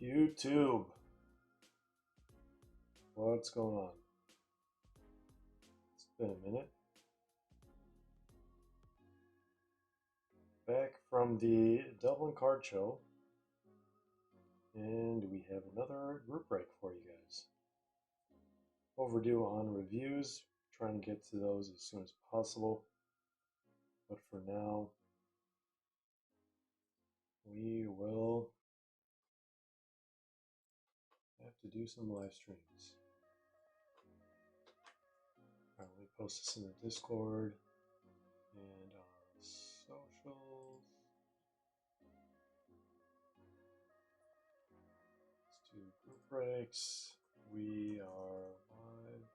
YouTube, what's going on? It's been a minute. Back from the Dublin Card Show, and we have another group break for you guys. Overdue on reviews, trying to get to those as soon as possible. But for now, we will have to do some live streams. All right, let me post this in the Discord and on socials. Let's do group breaks. We are live.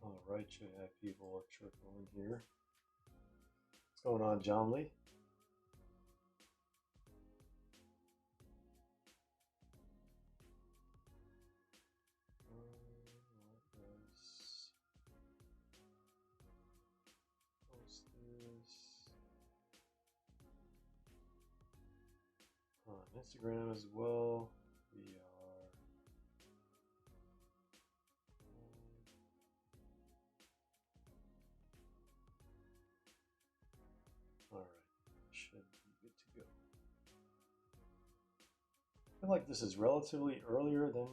All right, should have people trickle in here. What's going on, John Lee? Post this on Instagram as well. We are all right. Should be good to go. I feel like this is relatively earlier than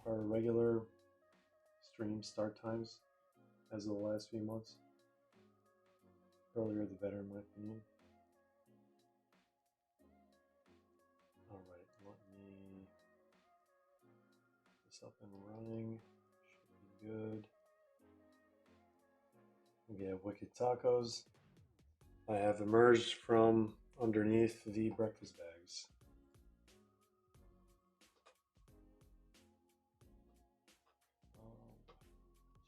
our regular stream start times as of the last few months. Earlier the better, in my opinion. All right, let me get this up and running. Should be good. We have Wicked Tacos. I have emerged from underneath the breakfast bags.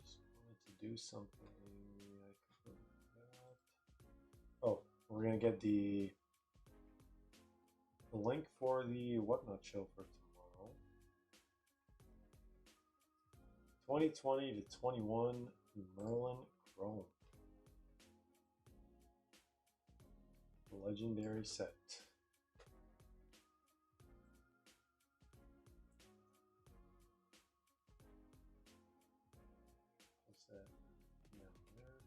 Just wanted to do something. I could put that. Oh, we're gonna get the link for the Whatnot show for tomorrow. 2020 to 21 Merlin Chrome. Legendary set. What's that? Yeah, there.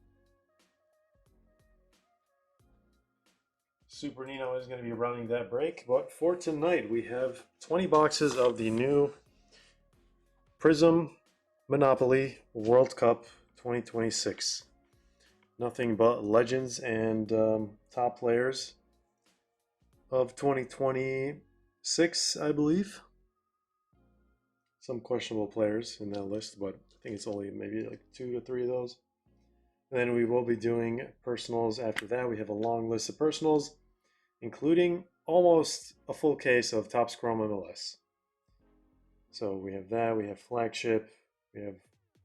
Super Nino is going to be running that break, but for tonight we have 20 boxes of the new Prizm Monopoly World Cup 2026. Nothing but legends and top players of 2026, I believe. Some questionable players in that list, but I think it's only maybe like 2 to 3 of those. And then we will be doing personals after that. We have a long list of personals, including almost a full case of Topps Chrome MLS. So we have that, we have Flagship, we have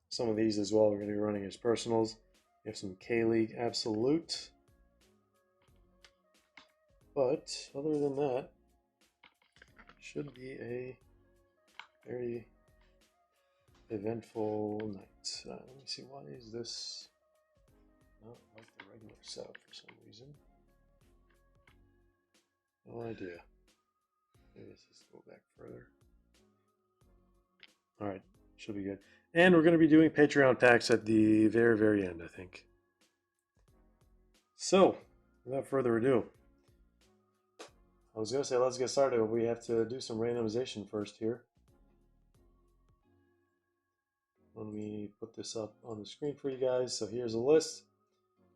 some of these as well. We're going to be running as personals. We have some K-League Absolute. But other than that, should be a very eventful night. Let me see, why is this not like the regular setup for some reason? No idea. Maybe let's just go back further. All right, should be good. And we're going to be doing Patreon packs at the very, very end, I think. So, without further ado, I was going to say let's get started, but we have to do some randomization first here. Let me put this up on the screen for you guys. So here's a list.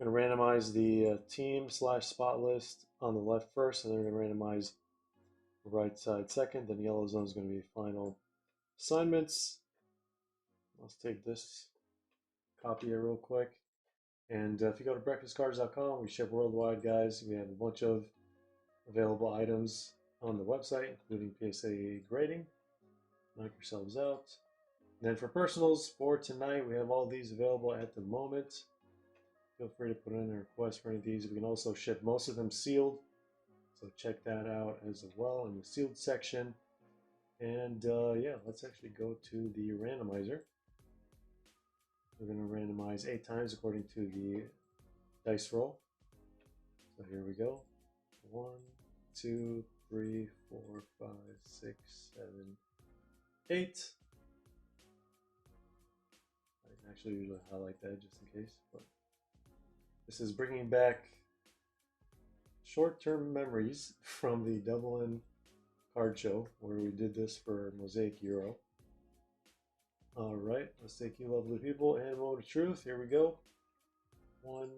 I'm going to randomize the team/spot list on the left first, and then we're going to randomize the right side second. Then the yellow zone is going to be final assignments. Let's take this copy here real quick. And if you go to breakfastcards.com, we ship worldwide, guys. We have a bunch of available items on the website, including PSA grading. Knock yourselves out. And then for personals, for tonight, we have all these available at the moment. Feel free to put in a request for any of these. We can also ship most of them sealed, so check that out as well in the sealed section. And yeah, let's actually go to the randomizer. We're going to randomize 8 times according to the dice roll. So here we go. 1, 2, 3, 4, 5, 6, 7, 8. I actually usually highlight that just in case, but this is bringing back short-term memories from the Dublin card show where we did this for Mosaic Euro. All right, let's take you lovely people and moment of truth. Here we go. 1,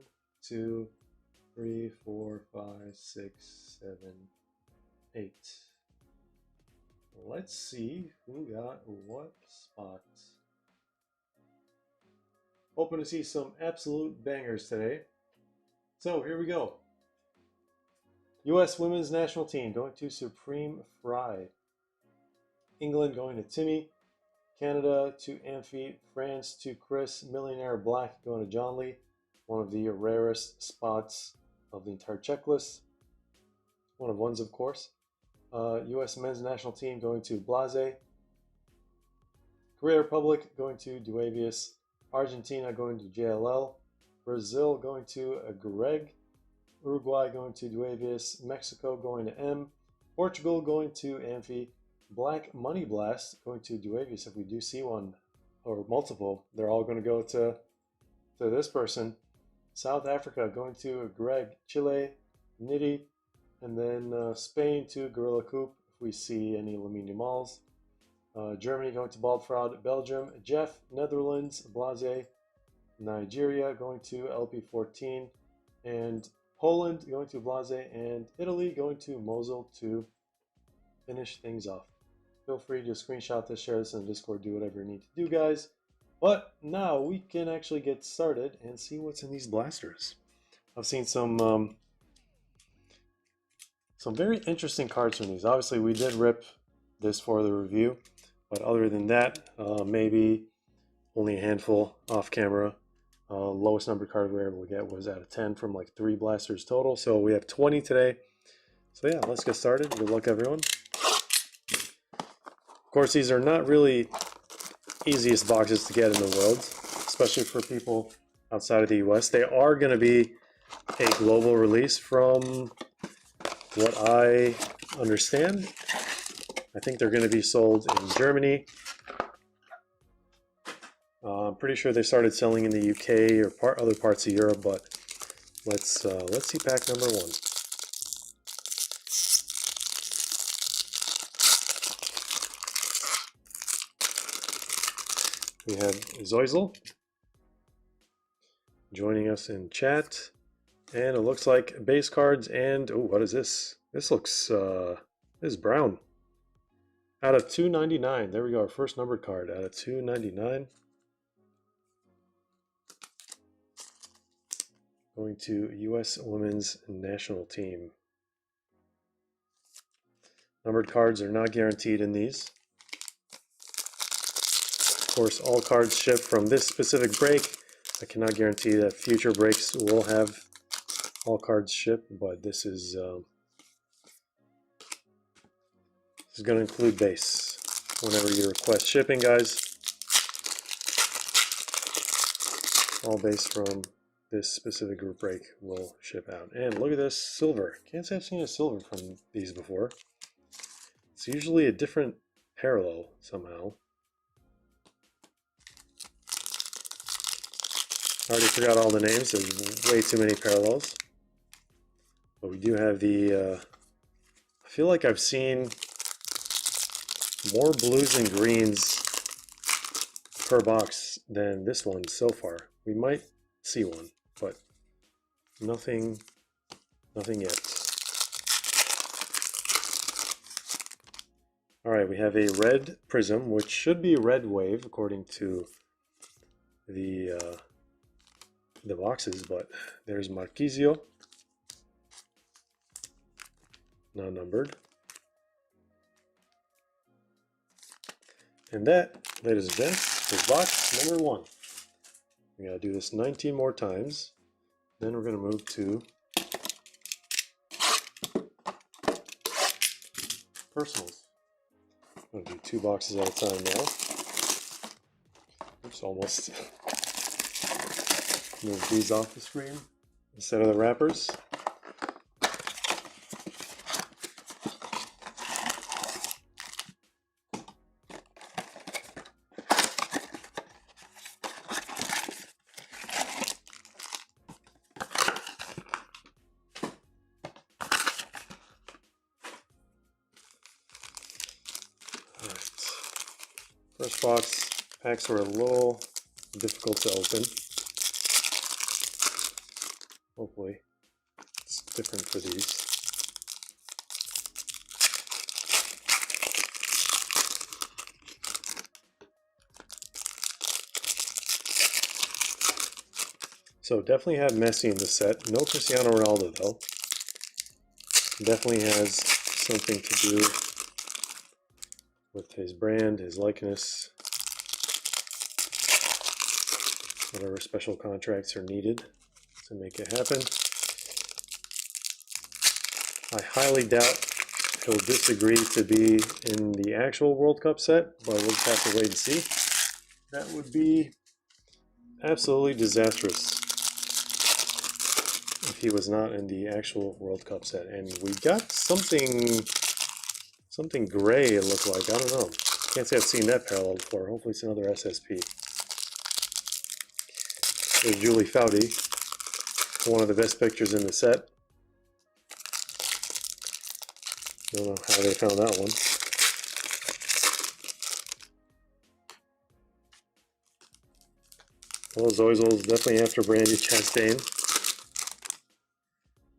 2, 3, 4, 5, 6, 7, 8. Let's see who got what spot. Hoping to see some absolute bangers today. So here we go. U.S. Women's National Team going to Supreme Fry. England going to Timmy. Canada to Amphi. France to Chris. Millionaire Black going to John Lee. One of the rarest spots of the entire checklist. One of ones, of course. U.S. Men's National Team going to Blase. Korea Republic going to Duavius. Argentina going to JLL. Brazil going to Greg. Uruguay going to Duavius. Mexico going to M. Portugal going to Amphi. Black Money Blast going to Duavius. If we do see one or multiple, they're all going to go to this person. South Africa going to Greg. Chile, Nitty. And then Spain to Gorilla Coop if we see any Lamine Yamals. Germany going to Bald Fraud. Belgium, Jeff. Netherlands, Blase. Nigeria going to LP14. And Poland going to Blase. And Italy going to Mosul to finish things off. Feel free to screenshot this, share this in the Discord, do whatever you need to do, guys. But now we can actually get started and see what's in these blasters. I've seen some very interesting cards from these. Obviously, we did rip this for the review, but other than that, maybe only a handful off camera. Lowest number card we were able to get was out of 10 from like 3 blasters total. So we have 20 today. So yeah, let's get started. Good luck, everyone. Of course, these are not really easiest boxes to get in the world, especially for people outside of the US. They are going to be a global release from what I understand. I think they're going to be sold in Germany. I'm pretty sure they started selling in the UK or other parts of Europe, but let's see pack number 1. We have Zoizel joining us in chat, and it looks like base cards and oh, what is this? This looks this is brown. Out of 299. There we go. Our first numbered card out of 299. Going to U.S. Women's National Team. Numbered cards are not guaranteed in these. Of course, all cards ship from this specific break. I cannot guarantee that future breaks will have all cards shipped, but this is going to include base whenever you request shipping, guys. All base from this specific group break will ship out. And look at this silver. Can't say I've seen a silver from these before. It's usually a different parallel somehow. I already forgot all the names. There's way too many parallels. But we do have the, I feel like I've seen more blues and greens per box than this one so far. We might see one, but nothing yet. All right, we have a red Prizm, which should be red wave according to the boxes, but there's Marquisio, non-numbered. And that, ladies and gents, is box number 1. We gotta do this 19 more times. Then we're gonna move to personals. I'm gonna do 2 boxes at a time now. Oops, almost. Move these off the screen instead of the wrappers. First box, packs were a little difficult to open. Hopefully it's different for these. So definitely had Messi in the set. No Cristiano Ronaldo though. Definitely has something to do with his brand, his likeness, whatever special contracts are needed to make it happen. I highly doubt he'll disagree to be in the actual World Cup set, but we'll just have to wait and see. That would be absolutely disastrous if he was not in the actual World Cup set. And we got something gray, it looked like. I don't know. Can't say I've seen that parallel before. Hopefully it's another SSP. There's Julie Foudy, one of the best pictures in the set. Don't know how they found that one. Well, Zoizel's definitely after Brandy Chastain.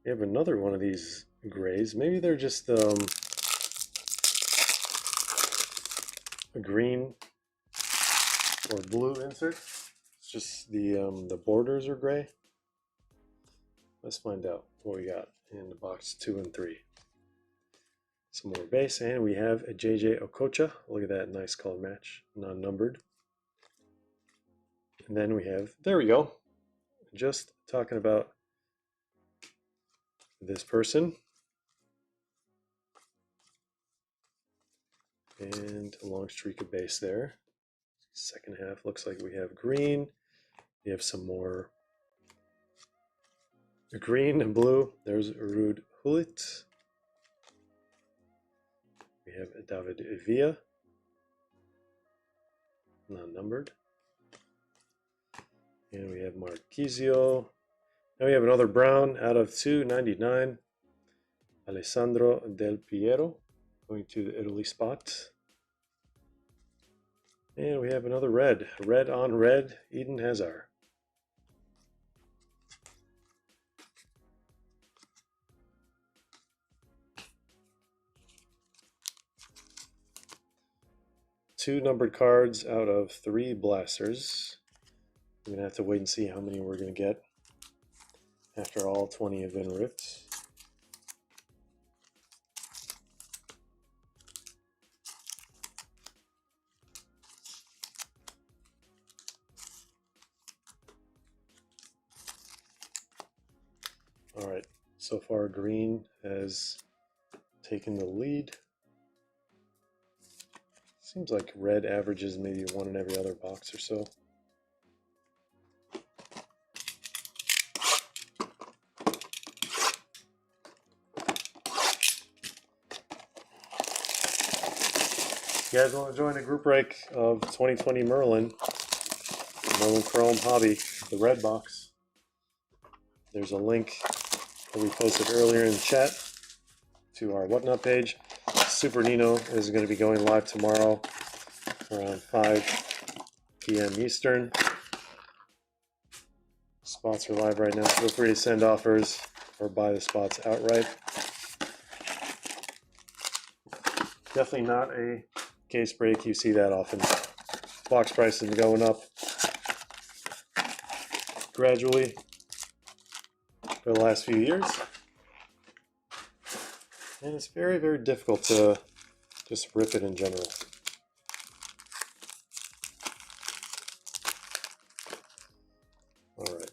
We have another one of these grays. Maybe they're just a green or blue insert. It's just the borders are gray. Let's find out what we got in the box 2 and 3. Some more base, and we have a JJ Okocha. Look at that nice color match, non-numbered. And then we have, there we go, just talking about this person. And a long streak of base there. Second half looks like we have green. We have some more green and blue. There's Ruud Gullit. We have David Villa, non-numbered. And we have Marquisio. Now we have another brown out of 299. Alessandro Del Piero, going to the Italy spot. And we have another red. Red on red, Eden Hazard. Two numbered cards out of 3 blasters. We're going to have to wait and see how many we're going to get after all 20 have been ripped. All right, so far green has taken the lead. Seems like red averages maybe one in every other box or so. If you guys want to join a group break of 2020 Merlin Chrome Hobby, the red box, there's a link that we posted earlier in the chat to our Whatnot page. Super Nino is going to be going live tomorrow around 5 p.m. Eastern. Spots are live right now. Feel free to send offers or buy the spots outright. Definitely not a case break. You see that often. Box price has been going up gradually for the last few years. And it's very, very difficult to just rip it in general. All right.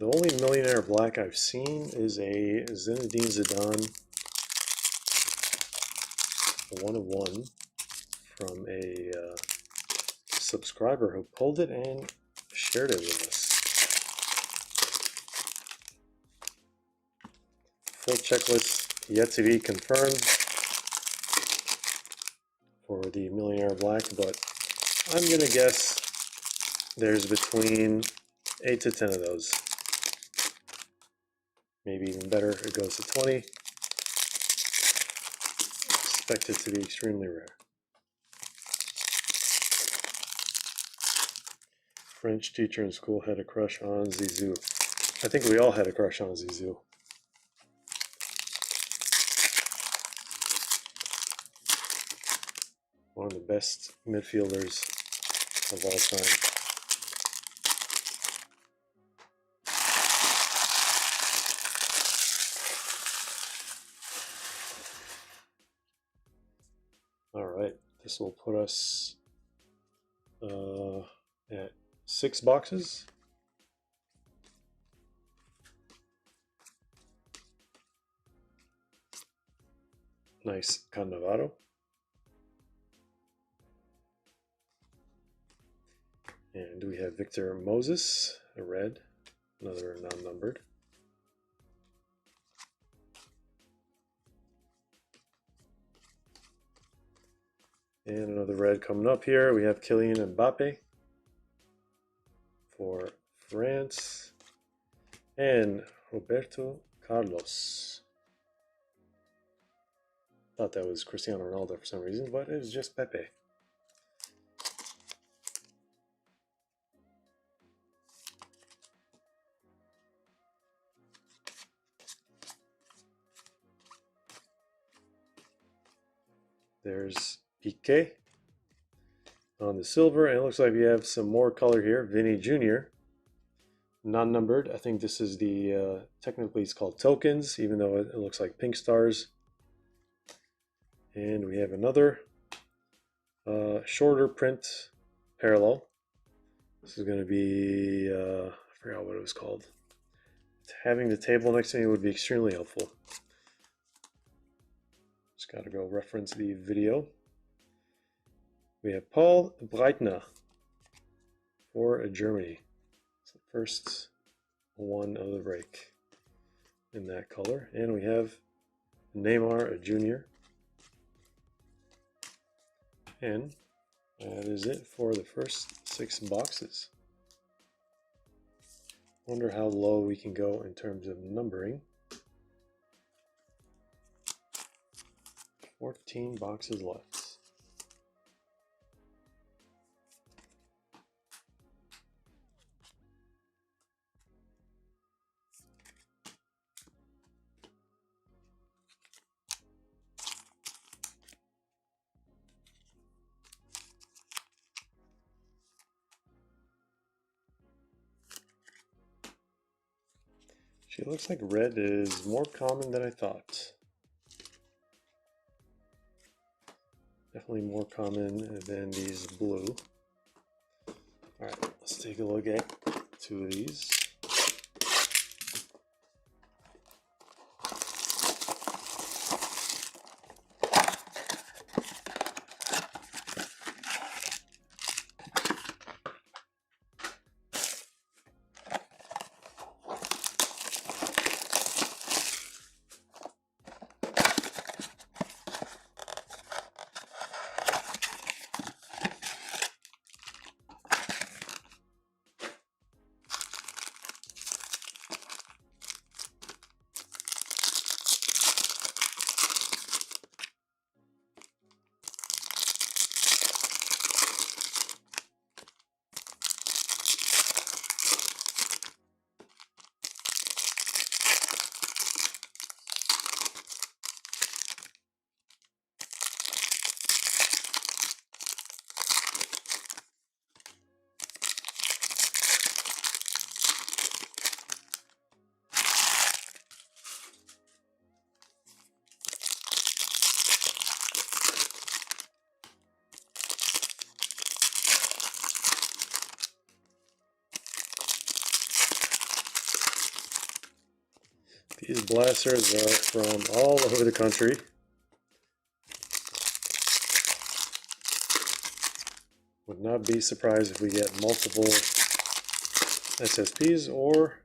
The only Millionaire Black I've seen is a Zinedine Zidane 1/1 from a subscriber who pulled it and shared it with us. Full checklist yet to be confirmed for the Millionaire Black, but I'm going to guess there's between 8 to 10 of those. Maybe even better, it goes to 20. Expect it to be extremely rare. French teacher in school had a crush on Zizou. I think we all had a crush on Zizou. One of the best midfielders of all time. All right, this will put us at 6 boxes. Nice Cannavaro. And we have Victor Moses, a red, another non-numbered. And another red coming up here. We have Kylian Mbappe for France. And Roberto Carlos. Thought that was Cristiano Ronaldo for some reason, but it was just Pepe. There's Piqué on the silver, and it looks like we have some more color here. Vinny Jr., non-numbered. I think this is the, technically it's called tokens, even though it looks like pink stars. And we have another shorter print parallel. This is going to be, I forgot what it was called. Having the table next to me would be extremely helpful. Just got to go reference the video. We have Paul Breitner for Germany. It's the first one of the break in that color. And we have Neymar, a junior. And that is it for the first 6 boxes. Wonder how low we can go in terms of numbering. 14 boxes left. She looks like red is more common than I thought. Definitely more common than these blue. All right, let's take a look at 2 of these. These blasters are from all over the country. Would not be surprised if we get multiple SSPs, or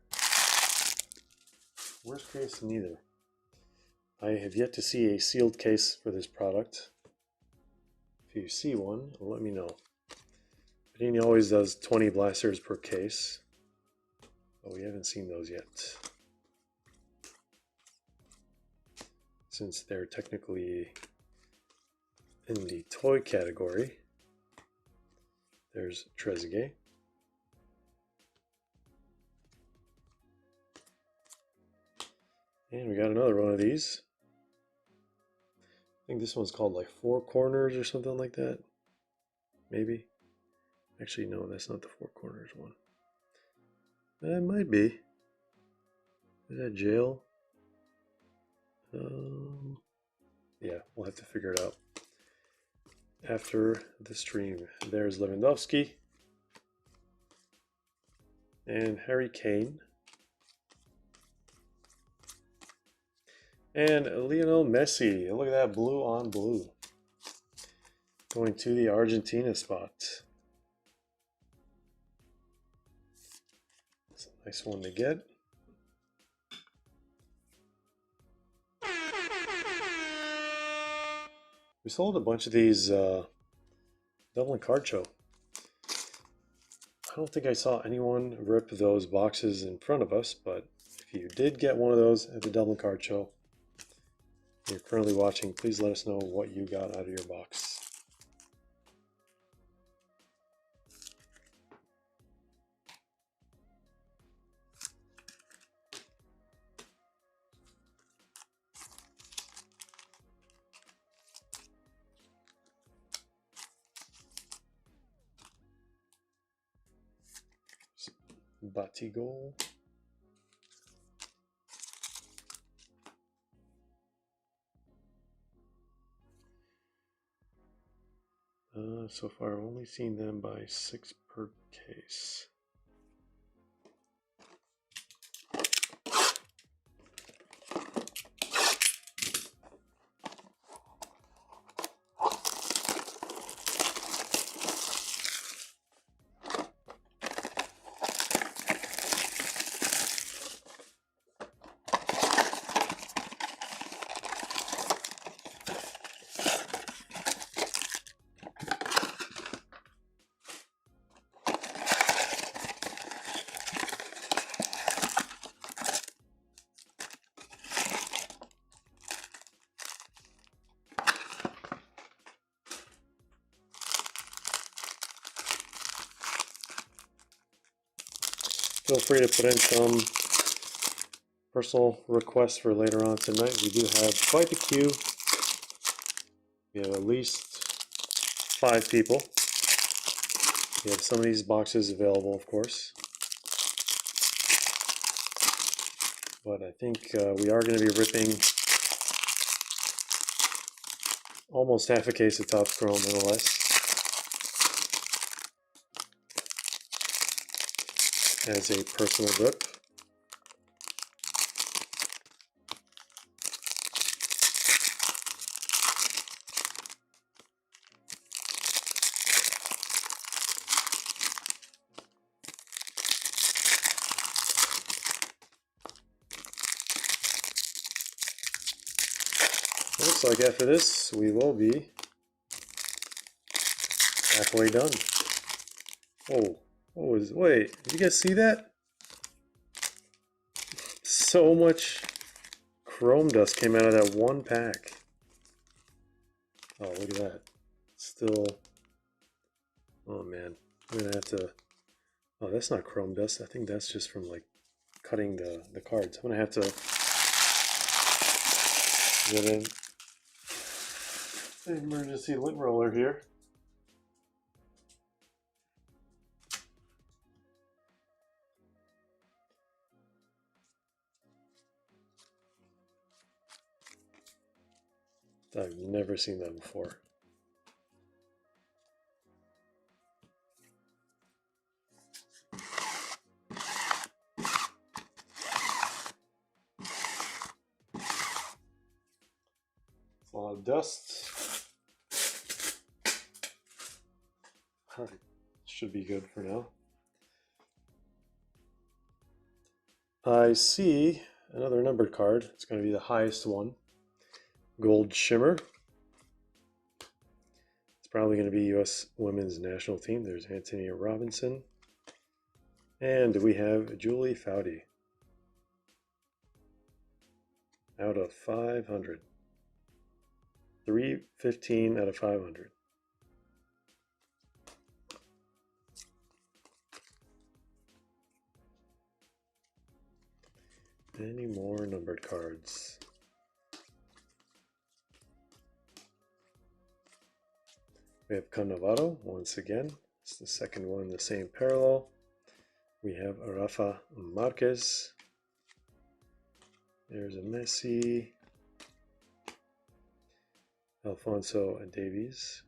worst case, neither. I have yet to see a sealed case for this product. If you see one, let me know. Panini always does 20 blasters per case, but we haven't seen those yet. Since they're technically in the toy category. There's Trezeguet. And we got another one of these. I think this one's called like Four Corners or something like that. Maybe. Actually, no, that's not the Four Corners one. That might be. Is that Jail? Yeah, we'll have to figure it out after the stream. There's Lewandowski and Harry Kane and Lionel Messi. Look at that, blue on blue, going to the Argentina spot. It's a nice one to get. We sold a bunch of these Dublin Card Show. I don't think I saw anyone rip those boxes in front of us, but if you did get one of those at the Dublin Card Show, you're currently watching, please let us know what you got out of your box. Batigol. So far, I've only seen them by 6 per case. Feel free to put in some personal requests for later on tonight. We do have quite a queue. We have at least 5 people. We have some of these boxes available, of course. But I think we are going to be ripping almost half a case of Topps Chrome, nonetheless. As a personal rip. Looks like after this, we will be halfway done. Oh, wait, did you guys see that? So much chrome dust came out of that one pack. Oh, look at that. Still, oh man, I'm gonna have to, oh, that's not chrome dust. I think that's just from like cutting the cards. I'm gonna have to get in an emergency lint roller here. I've never seen that before. dust. All right, should be good for now. I see another numbered card. It's going to be the highest one. Gold Shimmer. It's probably going to be U.S. Women's National Team. There's Antonia Robinson. And we have Julie Foudy. Out of 500. 315 out of 500. Any more numbered cards? We have Cannavaro once again. It's the second one in the same parallel. We have Rafa Marquez. There's a Messi. Alfonso Davies.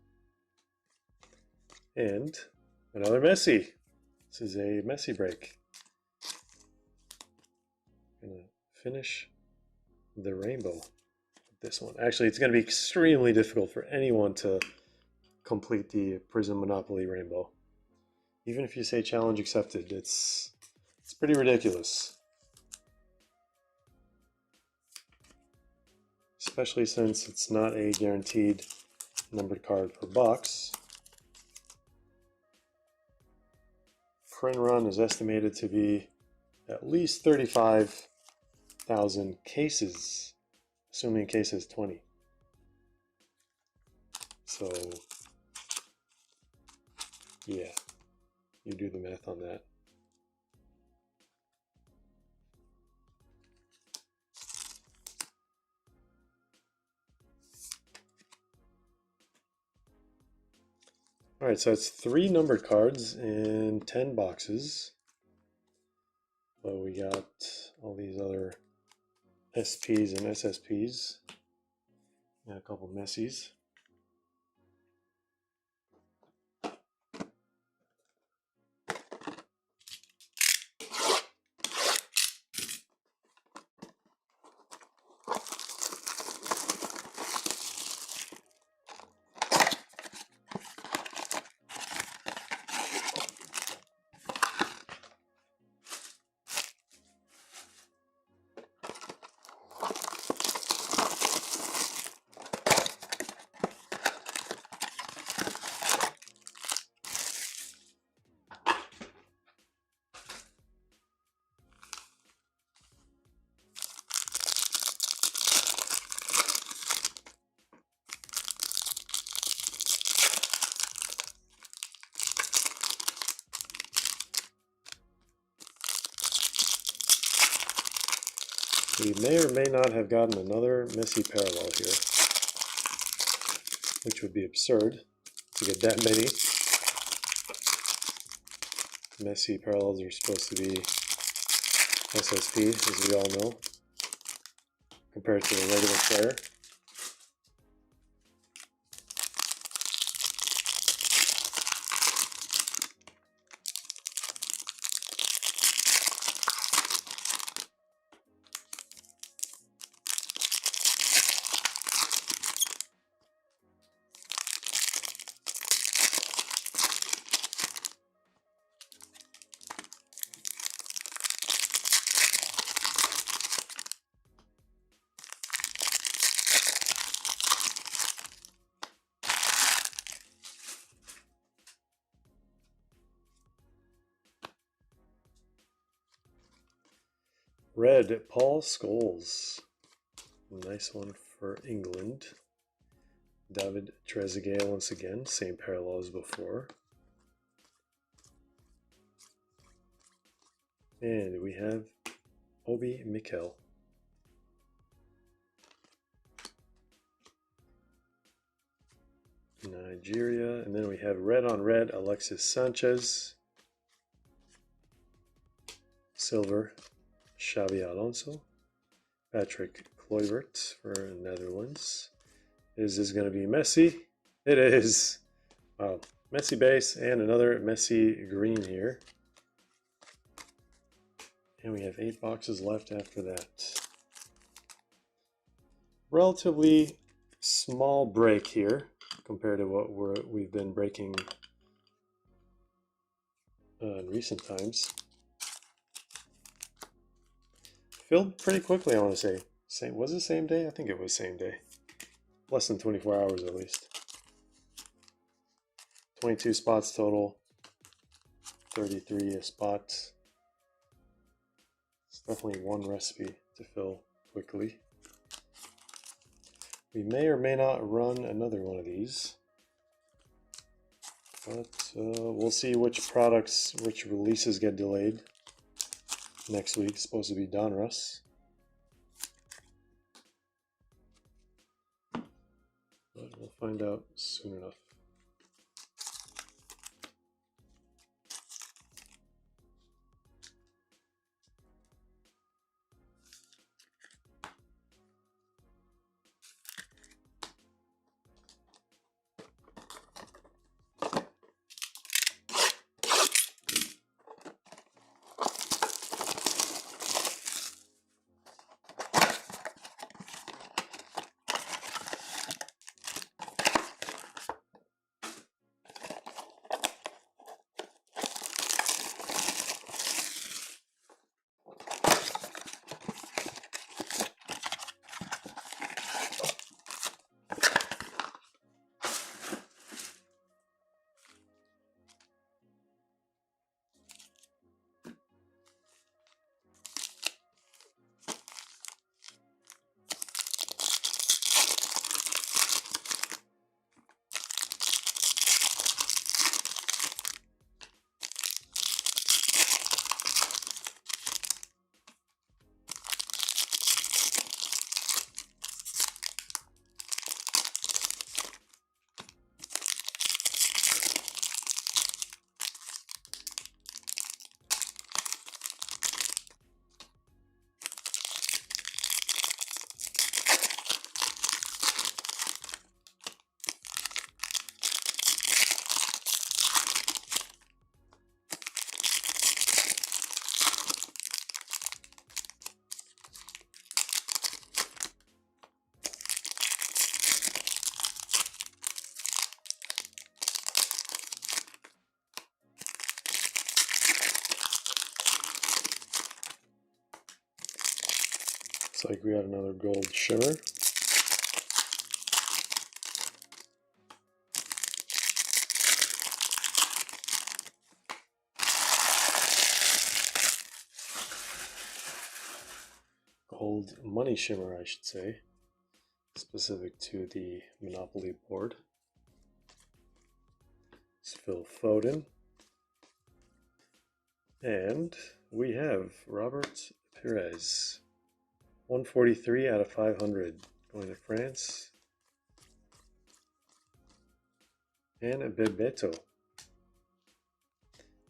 And another Messi. This is a Messi break. Gonna finish the rainbow with this one. Actually, it's going to be extremely difficult for anyone to complete the Prizm Monopoly rainbow. Even if you say challenge accepted, it's pretty ridiculous. Especially since it's not a guaranteed numbered card per box. Print run is estimated to be at least 35,000 cases, assuming case is 20. So, yeah, you do the math on that. All right, so it's 3 numbered cards in 10 boxes. So we got all these other SPs and SSPs. Got a couple Messis. We may or may not have gotten another Messi parallel here, which would be absurd to get that many. Messi parallels are supposed to be SSP, as we all know, compared to a regular player. Red, Paul Scholes. Nice one for England. David Trezeguet once again, same parallel as before. And we have Obi Mikel. Nigeria. And then we have red on red, Alexis Sanchez. Silver, Xabi Alonso. Patrick Kluivert for Netherlands. Is this going to be Messi? It is. Wow. Messi base and another Messi green here. And we have 8 boxes left after that. Relatively Small break here compared to what we've been breaking in recent times. Filled pretty quickly, I want to say. Was it same day? I think it was same day. Less than 24 hours at least. 22 spots total. 33 a spot. It's definitely one recipe to fill quickly. We may or may not run another one of these. But we'll see which products, which releases get delayed. Next week, it's supposed to be Donruss. But we'll find out soon enough. Looks like we got another gold shimmer. Gold money shimmer, I should say, specific to the Monopoly board. It's Phil Foden. And we have Robert Pires. 143 out of 500 going to France. And a Bebeto.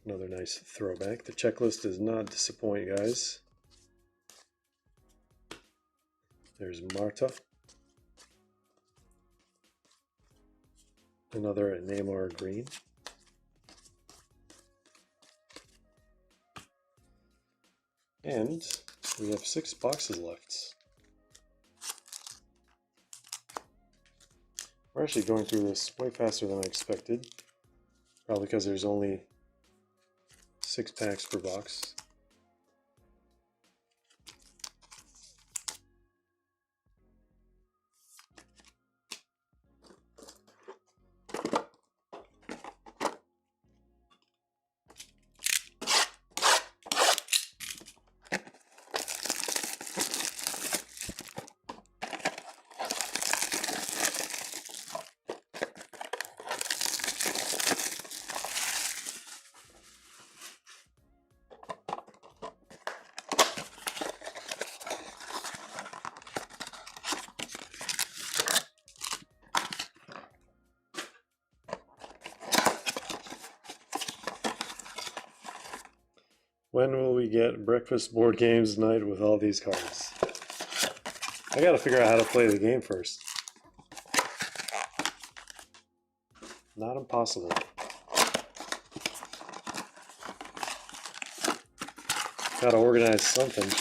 Another nice throwback. The checklist does not disappoint, guys. There's Marta. Another Neymar green. And we have 6 boxes left. We're actually going through this way faster than I expected. Probably because there's only 6 packs per box. When will we get breakfast board games night with all these cards? I gotta figure out how to play the game first. Not impossible. Gotta organize something.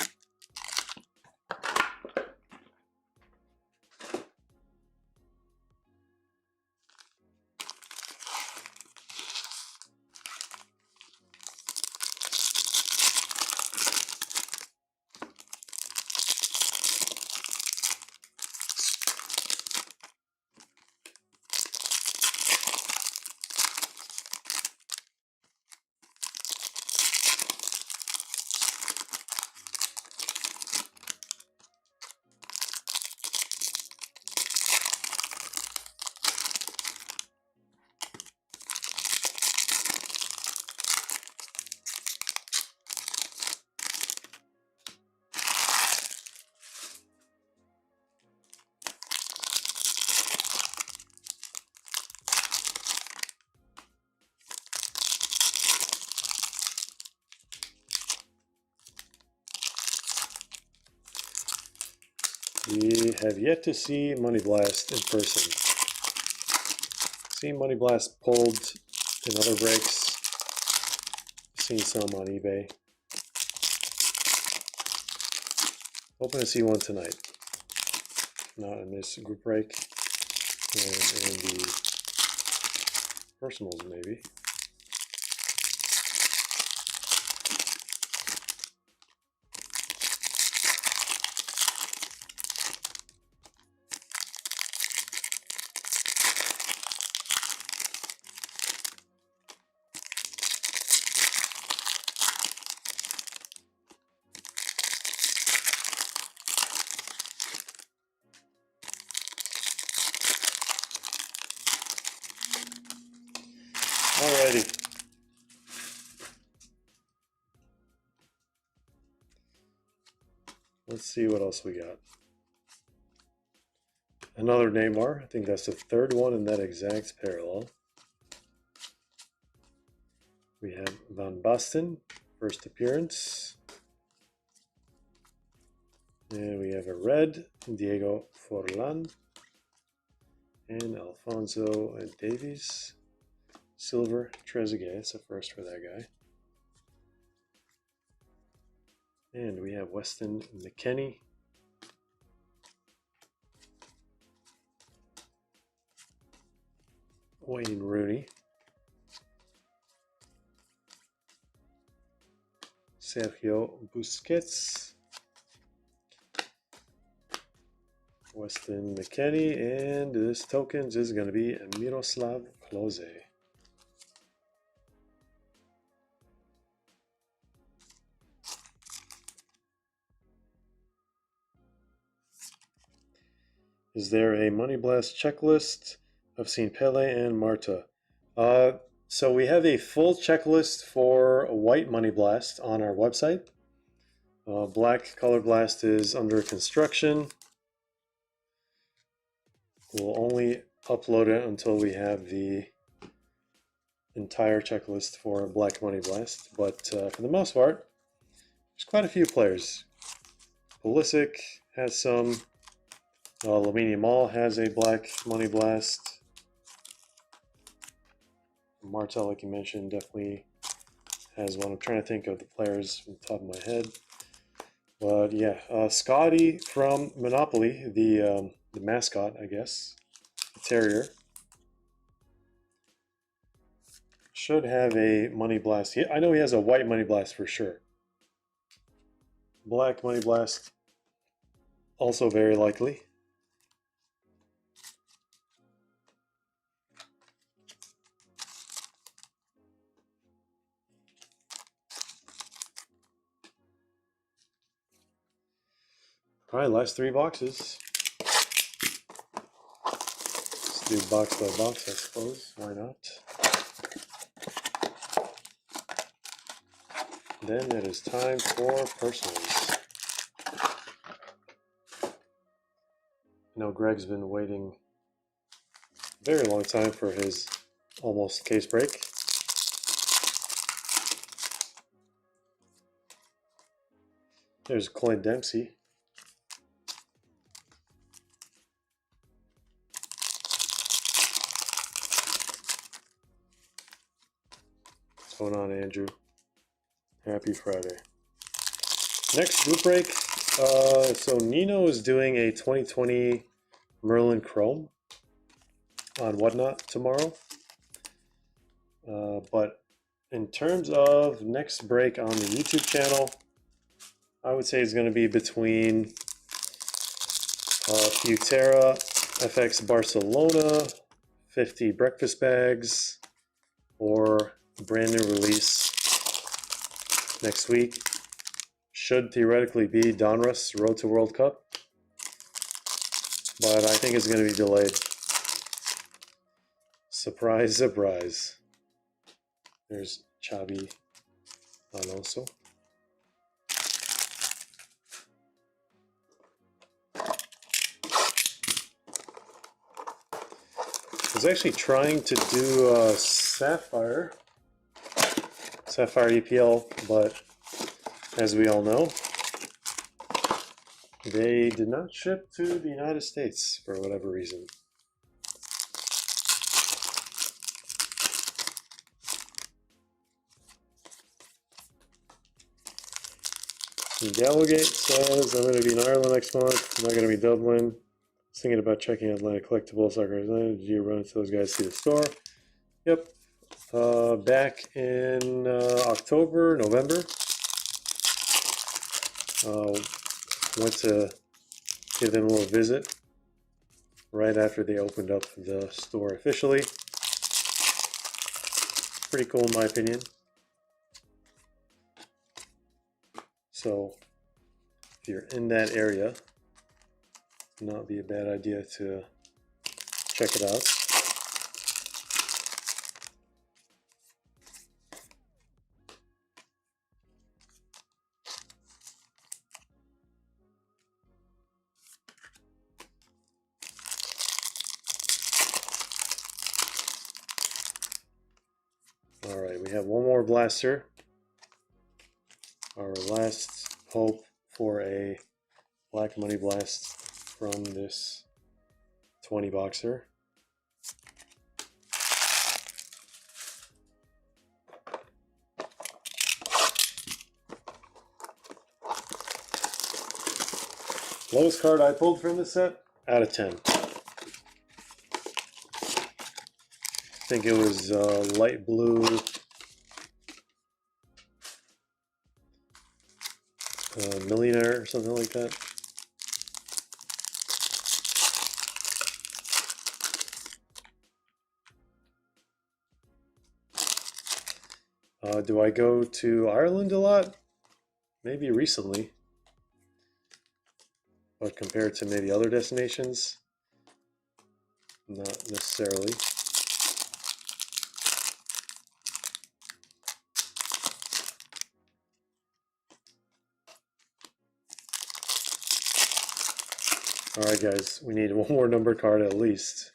We have yet to see Money Blast in person. Seen Money Blast pulled in other breaks. Seen some on eBay. Hoping to see one tonight. Not in this group break. And in the personals, maybe. Alrighty. Let's see what else we got. Another Neymar. I think that's the third one in that exact parallel. We have Van Basten, first appearance. And we have a red, Diego Forlan. And Alfonso Davies. Silver, Trezeguet. It's a first for that guy. And we have Weston McKennie. Wayne Rooney. Sergio Busquets. Weston McKennie. And this tokens is going to be Miroslav Klose. Is there a Money Blast checklist? I've seen Pele and Marta. So we have a full checklist for white Money Blast on our website. Black Color Blast is under construction. We'll only upload it until we have the entire checklist for Black Money Blast. But for the most part, there's quite a few players. Pulisic has some. Lamine Yamal has a Black Money Blast. Martel, like you mentioned, definitely has one. I'm trying to think of the players from the top of my head. But yeah, Scotty from Monopoly, the mascot, I guess, the Terrier, should have a Money Blast. I know he has a white Money Blast for sure. Black Money Blast, also very likely. All right, last three boxes. Let's do box by box, I suppose. Why not? Then it is time for personals. I know Greg's been waiting a very long time for his almost case break. There's Clint Dempsey. What's going on, Andrew? Happy Friday. Next group break. So Nino is doing a 2020 Merlin Chrome on Whatnot tomorrow. But in terms of next break on the YouTube channel, I would say it's going to be between Futera, FX Barcelona, 50 breakfast bags, or brand new release next week. Should theoretically be Donruss Road to World Cup, but I think it's going to be delayed. Surprise, surprise. There's Xabi Alonso. I was actually trying to do Sapphire EPL, but as we all know, They did not ship to the United States for whatever reason. Gallowgate says, I'm going to be in Ireland next month. I'm not going to be Dublin. I was thinking about checking Atlanta Collectibles. Did you run into those guys through the store? Yep. Back in October, November. Went to give them a little visit right after they opened up the store officially. Pretty cool in my opinion. So if you're in that area, not be a bad idea to check it out. All right, we have one more blaster. Our last hope for a Black Money Blast from this 20 boxer. Lowest card I pulled from the set, out of 10. I think it was light blue millionaire or something like that. Do I go to Ireland a lot? Maybe recently, but compared to maybe other destinations, not necessarily. Alright guys, we need one more number card at least.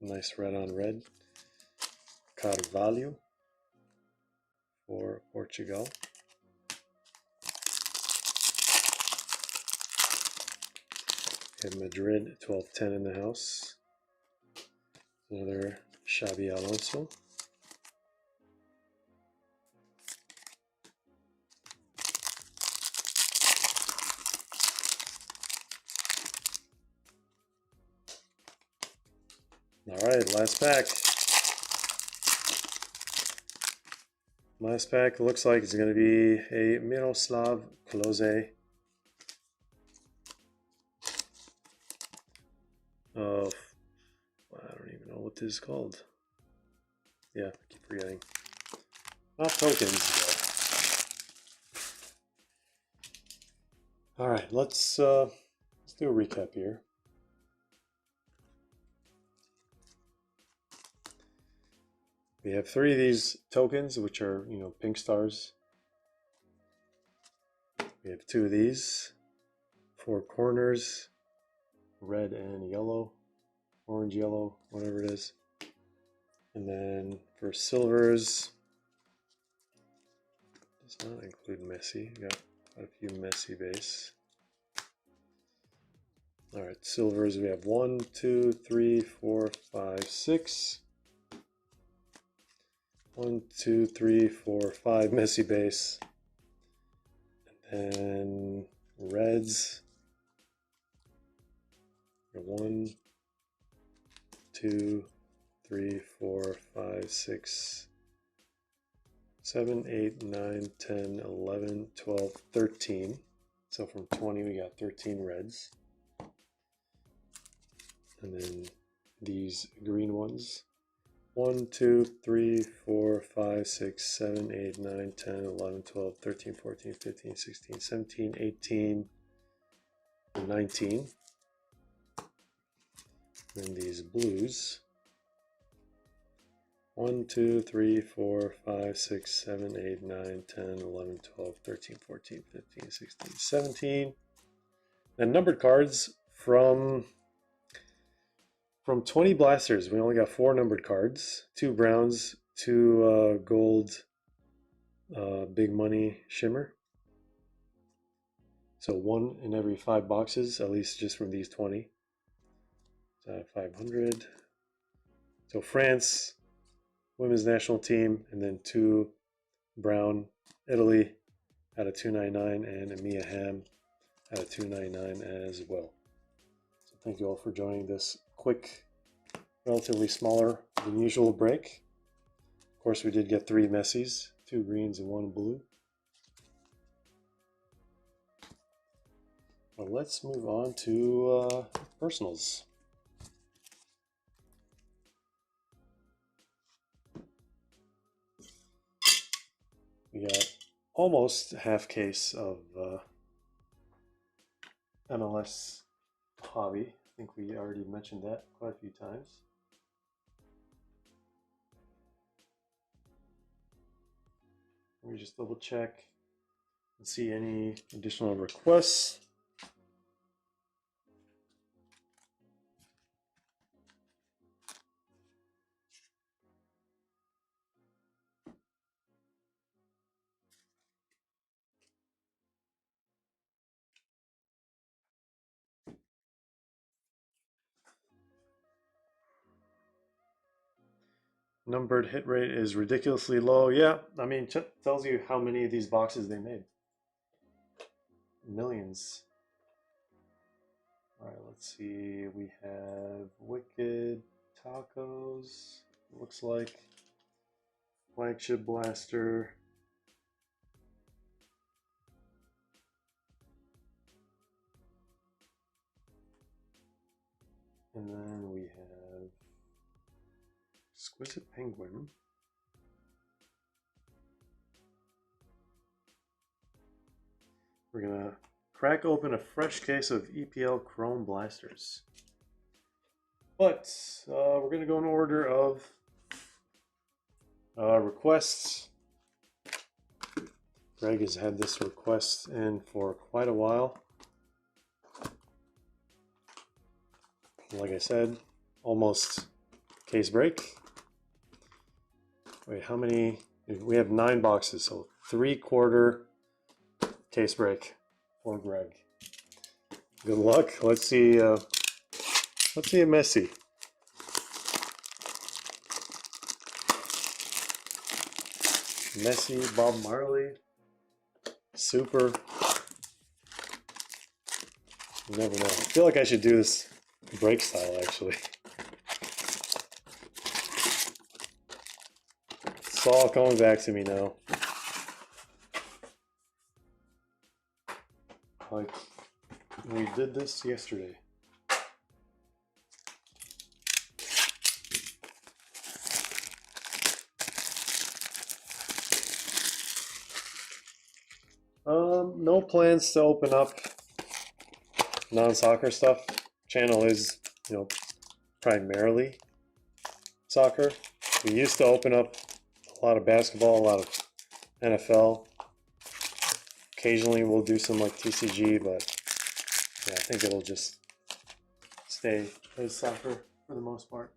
Nice red on red. Carvalho for Portugal. And Madrid, 12-10 in the house. Another Xabi Alonso. All right, last pack. Last pack looks like it's going to be a Miroslav Klose of, I don't even know what this is called. Yeah, I keep forgetting. Not tokens, though. All right, let's do a recap here. We have 3 of these tokens, which are, pink stars. We have 2 of these, 4 corners, red and yellow, orange, yellow, whatever it is. And then for silvers, does not include Messi. We got quite a few Messi base. All right, silvers, we have 1, 2, 3, 4, 5, 6. 1, 2, 3, 4, 5 Messi base. And then reds. 1, 2, 3, 4, 5, 6, 7, 8, 9, 10, 11, 12, 13. So from 20 we got 13 reds. And then these green ones. 1, 2, 3, 4, 5, 6, 7, 8, 9, 10, 11, 12, 13, 14, 15, 16, 17, 18, 19. And these blues. 1, 2, 3, 4, 5, 6, 7, 8, 9, 10, 11, 12, 13, 14, 15, 16, 17. And numbered cards from 20 blasters. We only got 4 numbered cards. 2 browns, 2 gold big money shimmer. So 1 in every 5 boxes, at least just from these 20. So 500. So France, women's national team, and then 2 Brown, Italy out of 299, and Amia Ham out of 299 as well. So thank you all for joining this quick, relatively smaller than usual break. Of course, we did get 3 Messis, 2 greens and 1 blue. Well, let's move on to personals. We got almost half case of MLS Hobby. I think we already mentioned that quite a few times. Let me just double check and see any additional requests. Numbered hit rate is ridiculously low. Yeah, I mean, tells you how many of these boxes they made. Millions. All right, let's see. We have Wicked Tacos. Looks like Flagship Blaster. And then we have Exquisite Penguin. We're gonna crack open a fresh case of EPL Chrome Blasters. But we're gonna go in order of requests. Greg has had this request in for quite a while. Like I said, almost case break. Wait, how many? We have 9 boxes, so 3/4 case break for Greg. Good luck. Let's see a Messi. Messi, Bob Marley, Super. You never know. I feel like I should do this break style actually. It's all coming back to me now. Like we did this yesterday. No plans to open up non-soccer stuff. Channel is, primarily soccer. We used to open up a lot of basketball, a lot of NFL. Occasionally we'll do some like TCG, but yeah, I think it'll just stay as soccer for the most part.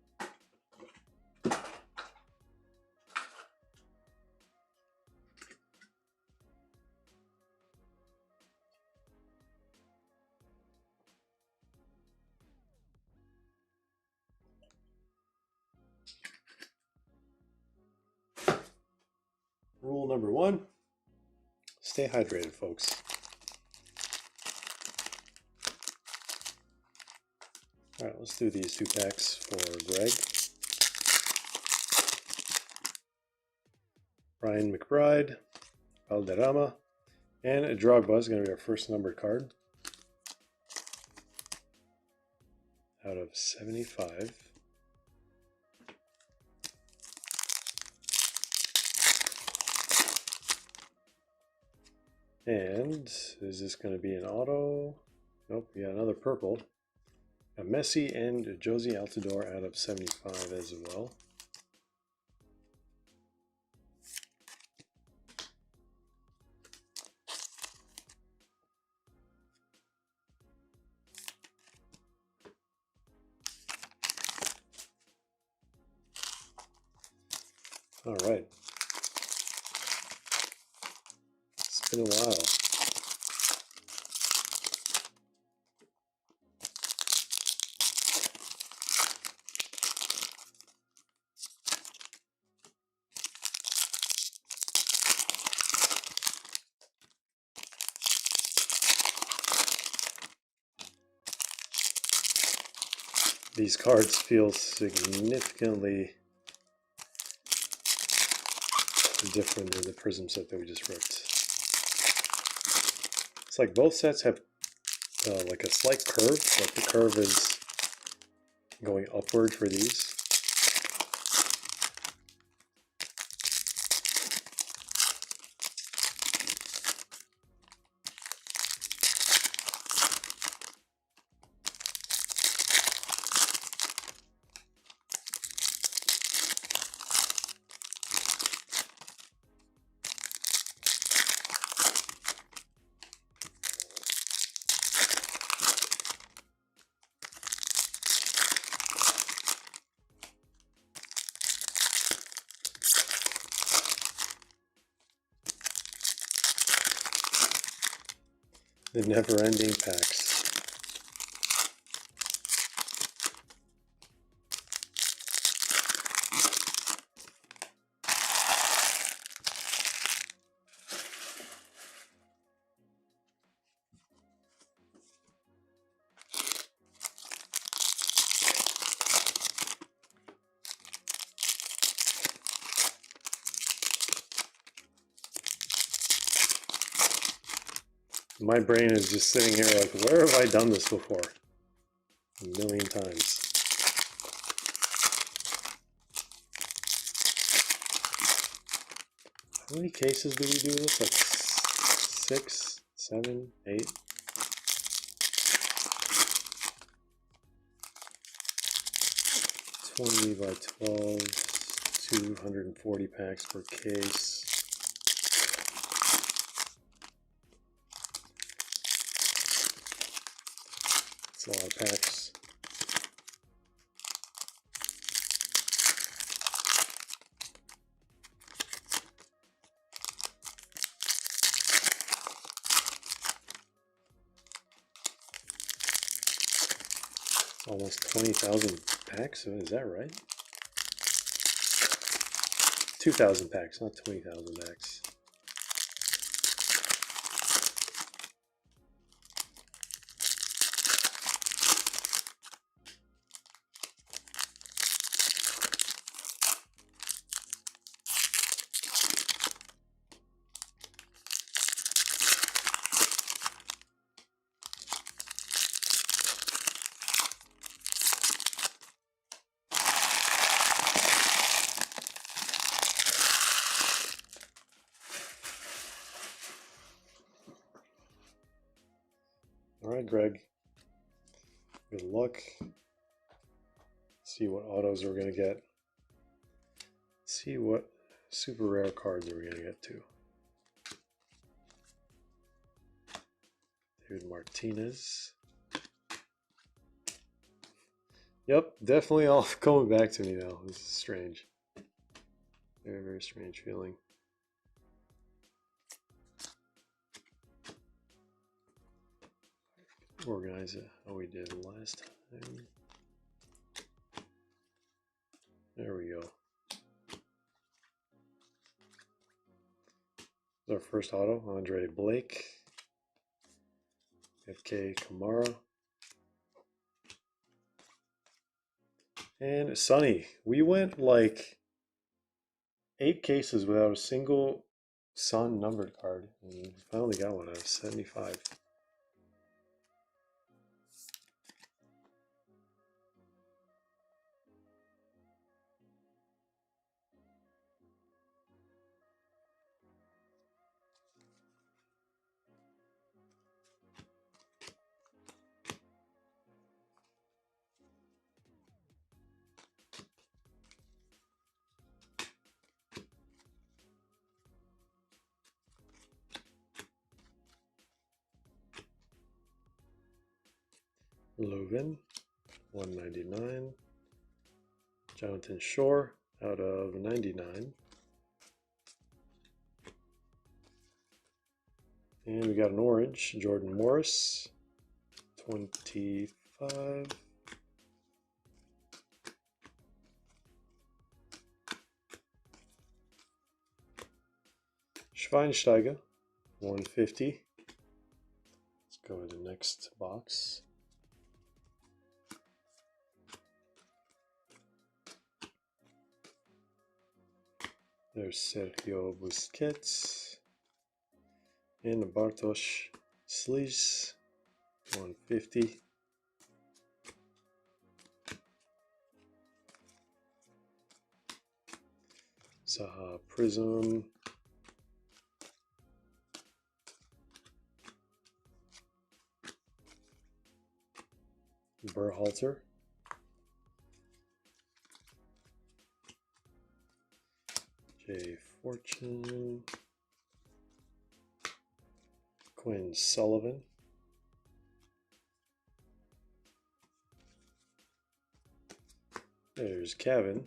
Rule number 1, stay hydrated, folks. All right, let's do these 2 packs for Greg. Ryan McBride, Valderrama, and a Drogba is going to be our first numbered card out of 75. And is this going to be an auto? Nope, we got another purple. A Messi and a Josie Altidore out of 75 as well. All right. It's been a while. These cards feel significantly different than the Prizm set that we just ripped. It's like both sets have like a slight curve, but the curve is going upward for these. The never-ending packs. My brain is just sitting here like, where have I done this before? A million times. How many cases do we do this? Like 6, 7, 8? $20 by 12, 240 packs per case. That's a lot of packs. It's almost 20,000 packs, is that right? 2,000 packs, not 20,000 packs. All right, Greg. Good luck. See what autos we're going to get. See what super rare cards are we going to get too. David Martinez. Yep, definitely all coming back to me now. This is strange. Very, very strange feeling. Organize it how we did last time. There we go. Our first auto, Andre Blake, FK Kamara, and Sonny. We went like 8 cases without a single Sun numbered card, and we finally got one out of 75. Logan, 199. Jonathan Shore, out of 99. And we got an orange, Jordan Morris, 25. Schweinsteiger, 150. Let's go to the next box. There's Sergio Busquets. And Bartosz Slisz, 150. Zaha Prizm. Berhalter. J. Fortune. Quinn Sullivan. There's Kevin.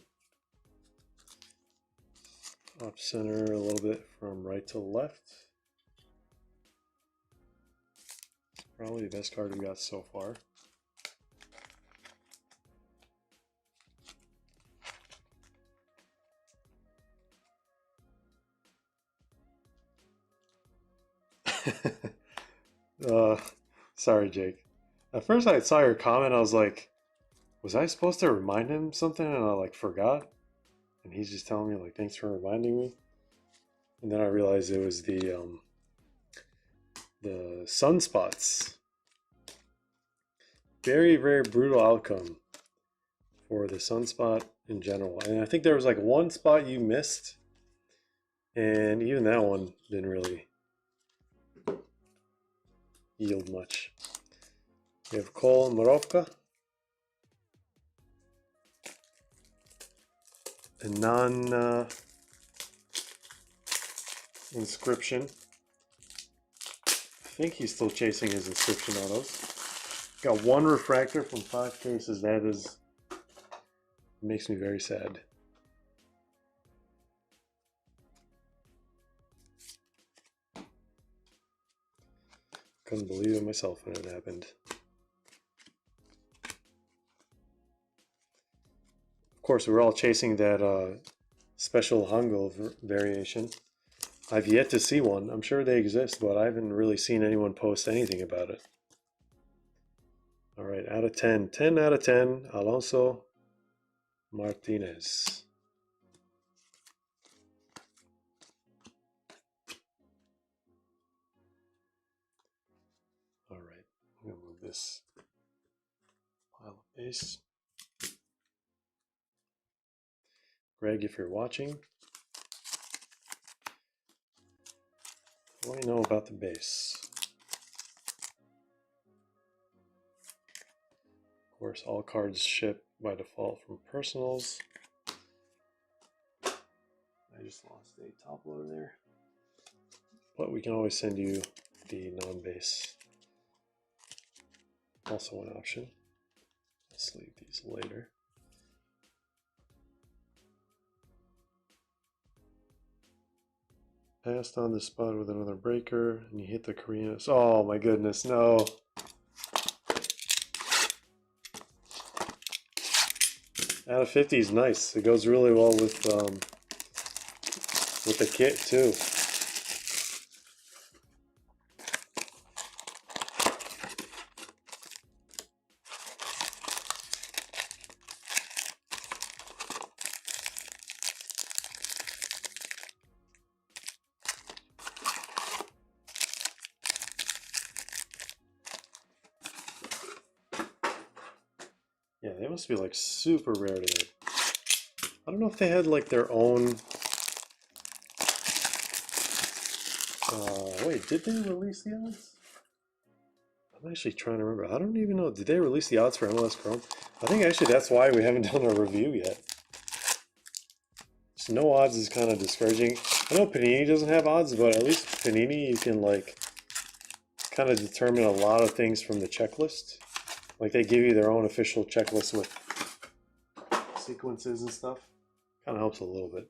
Off center a little bit from right to left. Probably the best card we got so far. Sorry, Jake. At first I saw your comment, I was like, was I supposed to remind him something and I like forgot? And he's just telling me like, thanks for reminding me. And then I realized it was the sunspots. Very, very brutal outcome for the sunspot in general. And I think there was like one spot you missed, and even that one didn't really yield much. We have Cole Morovka, a non inscription. I think he's still chasing his inscription autos. Got one refractor from 5 cases. That is, makes me very sad. Couldn't believe it myself when it happened. Of course, we're all chasing that special Hangul variation. I've yet to see one. I'm sure they exist, but I haven't really seen anyone post anything about it. All right, out of 10. 10 out of 10, Alonso Martinez. All right, I'm gonna move this pile of base. Greg, if you're watching, what do you know about the base? Of course, all cards ship by default from personals. I just lost a top loader there. But we can always send you the non-base. Also an option. Let's leave these later. Passed on the spot with another breaker, and you hit the Korean. Oh my goodness, no. Out of 50 is nice. It goes really well with the kit too. Yeah, they must be like super rare today. I don't know if they had like their own. Wait, did they release the odds? I'm actually trying to remember. I don't even know. Did they release the odds for MLS Chrome? I think actually that's why we haven't done a review yet. So no odds is kind of discouraging. I know Panini doesn't have odds, but at least Panini you can like kind of determine a lot of things from the checklist. Like they give you their own official checklist with sequences and stuff. Kind of helps a little bit.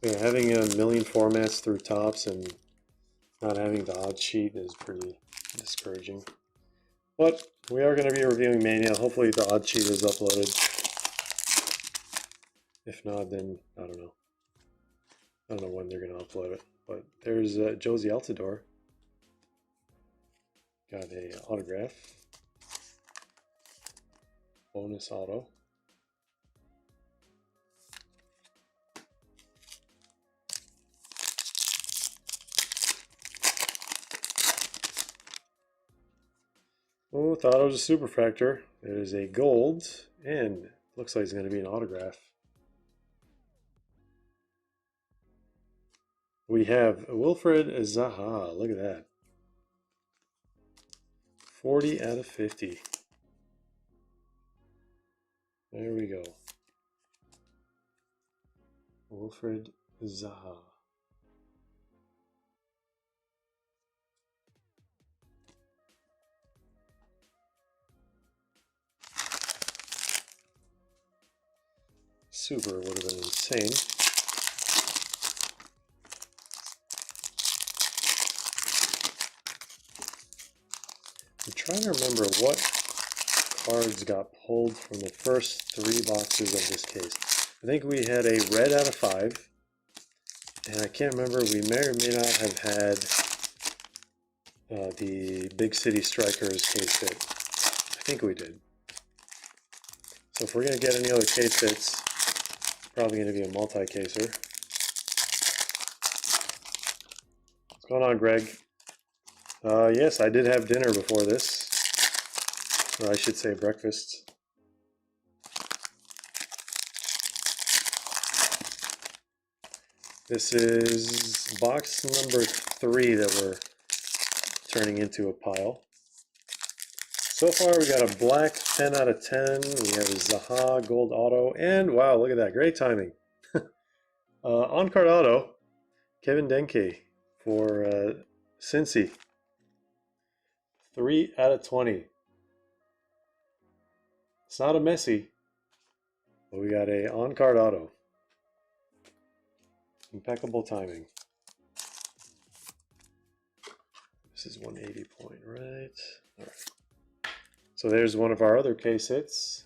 Yeah, having a million formats through Tops and not having the odds sheet is pretty discouraging. But we are going to be reviewing Mania. Hopefully the odds sheet is uploaded. If not, then I don't know. I don't know when they're going to upload it. But there's Josie Altidore. Got a autograph. Bonus auto. Oh, thought it was a superfractor. It is a gold, and looks like it's going to be an autograph. We have Wilfred Zaha. Look at that. 40 out of 50. There we go. Wilfred Zaha. Super would have been insane. I'm trying to remember what cards got pulled from the first 3 boxes of this case. I think we had a red out of 5. And I can't remember, we may or may not have had the Big City Strikers case hit. I think we did. So if we're going to get any other case hits, it's probably going to be a multi-caser. What's going on, Greg? Yes, I did have dinner before this. Or I should say breakfast. This is box number 3 that we're turning into a pile. So far we got a black 10 out of 10. We have a Zaha gold auto. And wow, look at that. Great timing. On-card auto, Kevin Denke for Cincy. 3 out of 20. It's not a Messi, but we got a on-card auto. Impeccable timing. This is 180 point, right? All right. So there's one of our other case hits.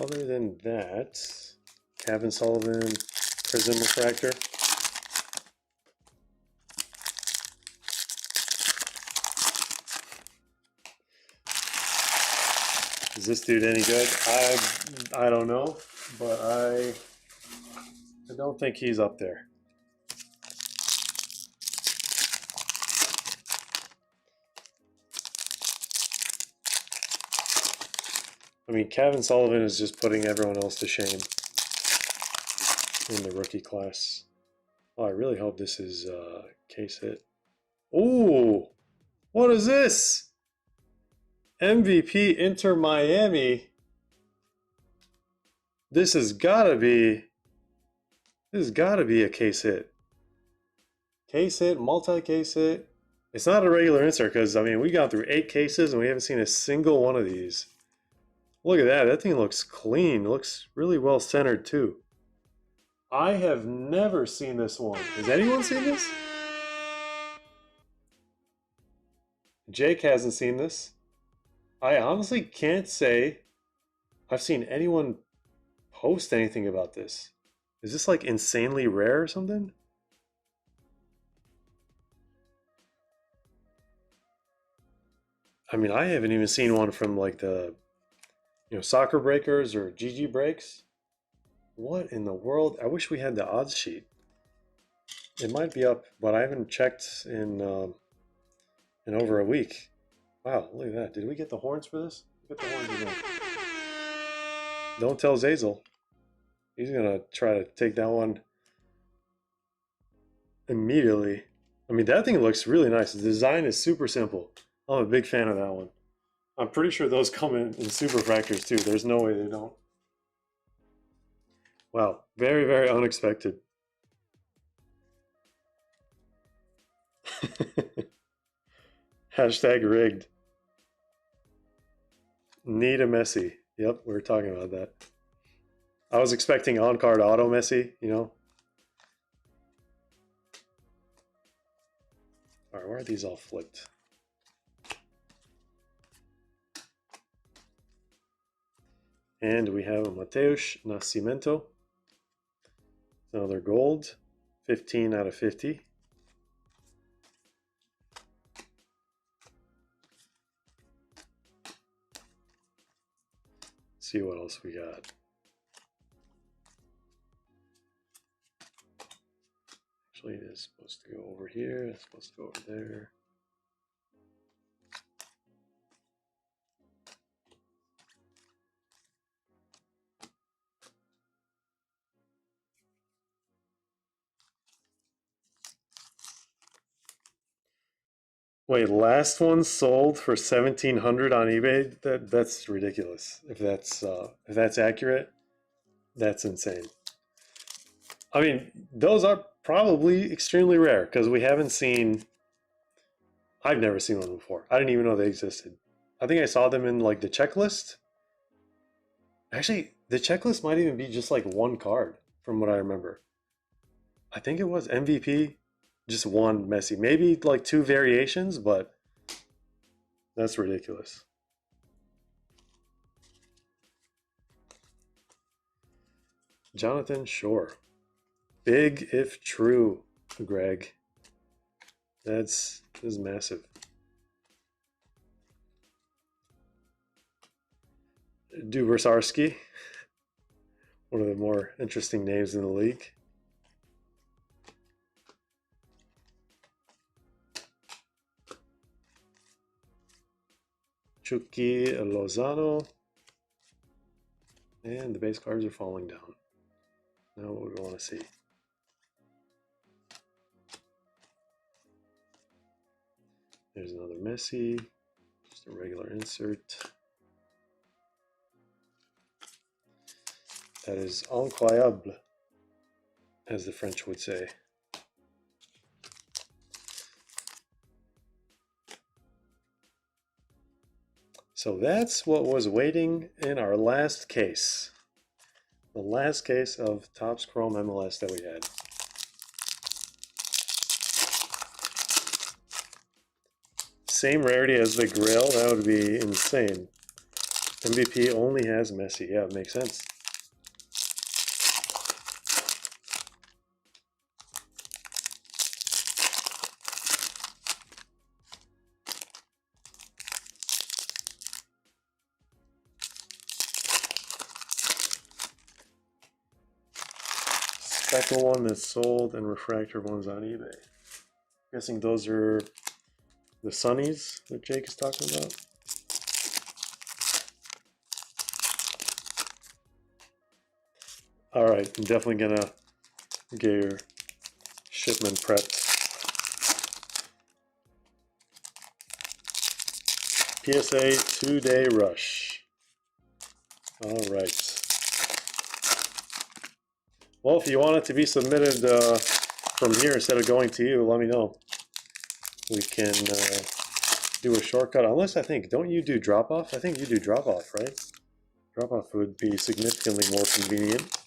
Other than that, Kevin Sullivan Prizm refractor. Is this dude any good? I don't know, but I don't think he's up there. I mean, Kevin Sullivan is just putting everyone else to shame in the rookie class. Oh, I really hope this is case hit. Ooh, what is this? MVP Inter Miami. This has gotta be a case hit. Case hit, multi-case hit. It's not a regular insert because I mean we got through 8 cases and we haven't seen a single one of these. Look at that. That thing looks clean. It looks really well centered too. I have never seen this one. Has anyone seen this? Jake hasn't seen this. I honestly can't say I've seen anyone post anything about this. Is this like insanely rare or something? I mean, I haven't even seen one from like the Soccer Breakers or GG Breaks. What in the world? I wish we had the odds sheet. It might be up, but I haven't checked in over a week. Wow, look at that. Did we get the horns for this? Get the horns again. Don't tell Zazel. He's going to try to take that one immediately. I mean, that thing looks really nice. The design is super simple. I'm a big fan of that one. I'm pretty sure those come in superfractors too. There's no way they don't. Wow, very, very unexpected. Hashtag rigged. Need a Messi. Yep, we were talking about that. I was expecting on-card auto Messi, All right, why are these all flipped? And we have a Mateus Nascimento. Another gold, 15 out of 50. see what else we got. Actually, it's supposed to go over here. It's supposed to go over there. Wait, last one sold for 1,700 on eBay. That's ridiculous. If that's accurate, that's insane. I mean, those are probably extremely rare because we haven't seen. I've never seen one before. I didn't even know they existed. I think I saw them in like the checklist. Actually, the checklist might even be just like one card from what I remember. I think it was MVP, just one Messi. Maybe like two variations, but that's ridiculous. Jonathan Shore. Big if true, Greg. This is massive. Dubersarski, one of the more interesting names in the league. Chucky Lozano. And the base cards are falling down. Now what we want to see. There's another Messi. Just a regular insert. That is incroyable, as the French would say. So that's what was waiting in our last case. The last case of Topps Chrome MLS that we had. Same rarity as the Grail, that would be insane. MVP only has Messi. Yeah, it makes sense. Speckle one that's sold and refractor ones on eBay. I'm guessing those are the Sunnies that Jake is talking about. All right, I'm definitely gonna get your shipment prepped. PSA 2-day rush. All right. Well, if you want it to be submitted from here instead of going to you, let me know. We can do a shortcut. Unless don't you do drop-off? I think you do drop-off, right? Drop-off would be significantly more convenient.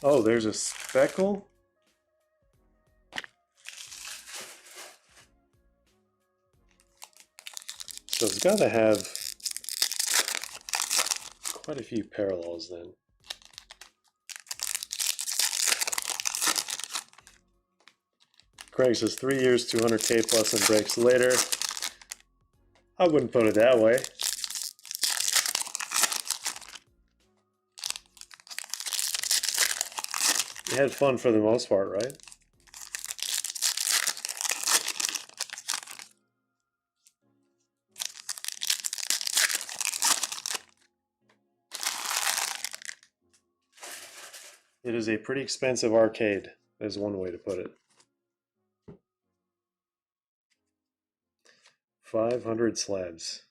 Oh, there's a speckle? So it's got to have quite a few parallels then. Craig says 3 years, 200K plus and breaks later. I wouldn't put it that way. You had fun for the most part, right? It is a pretty expensive arcade, is one way to put it. 500 slabs.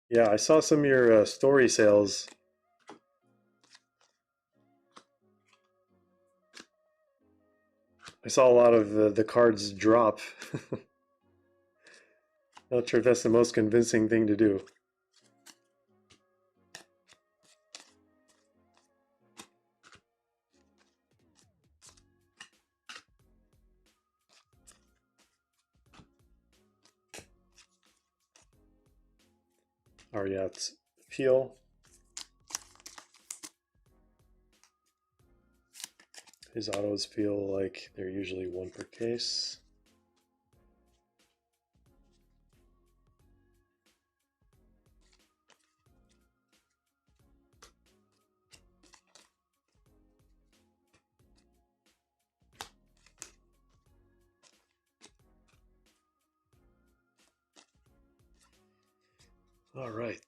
Yeah, I saw some of your story sales. I saw a lot of the cards drop. Not sure if that's the most convincing thing to do. Ariat's Peel. His autos feel like they're usually one per case. All right,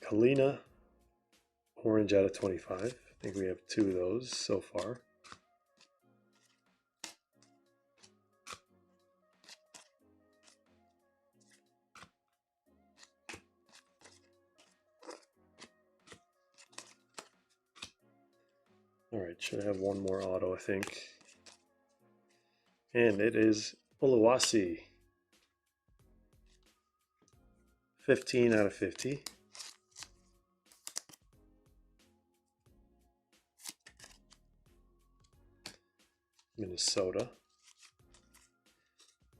Kalina, orange out of 25. I think we have 2 of those so far. All right, should have one more auto, I think. And it is Oluwasi. 15 out of 50. Minnesota.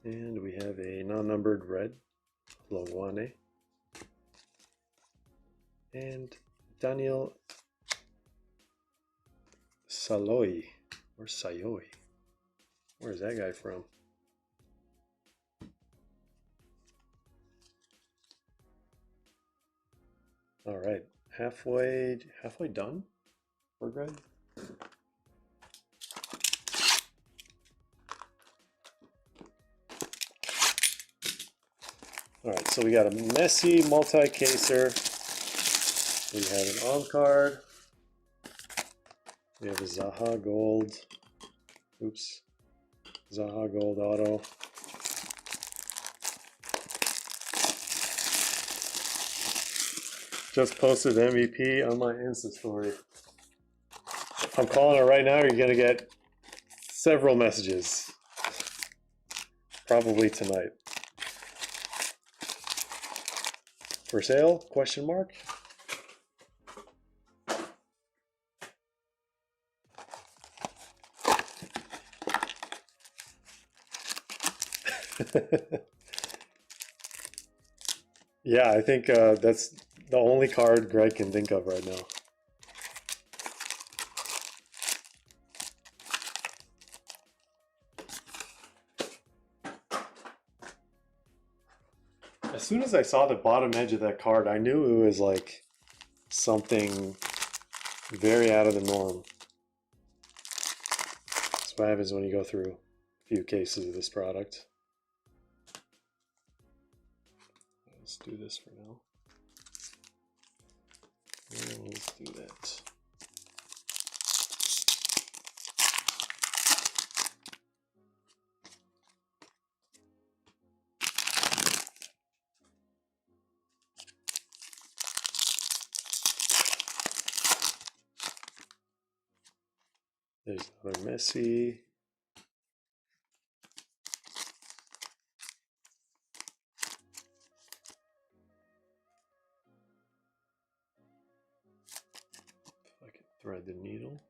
And we have a non-numbered red, Longwane. And Daniel Saloy, or Sayoy. Where is that guy from? All right, halfway done for Greg. All right, so we got a Messi multi-caser. We have an on card. We have a Zaha Gold. Oops. Zaha Gold auto. Just posted MVP on my Insta story. I'm calling it right now. You're going to get several messages. Probably tonight. For sale? Question mark. Yeah, I think that's the only card Greg can think of right now. As soon as I saw the bottom edge of that card, I knew it was like something very out of the norm. That's what happens when you go through a few cases of this product. Let's do this for now. And let's do that. There's another Messi. If I can thread the needle.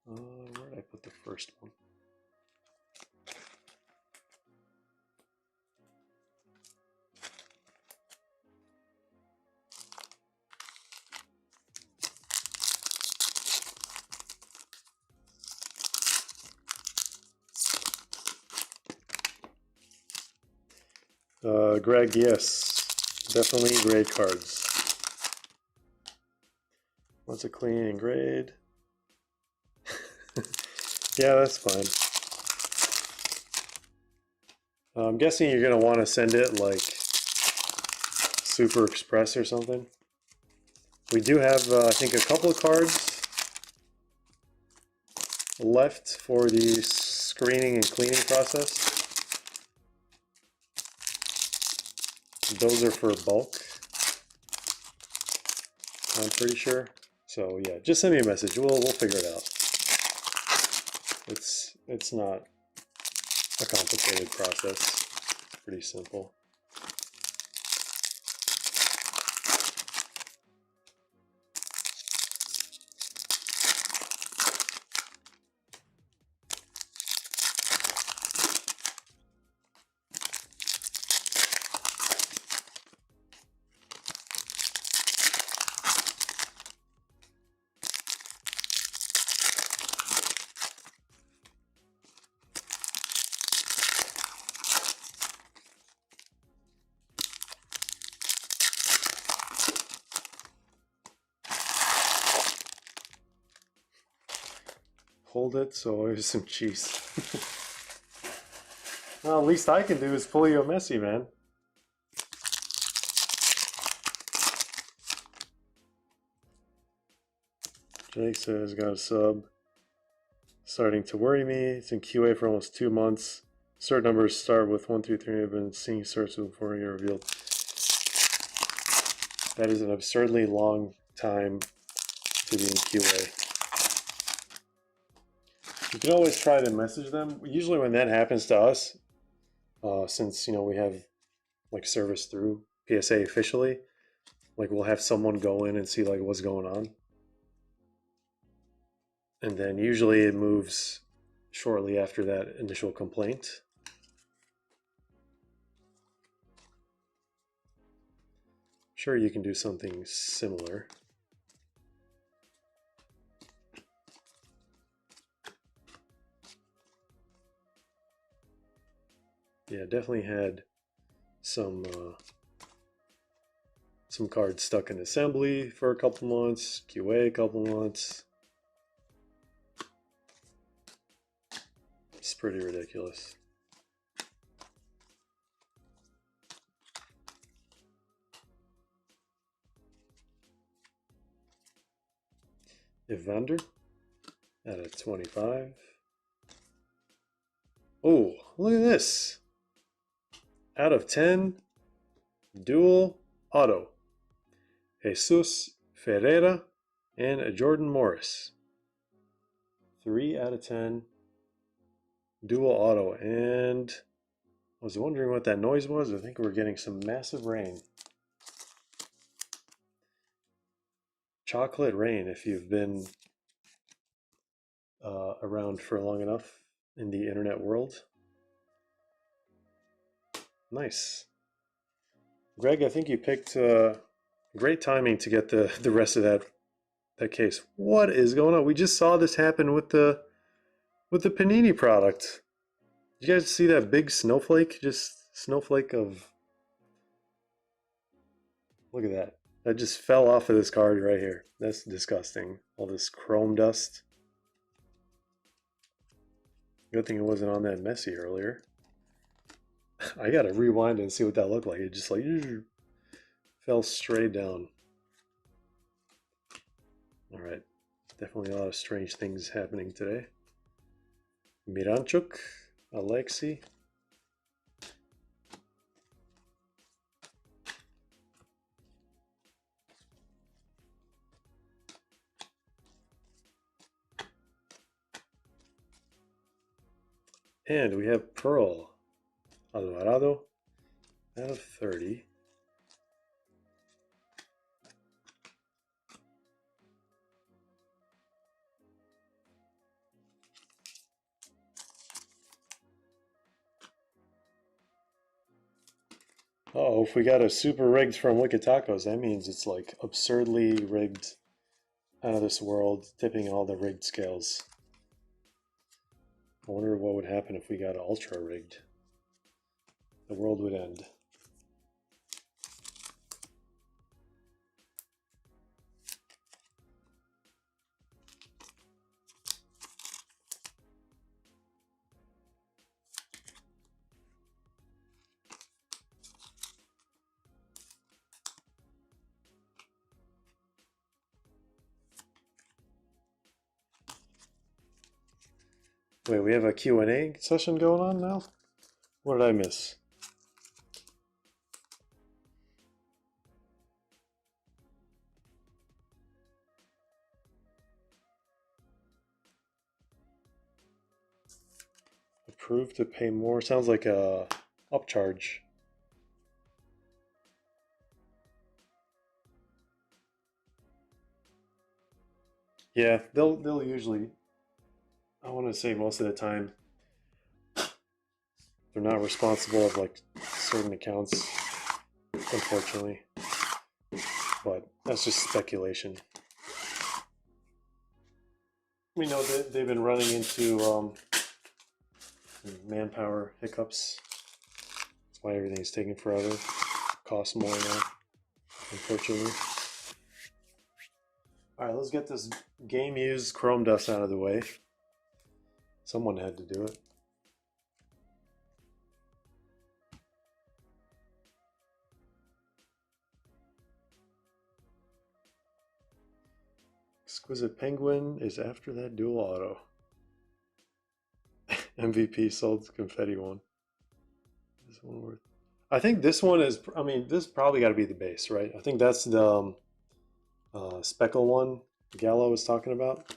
Where did I put the first one? Greg, yes, definitely grade cards. Wants a clean and grade. Yeah, that's fine. I'm guessing you're going to want to send it like Super Express or something. We do have, I think, a couple of cards left for the screening and cleaning process. Those are for bulk, I'm pretty sure. So yeah, just send me a message. We'll figure it out. It's not a complicated process. It's pretty simple. hold it, so here's some cheese. Well, least I can do is pull you a Messi, man. Jake says, got a sub. Starting to worry me. It's in QA for almost 2 months. Cert numbers start with 1 through 3. I've been seeing certs before they get revealed. That is an absurdly long time to be in QA. You can always try to message them. Usually when that happens to us, since we have like service through PSA officially, like we'll have someone go in and see like what's going on. And then usually it moves shortly after that initial complaint. Sure, you can do something similar. Yeah, definitely had some cards stuck in assembly for a couple months, QA a couple months. It's pretty ridiculous. Evander at a 25. Oh, look at this. Out of 10, dual auto. Jesus Ferreira and a Jordan Morris. 3 out of 10. Dual auto. And I was wondering what that noise was. I think we're getting some massive rain. Chocolate rain, if you've been around for long enough in the internet world. Nice. Greg, I think you picked great timing to get the rest of that case. What is going on? We just saw this happen with the Panini product. Did you guys see that big snowflake? Just snowflake of... Look at that. That just fell off of this card right here. That's disgusting. All this chrome dust. Good thing it wasn't on that Messi earlier. I gotta rewind and see what that looked like. It just like fell straight down. Alright. Definitely a lot of strange things happening today. Miranchuk, Alexi. And we have Pearl Alvarado out of 30. Oh, if we got a super rigged from Wicked Tacos, that means it's like absurdly rigged, out of this world, tipping all the rigged scales. I wonder what would happen if we got ultra rigged. The world would end. Wait, we have a Q&A session going on now? What did I miss? Approved to pay more. Sounds like a upcharge. Yeah, they'll usually, I want to say most of the time, they're not responsible of like certain accounts, unfortunately. But that's just speculation. We know that they've been running into manpower hiccups. That's why everything's taking forever. Costs more now, unfortunately. Alright, let's get this game used chrome dust out of the way. Someone had to do it. Exquisite Penguin is after that dual auto. MVP sold confetti one. This one worth. I think this one is. I mean, this probably got to be the base, right? I think that's the speckle one Gallo was talking about.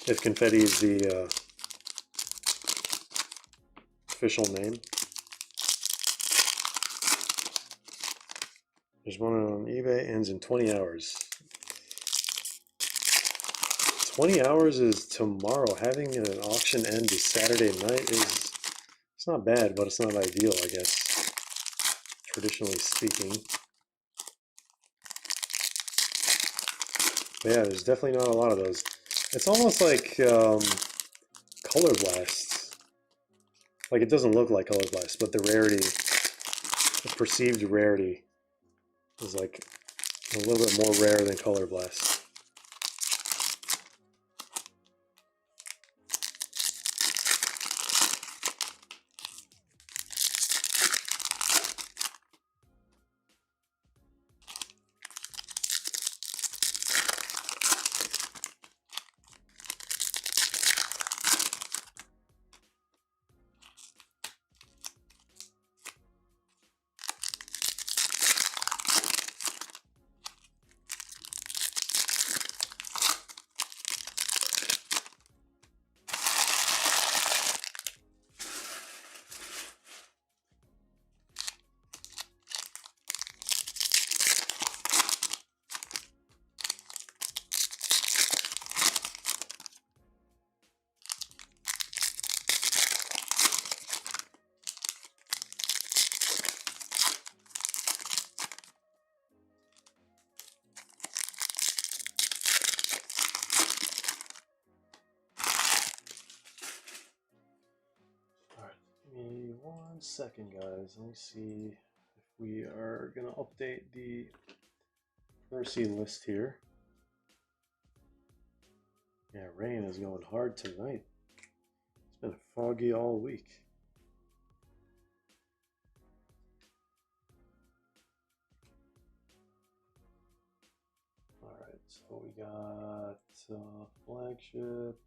If confetti is the official name. There's one on eBay, ends in 20 hours. 20 hours is tomorrow. Having an auction end this Saturday night is, it's not bad, but it's not ideal, I guess, traditionally speaking. But yeah, there's definitely not a lot of those. It's almost like Color Blast. Like, it doesn't look like Color Blast, but the rarity, the perceived rarity is like a little bit more rare than Color Blast. Give me 1 second, guys. Let me see if we are going to update the Percy list here. Yeah, rain is going hard tonight. It's been foggy all week. Alright, so we got flagship.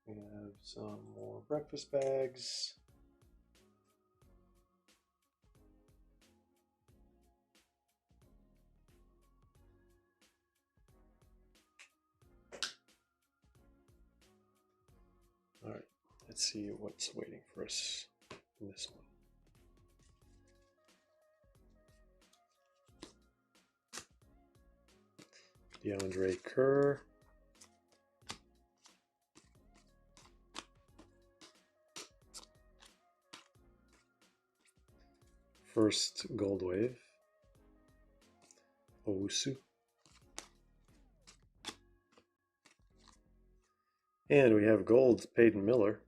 We have some more breakfast bags. All right, let's see what's waiting for us in this one. DeAndre Kerr. First gold wave. Owusu. And we have gold, Peyton Miller.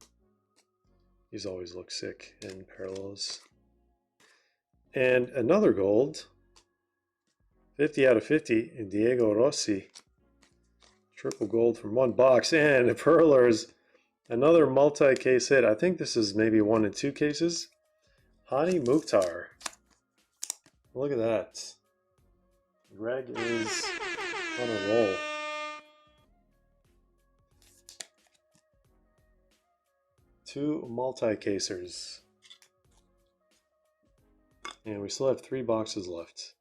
He's always looked sick in parallels. And another gold, 50 out of 50, Diego Rossi. Triple gold from one box. And the Perlers, another multi-case hit. I think this is maybe 1 and 2 cases. Hani Mukhtar. Look at that. Greg is on a roll. Two multi-casers. And we still have 3 boxes left.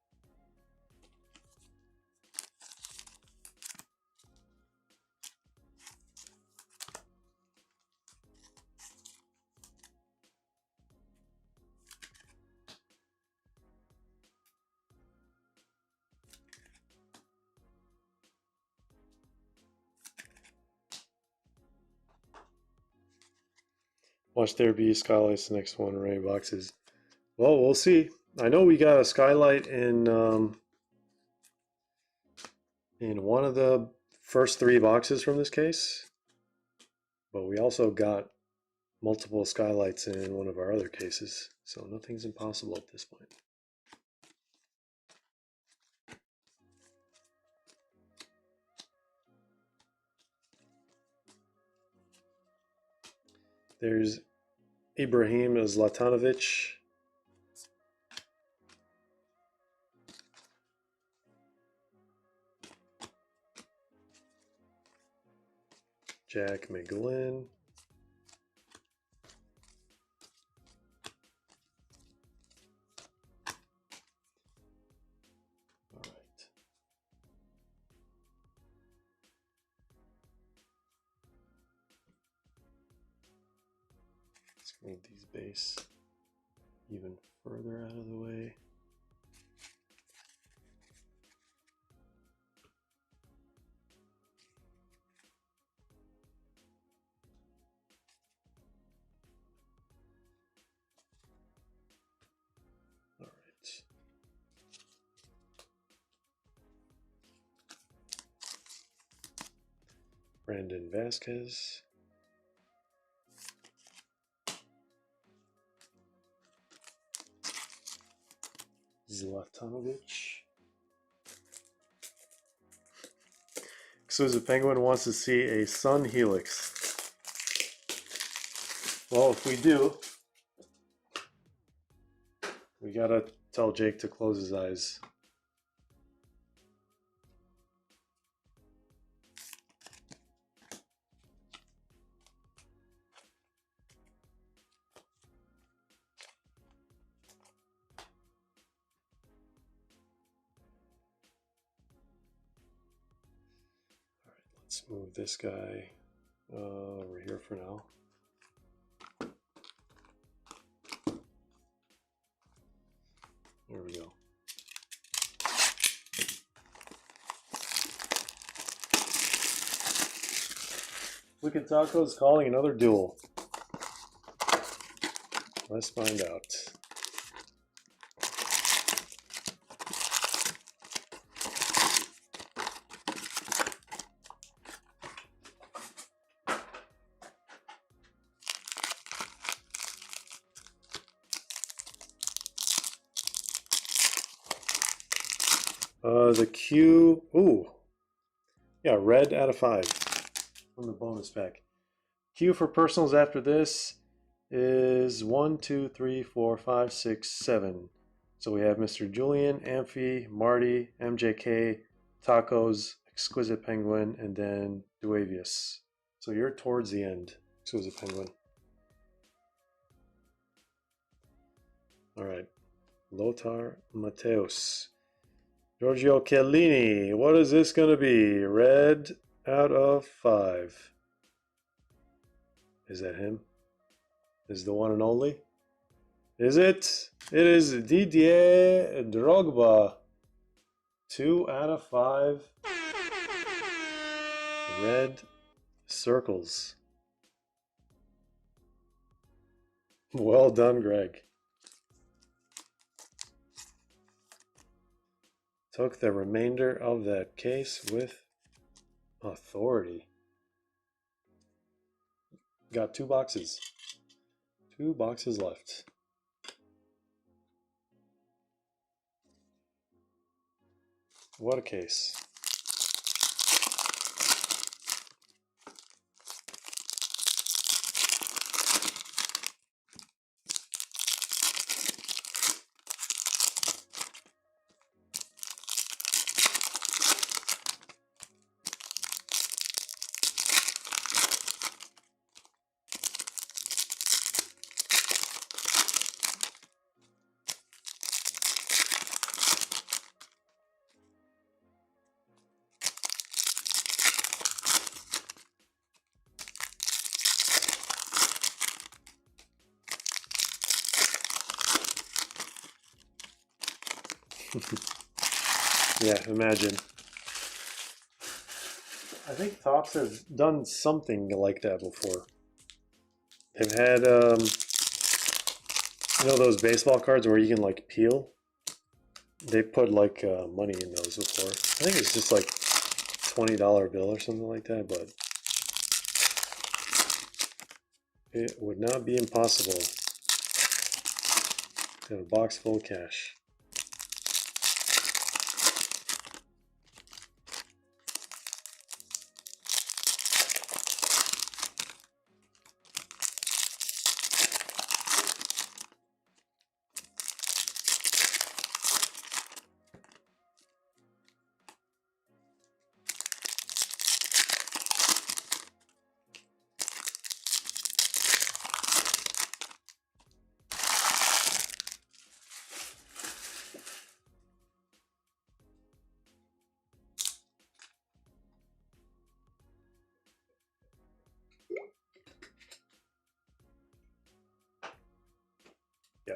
Watch there be skylights the next one, rain boxes. Well, we'll see. I know we got a skylight in one of the first 3 boxes from this case, but we also got multiple skylights in one of our other cases, so nothing's impossible at this point. There's Ibrahim Zlatanovic. Jack McGlynn. All right. Let's move these base even further out of the way. All right. Brandon Vasquez. Zlatanovic. Exclusive Penguin wants to see a Sun Helix. Well, if we do, we gotta tell Jake to close his eyes. Let's move this guy over here for now. There we go. Wicked Tacos calling another duel. Let's find out. The Q, ooh, yeah, red out of 5 from the bonus pack. Q for personals after this is 1, 2, 3, 4, 5, 6, 7. So we have Mr. Julian, Amphi, Marty, MJK, Tacos, Exquisite Penguin, and then Duavius. So you're towards the end, Exquisite Penguin. All right, Lothar Mateos. Giorgio Chiellini, what is this going to be? Red out of 5. Is that him? Is the one and only? Is it? It is Didier Drogba. 2 out of 5. Red circles. Well done, Greg. Took the remainder of that case with authority. Got 2 boxes. 2 boxes left. What a case. Yeah, imagine. I think Topps has done something like that before. They've had, you know those baseball cards where you can like peel? They put like money in those before. I think it's just like $20 bill or something like that, but it would not be impossible to have a box full of cash.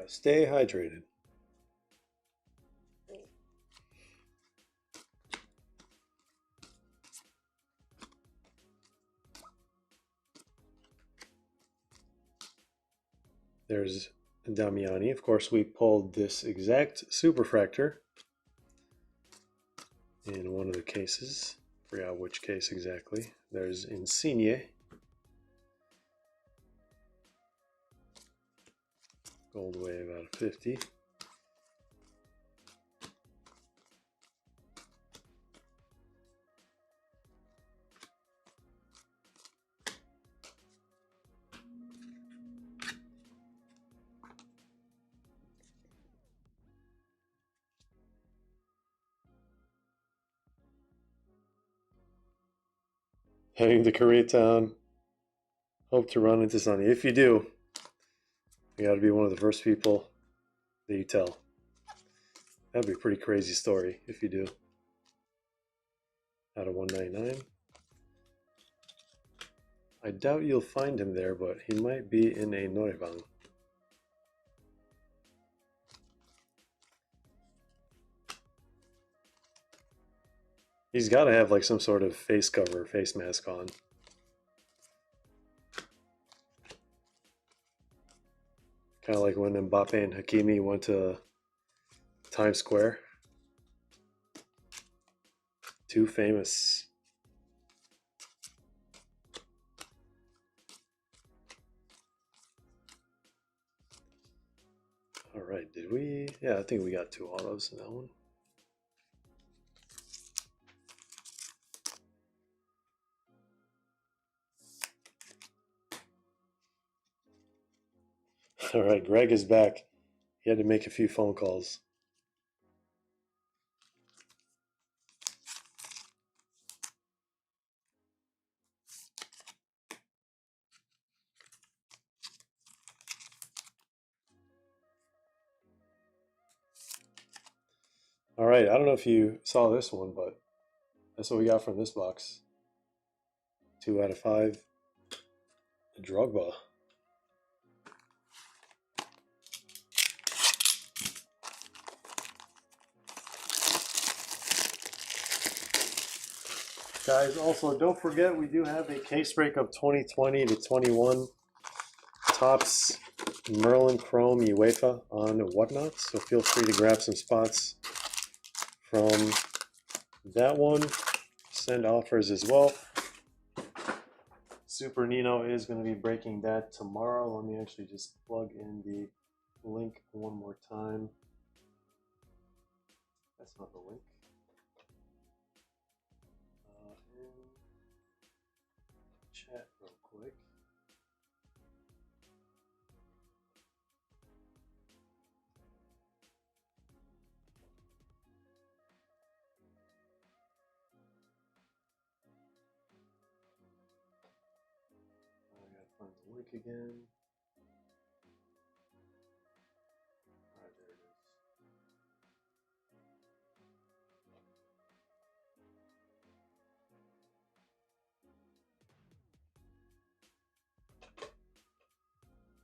Stay hydrated. There's Damiani. Of course, we pulled this exact superfractor in one of the cases. Forgot which case exactly. There's Insigne. Gold wave out of 50. Heading to Koreatown. Hope to run into Sunny. If you do, you got to be one of the first people that you tell. That'd be a pretty crazy story if you do. Out of 199. I doubt you'll find him there, but he might be in a Noivang. He's got to have like some sort of face cover, face mask on. Kind of like when Mbappe and Hakimi went to Times Square. Too famous. All right, did we? Yeah, I think we got 2 autos in that one. All right, Greg is back. He had to make a few phone calls. All right, I don't know if you saw this one, but that's what we got from this box. 2 out of 5. Drogba. Guys, also don't forget we do have a case break of 2020 to 21 Topps Merlin Chrome UEFA on Whatnot, so feel free to grab some spots from that one. Send offers as well. Super Nino is going to be breaking that tomorrow. Let me actually just plug in the link one more time. That's not the link. In chat real quick. I gotta find the link again. Alright, there it is.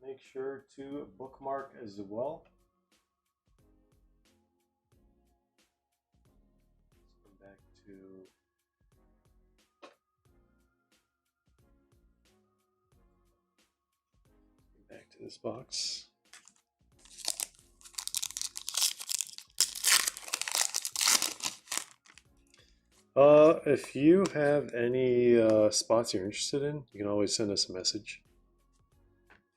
Make sure to bookmark as well. Let's go back to this box. If you have any spots you're interested in, you can always send us a message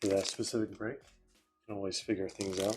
for that specific break. You can always figure things out.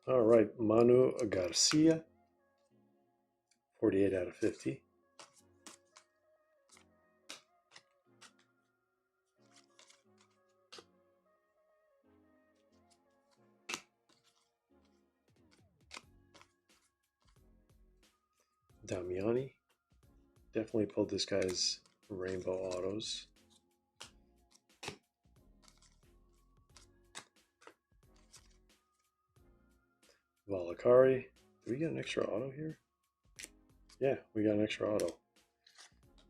All right, Manu Garcia, 48 out of 50. Damiani, definitely pulled this guy's rainbow autos. Valakari, did we get an extra auto here? Yeah, we got an extra auto.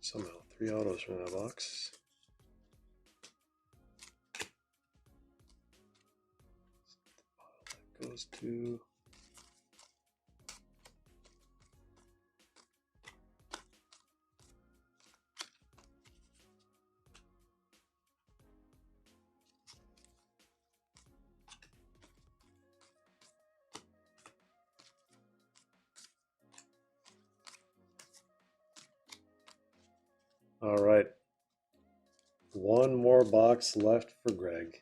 Somehow, 3 autos from that box. That goes to all right. One more box left for Greg.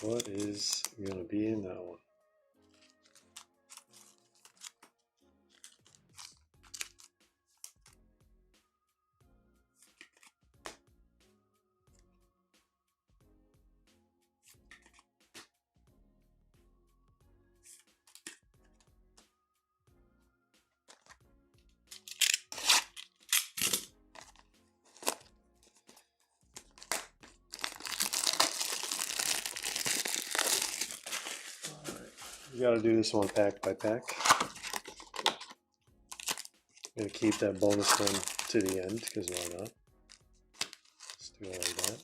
What is going to be in that one? You got to do this one pack by pack. I'm going to keep that bonus one to the end because why not? Let's do it like that.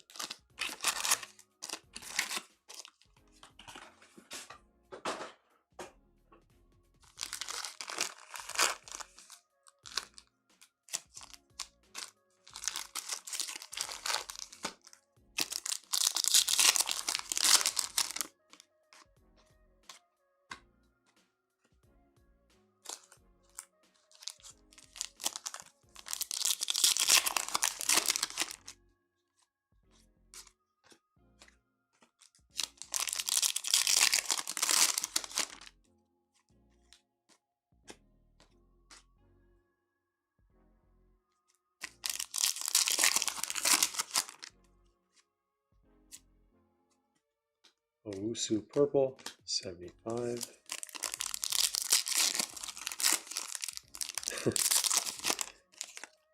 Owusu purple, 75.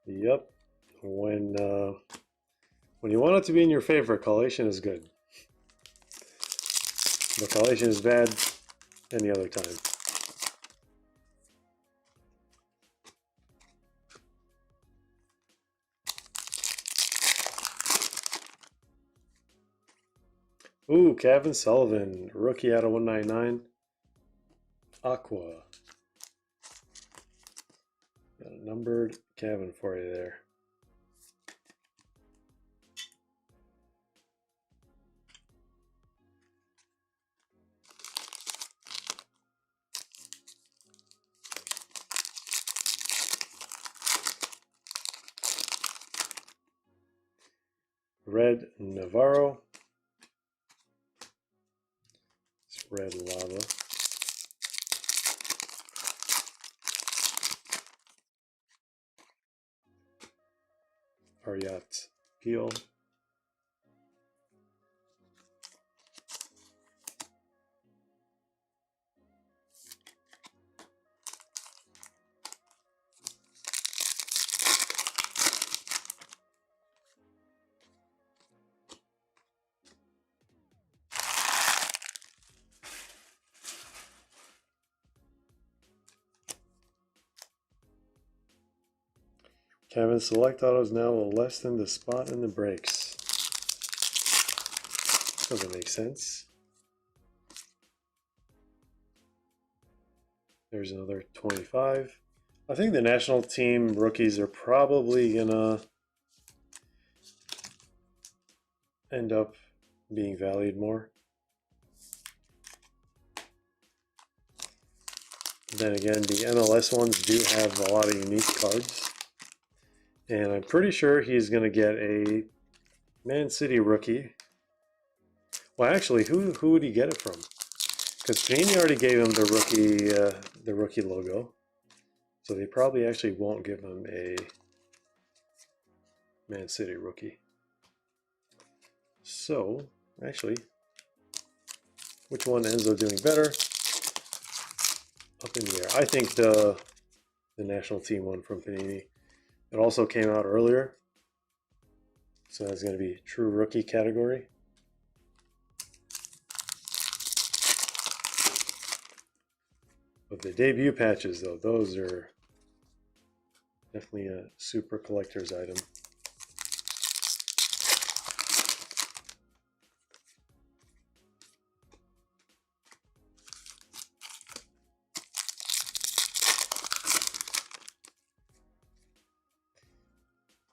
Yep. When you want it to be in your favor, collation is good. But collation is bad any other time. Ooh, Kevin Sullivan, rookie out of 199. Aqua. Got a numbered Kevin for you there. Red Navarro. It's red lava. Ariat Peel. Kevin, select autos now will lessen the spot in the brakes. Doesn't make sense. There's another 25. I think the national team rookies are probably gonna end up being valued more. Then again, the MLS ones do have a lot of unique cards. And I'm pretty sure he's going to get a Man City rookie. Well, actually, who would he get it from? because Panini already gave him the rookie logo, so they probably actually won't give him a Man City rookie. So, actually, which one ends up doing better? Up in the air. I think the national team one from Panini. It also came out earlier, so that's going to be true rookie category. But the debut patches, though, those are definitely a super collector's item.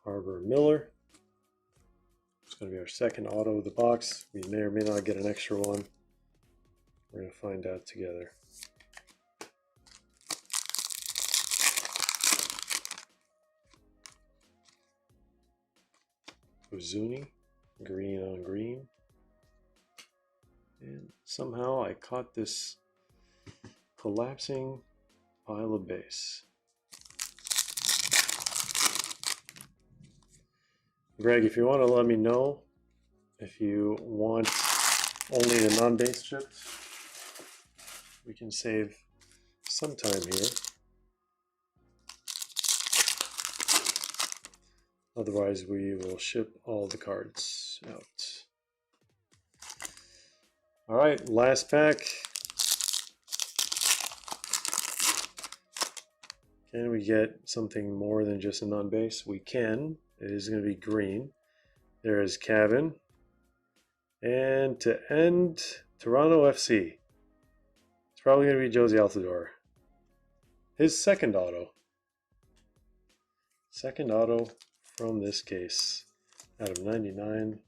Harbor Miller. It's going to be our second auto of the box. We may or may not get an extra one. We're going to find out together. Ozuni, green on green. And somehow I caught this collapsing pile of base. Greg, if you want to let me know if you want only the non-base chips, we can save some time here. Otherwise, we will ship all the cards out. All right, last pack. Can we get something more than just a non-base? We can. It is going to be green. There is Cavan. And to end, Toronto FC. It's probably going to be Josie Altidore. His second auto. Second auto from this case out of 99.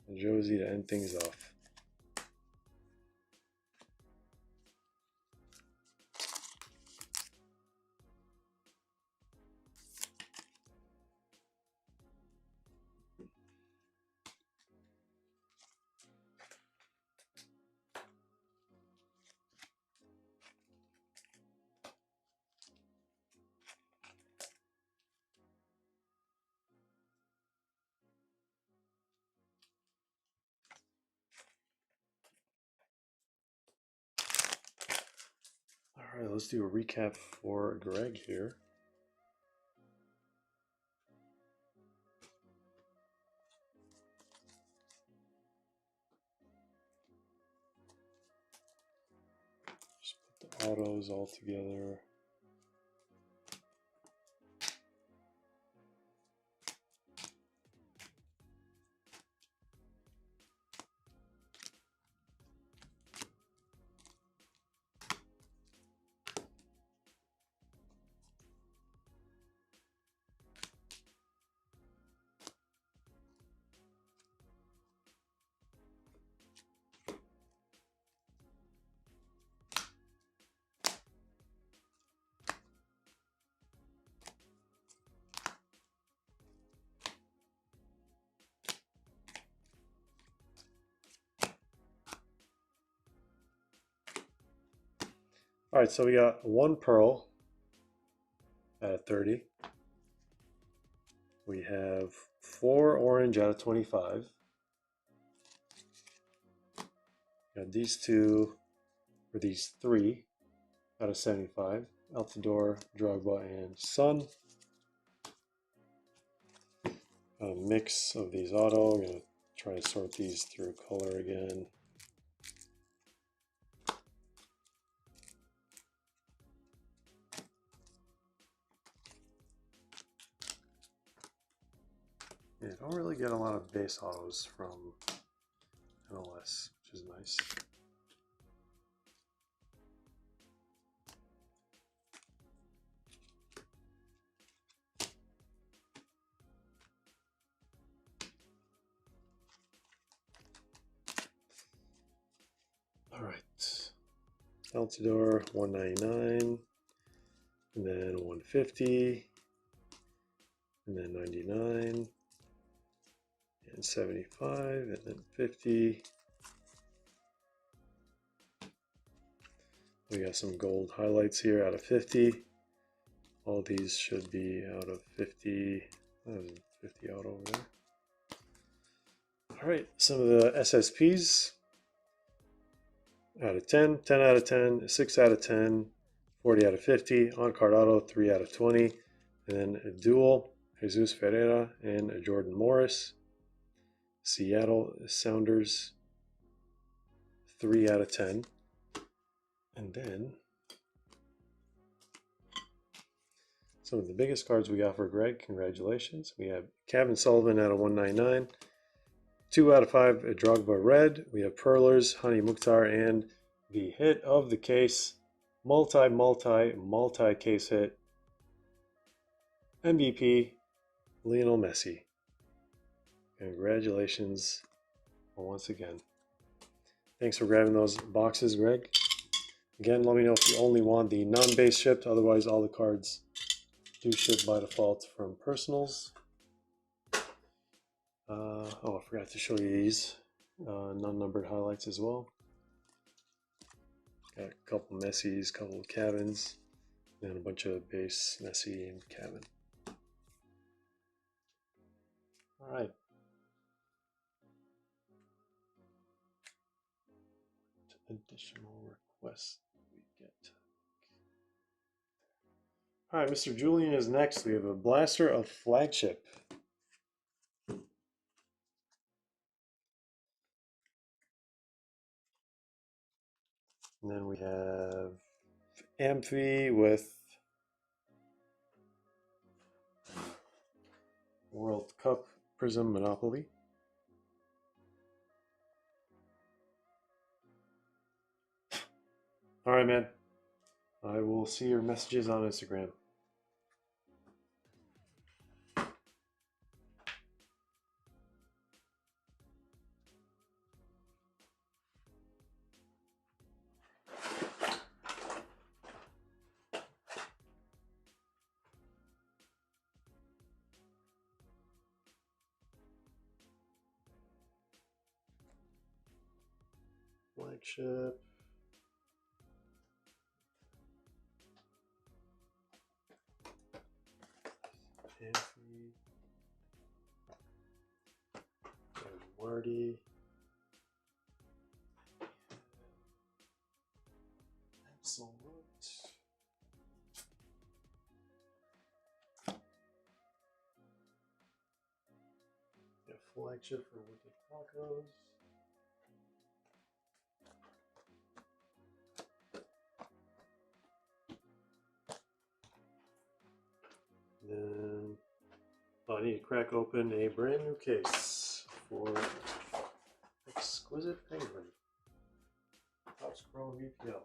And Josie to end things off. All right, let's do a recap for Greg here. Just put the autos all together. All right, so we got one pearl out of 30. We have 4 orange out of 25. Got these 2, or these 3 out of 75. Altidore, Drogba, and Sun. A mix of these auto. I'm going to try to sort these through color again. Yeah, don't really get a lot of base autos from MLS, which is nice. All right, Altidore 199, and then 150, and then 99, and 75, and then 50, We got some gold highlights here out of 50. All these should be out of 50. There's 50 out over there. All right, some of the SSPs out of 10, 10 out of 10, 6 out of 10, 40 out of 50, on-card auto, 3 out of 20, and then a dual, Jesus Ferreira and Jordan Morris. Seattle Sounders, 3 out of 10. And then some of the biggest cards we got for Greg, congratulations. We have Kevin Sullivan out of 199, 2 out of 5 Drogba Red. We have Perlers, Hani Mukhtar, and the hit of the case, multi case hit, MVP, Lionel Messi. Congratulations once again. Thanks for grabbing those boxes, Greg. Again, let me know if you only want the non-base shipped. Otherwise, all the cards do ship by default from personals. Oh, I forgot to show you these non-numbered highlights as well. Got a couple Messi's, a couple of Cavins, and a bunch of base Messi and Cavin. All right. Additional requests we get. All right, Mr. Julian is next. We have a blaster of flagship. And then we have Amphi with World Cup Prizm Monopoly. All right, man. I will see your messages on Instagram. Flagship. Amphi. Marty. Excellent. Yeah, flagship for Wicked Tacos. Then I need to crack open a brand new case for Exquisite Penguin. Top Scroll VPL.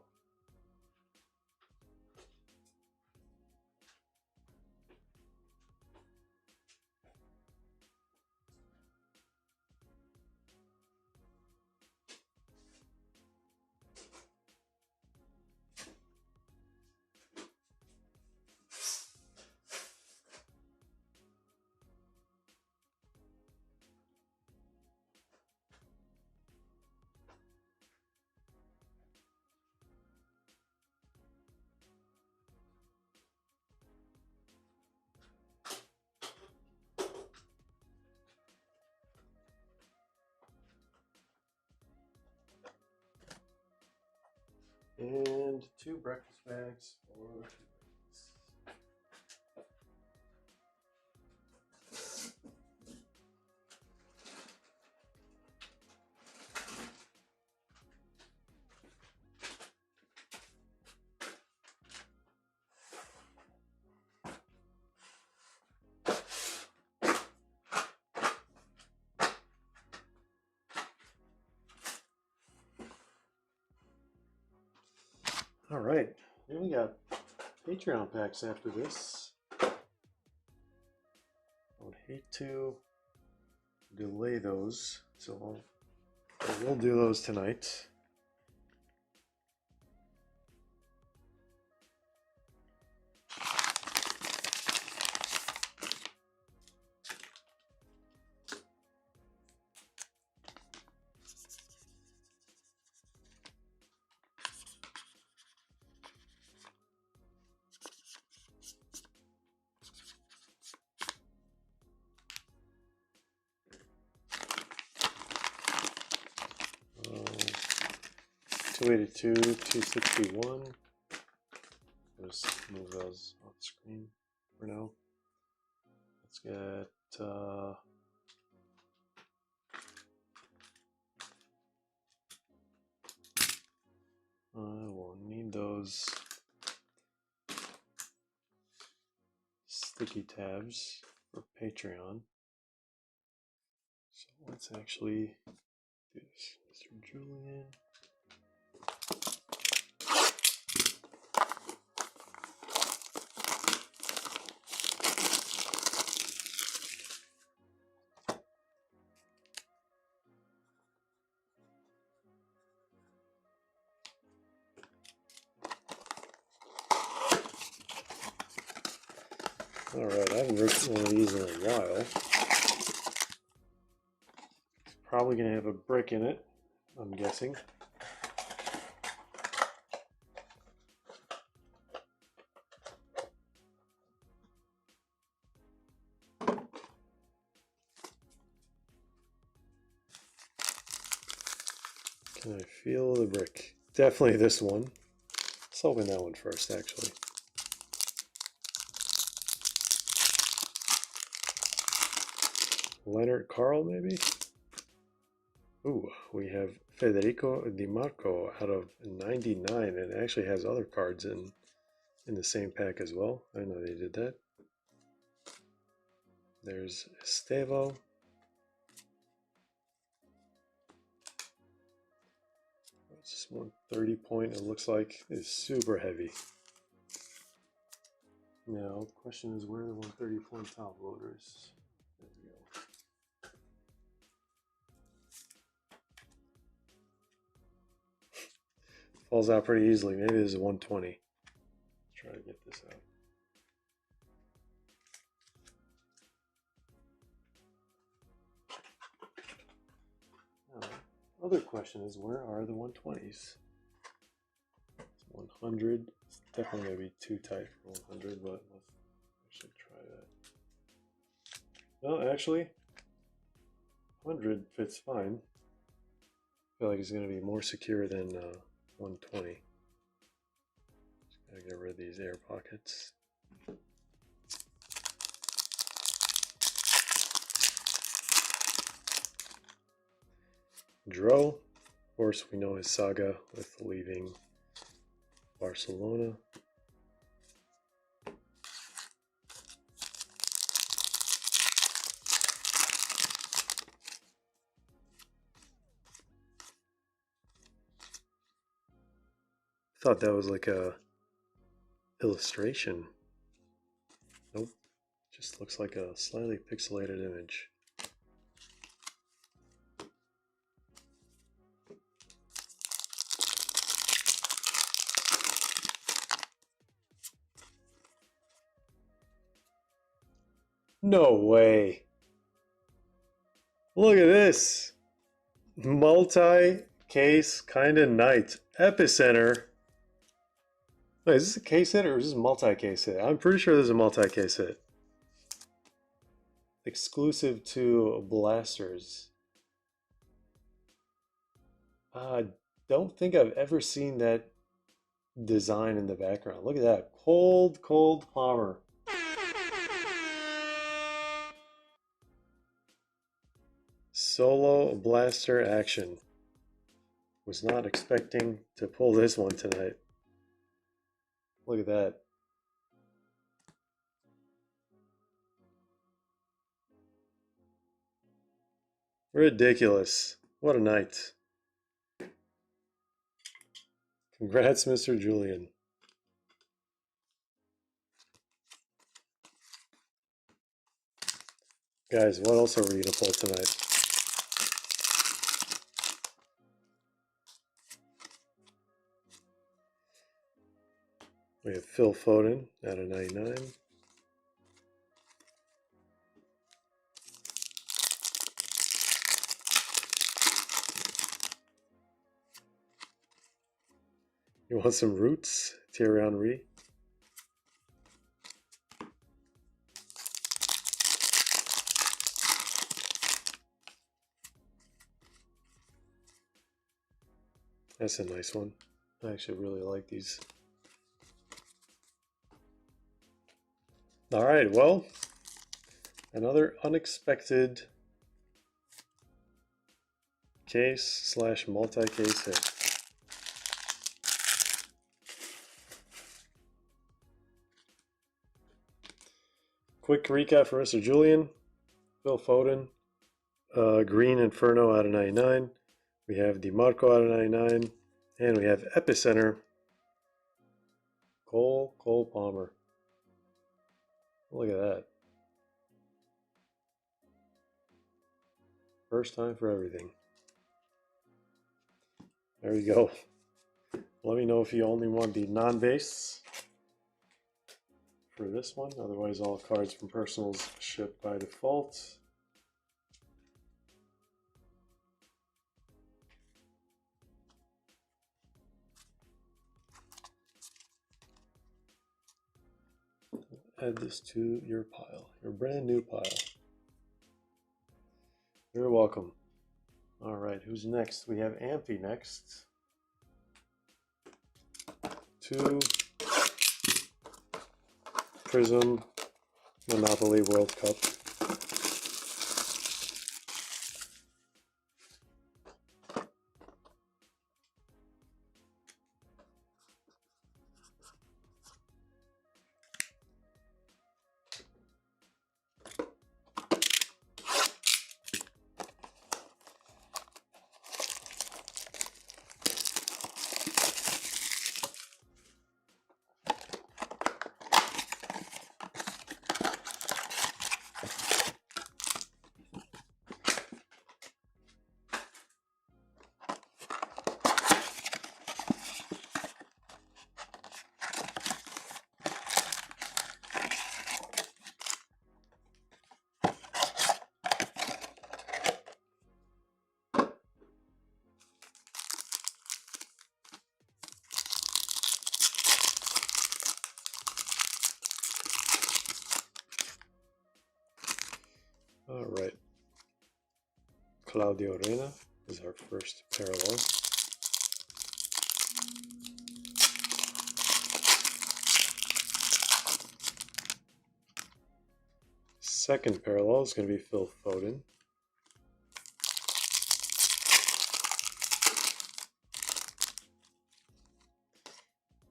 And 2 breakfast bags for 2 bags. All right, then we got Patreon packs after this. I would hate to delay those, so we'll do those tonight. 282, 261. Just move those off the screen for now. Let's get I will need those sticky tabs for Patreon. So let's actually do this. Mr. Julian. Alright, I haven't ripped one of these in a while. It's probably going to have a brick in it, I'm guessing. Can I feel the brick? Definitely this one. Let's open that one first, actually. Leonard Carl, maybe? Ooh, we have Federico Di Marco out of 99, and it actually has other cards in the same pack as well. I know they did that. There's Estevo. It's 130 point, it looks like. It's super heavy. Now, the question is, where are the 130 point top loaders? There we go. Falls out pretty easily. Maybe this is 120. Let's try to get this out. Other question is, where are the 120s? 100. It's definitely going to be too tight for 100, but I should try that. No, actually, 100 fits fine. I feel like it's going to be more secure than 120. Just gotta get rid of these air pockets. Dro, of course, we know his saga with leaving Barcelona. Thought that was like a illustration. Nope, just looks like a slightly pixelated image. No way. Look at this. Multi-case kind of night. Epicenter. Wait, is this a case hit or is this a multi-case hit? I'm pretty sure this is a multi-case hit. Exclusive to blasters. I don't think I've ever seen that design in the background. Look at that. Cold, cold Palmer. Solo blaster action. Was not expecting to pull this one tonight. Look at that. Ridiculous. What a night. Congrats, Mr. Julian. Guys, what else are we going to pull tonight? We have Phil Foden out of 99. You want some roots? Thierry Henry. That's a nice one. I actually really like these. All right, well, another unexpected case slash multi-case hit. Quick recap for Mr. Julian. Phil Foden. Green Inferno out of 99. We have DeMarco out of 99. And we have Epicenter. Cole Palmer. Look at that. First time for everything. There you go. Let me know if you only want the non-base for this one. Otherwise, all cards from personals ship by default. Add this to your pile, your brand new pile. You're welcome. All right, who's next? We have Amphi next. 2 Prizm Monopoly World Cup. All right. Claudio Reyna is our first parallel. Second parallel is going to be Phil Foden.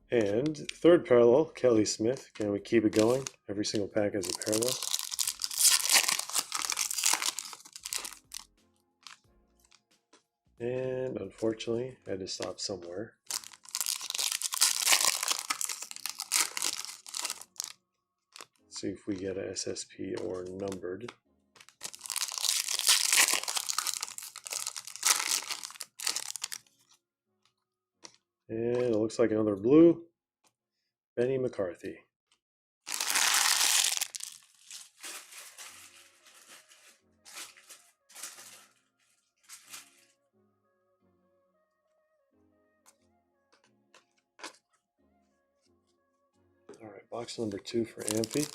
And third parallel, Kelly Smith. Can we keep it going? Every single pack has a parallel. And unfortunately, I had to stop somewhere. See if we get a SSP or numbered. And it looks like another blue, Benny McCarthy. All right, box number 2 for Amphi.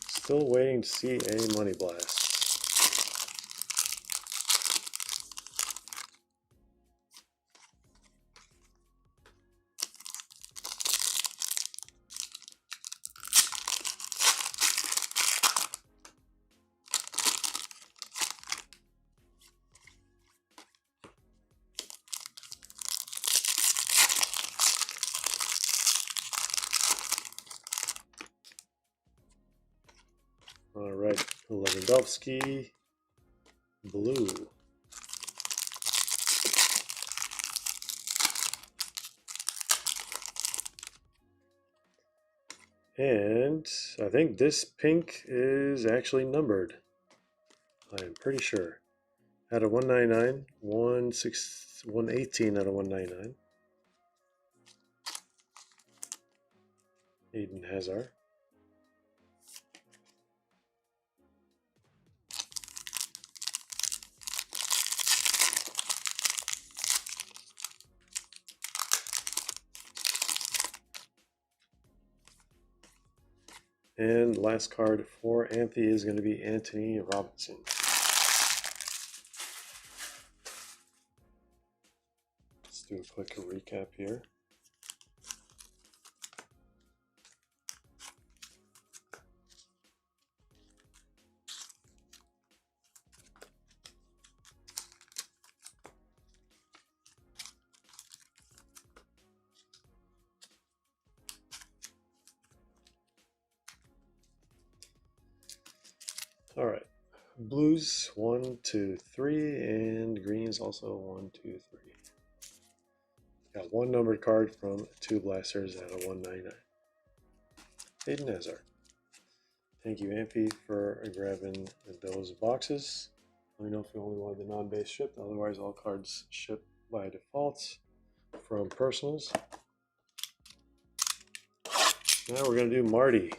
Still waiting to see a Money Blast. All right, Lewandowski, blue. And I think this pink is actually numbered. I am pretty sure. Out of 199, 118 out of 199. Eden Hazard. And last card for Anthony is going to be Anthony Robinson. Let's do a quick recap here. All right, blues 1, 2, 3, and greens also 1, 2, 3. Got one numbered card from two blasters out of 199. Hayden Hazard. Thank you, Amphi, for grabbing those boxes. Let me know if you only want the non-base shipped. Otherwise, all cards ship by default from personals. Now we're going to do Marty.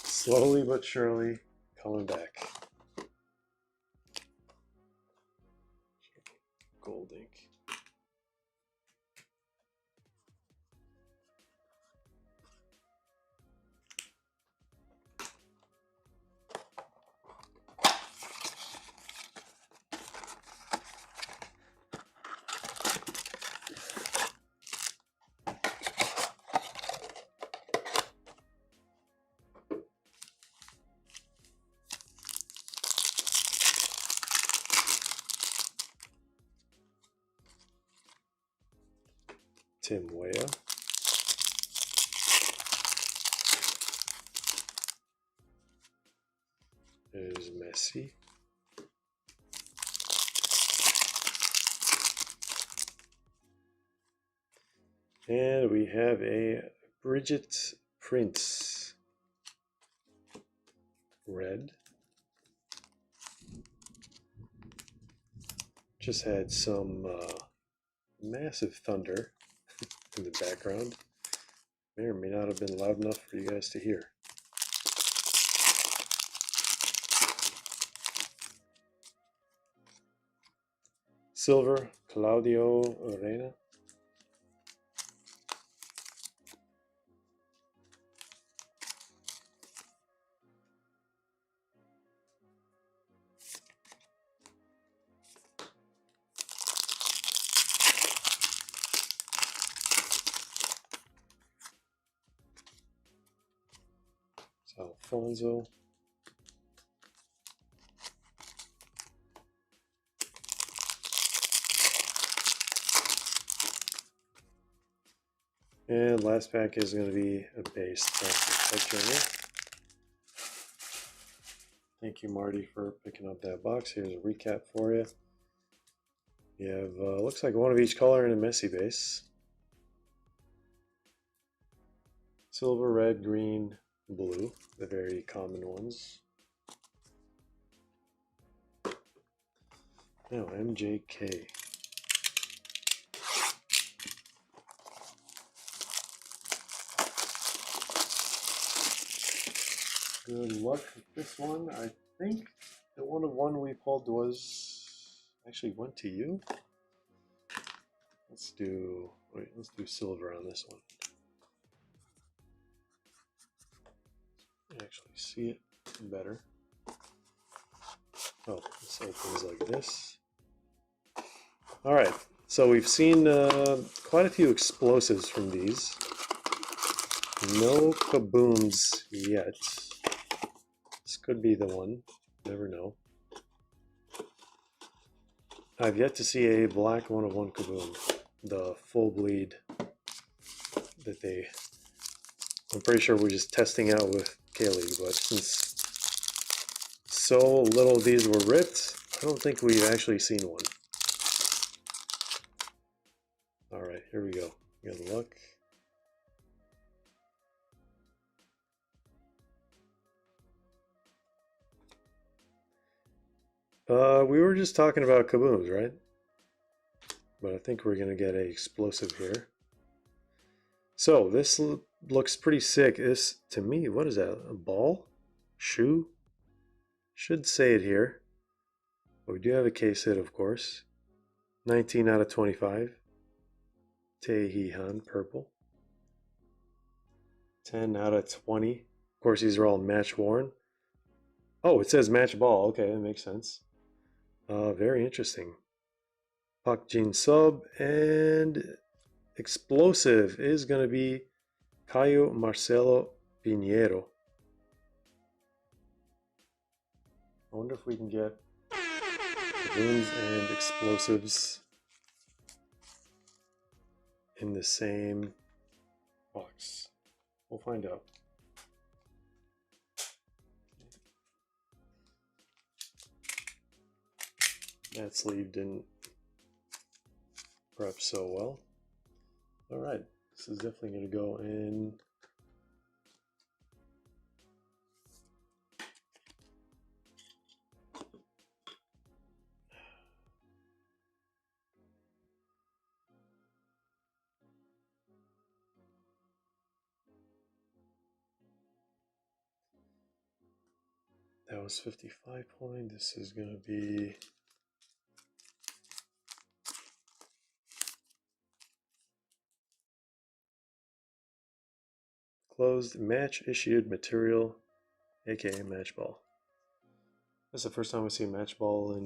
Slowly but surely coming back. Gold ink. Tim Weah. There's Messi. And we have a Bridget Prince. Red. Just had some massive thunder in the background. May or may not have been loud enough for you guys to hear. Silver, Claudio Arena. Alfonso. And last pack is going to be a base picture. Thank you, Marty, for picking up that box. Here's a recap for you. You have, looks like one of each color in a Messi base. Silver, red, green, blue, the very common ones. Now, MJK. Good luck with this one. I think the one we pulled actually went to you. Let's do silver on this one. Actually see it better. Oh, this opens like this. All right, so we've seen quite a few explosives from these. No kabooms yet. This could be the one. Never know. I've yet to see a black 1/1 kaboom. The full bleed that I'm pretty sure we're just testing out with K-League, but since so little of these were ripped, I don't think we've actually seen one. All right, here we go. Good luck. We were just talking about kabooms, right? But I think we're gonna get a explosive here. So this looks pretty sick. This, to me, what is that? A ball? Shoe? Should say it here. But we do have a case hit, of course. 19 out of 25. Tae Hee Han, purple. 10 out of 20. Of course, these are all match worn. Oh, it says match ball. Okay, that makes sense. Very interesting. Pak Jin Sub and explosive is going to be Caio Marcelo Pinheiro. I wonder if we can get balloons and explosives in the same box. We'll find out. That sleeve didn't prep so well. All right, this is definitely going to go in. That was 55 point. This is going to be closed match issued material, aka match ball. That's the first time I see a match ball in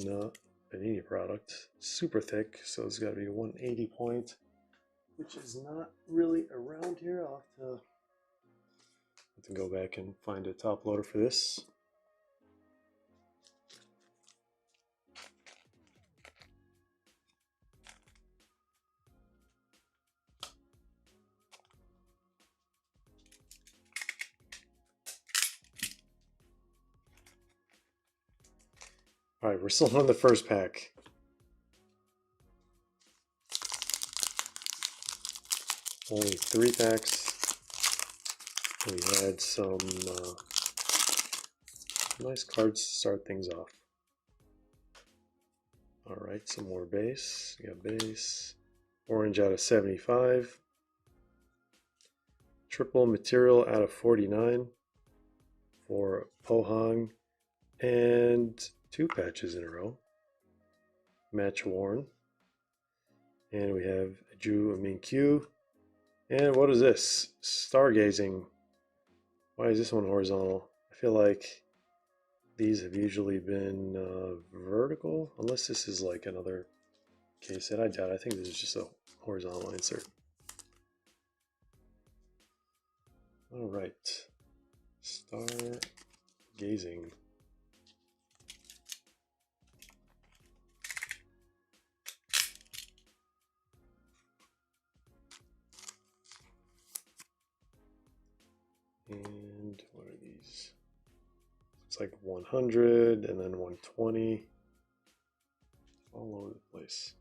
Panini product. Super thick, so it's got to be 180 point, which is not really around here. I'll have to go back and find a top loader for this. All right, we're still on the first pack. Only 3 packs. We had some nice cards to start things off. All right, some more base. We got base. Orange out of 75. Triple material out of 49 for Pohang. And 2 patches in a row. Match worn. And we have Ju Minkyu. And what is this? Stargazing. Why is this one horizontal? I feel like these have usually been vertical, unless this is like another case set. I doubt. I think this is just a horizontal insert. All right. Stargazing. And what are these? It's like 100 and then 120. All over the place.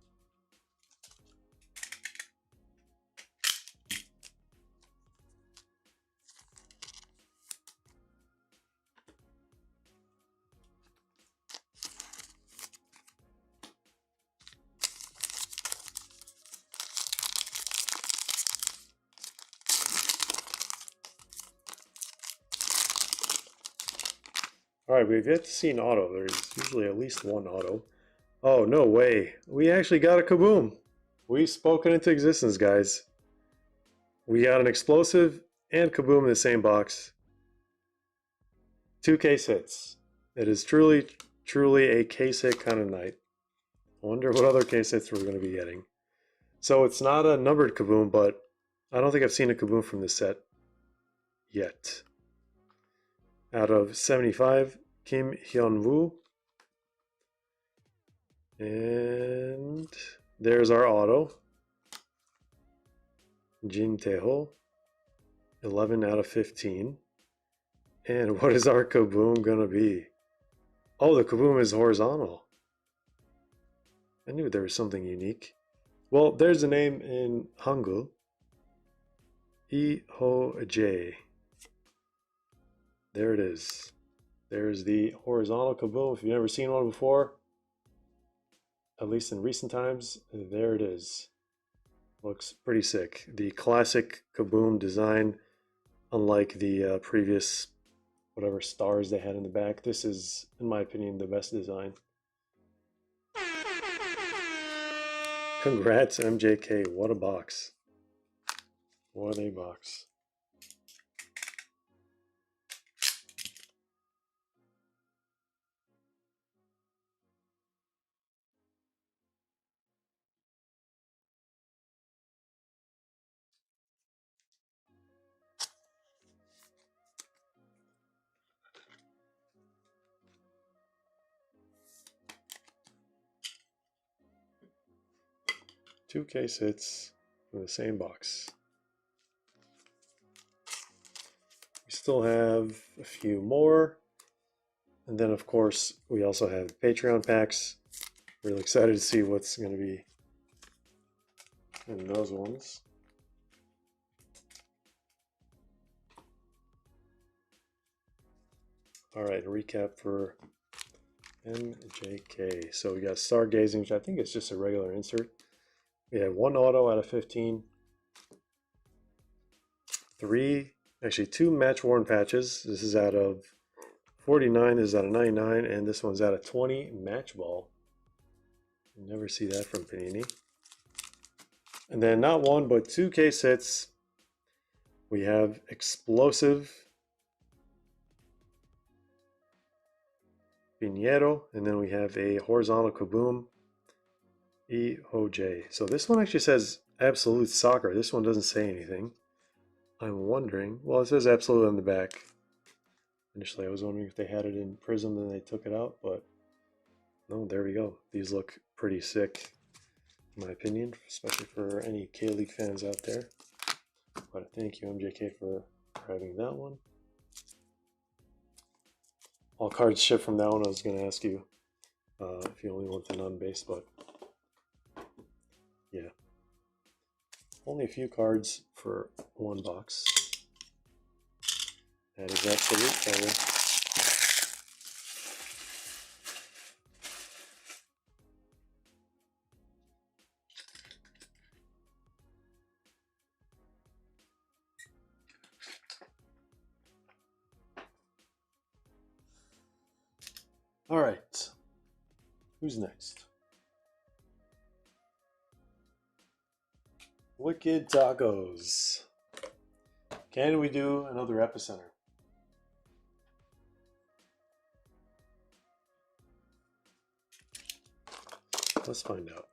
Alright, we've yet to see an auto. There's usually at least one auto. Oh, no way. We actually got a Kaboom. We've spoken into existence, guys. We got an explosive and Kaboom in the same box. 2 case hits. It is truly, truly a case hit kind of night. I wonder what other case hits we're going to be getting. So it's not a numbered Kaboom, but I don't think I've seen a Kaboom from this set yet. Out of 75, Kim Hyun-woo. And there's our auto. Jin Tae-ho. 11 out of 15. And what is our Kaboom going to be? Oh, the Kaboom is horizontal. I knew there was something unique. Well, there's a name in Hangul. Ih-ho-jae. There it is. There's the horizontal Kaboom. If you've never seen one before, at least in recent times, there it is. Looks pretty sick. The classic Kaboom design, unlike the previous whatever stars they had in the back. This is, in my opinion, the best design. Congrats, MJK. What a box. What a box. 2 case hits from the same box. We still have a few more. And then, of course, we also have Patreon packs. Really excited to see what's going to be in those ones. All right, a recap for MJK. So we got Stargazing, which I think is just a regular insert. We have 1 auto out of 15. 2 match worn patches. This is out of 49, this is out of 99, and this one's out of 20 match ball. You never see that from Panini. And then not 1, but 2 case hits. We have Explosive Pinheiro, and then we have a Horizontal Kaboom EOJ. So this one actually says Absolute Soccer. This one doesn't say anything. I'm wondering, well, it says Absolute on the back. Initially, I was wondering if they had it in Prizm and they took it out, but no, there we go. These look pretty sick, in my opinion, especially for any K-League fans out there. But thank you, MJK, for grabbing that one. All cards shipped from that one. I was going to ask you if you only want the non-base, but yeah. Only a few cards for 1 box. That is Absolute Fire. All right. Who's next? Wicked Tacos. Can we do another Epicenter? Let's find out.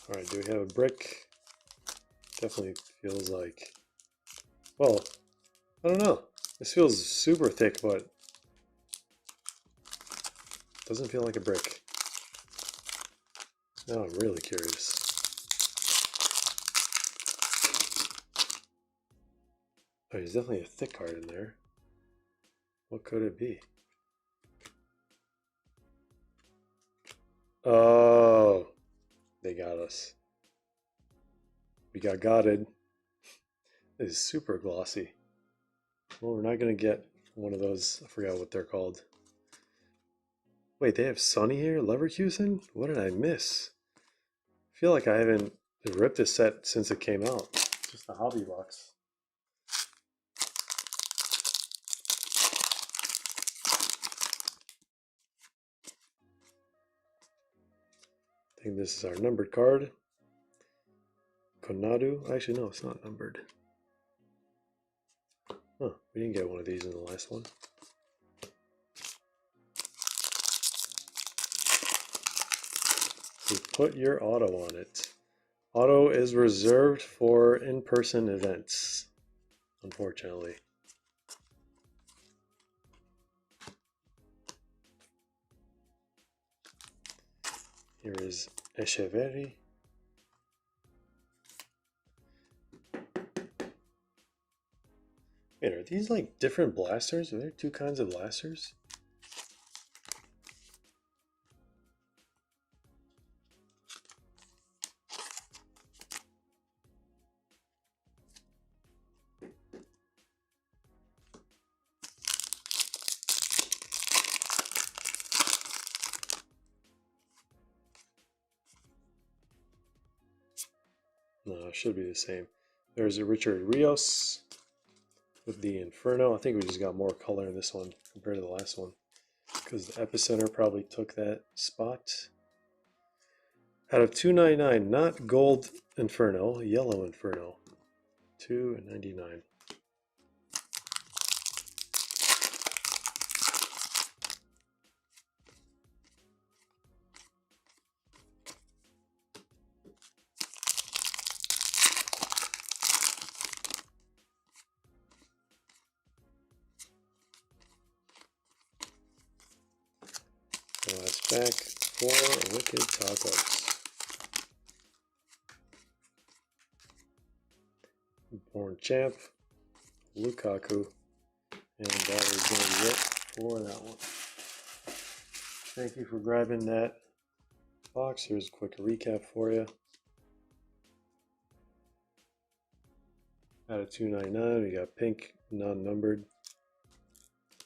All right, do we have a brick? Definitely feels like, well, I don't know. This feels super thick, but doesn't feel like a brick. Now I'm really curious. Oh, there's definitely a thick card in there. What could it be? Oh, they got us. We got gotted. It is super glossy. Well, we're not going to get one of those. I forgot what they're called. Wait, they have Sonny here? Leverkusen? What did I miss? I feel like I haven't ripped this set since it came out. It's just a hobby box. I think this is our numbered card. Konadu. Actually, no, it's not numbered. Huh, we didn't get one of these in the last one. So put your auto on it. Auto is reserved for in-person events, unfortunately. Here is Echeverri. Wait, are these like different blasters? Are there 2 kinds of blasters? No, it should be the same. There's a Richard Rios with the Inferno. I think we just got more color in this one compared to the last one. because the epicenter probably took that spot. Out of 299, not gold Inferno, yellow Inferno. 299. Last pack for Wicked Tacos. Born Champ, Lukaku, and that is going to be it for that one. Thank you for grabbing that box. Here's a quick recap for you. Out of 299, we got pink, non-numbered,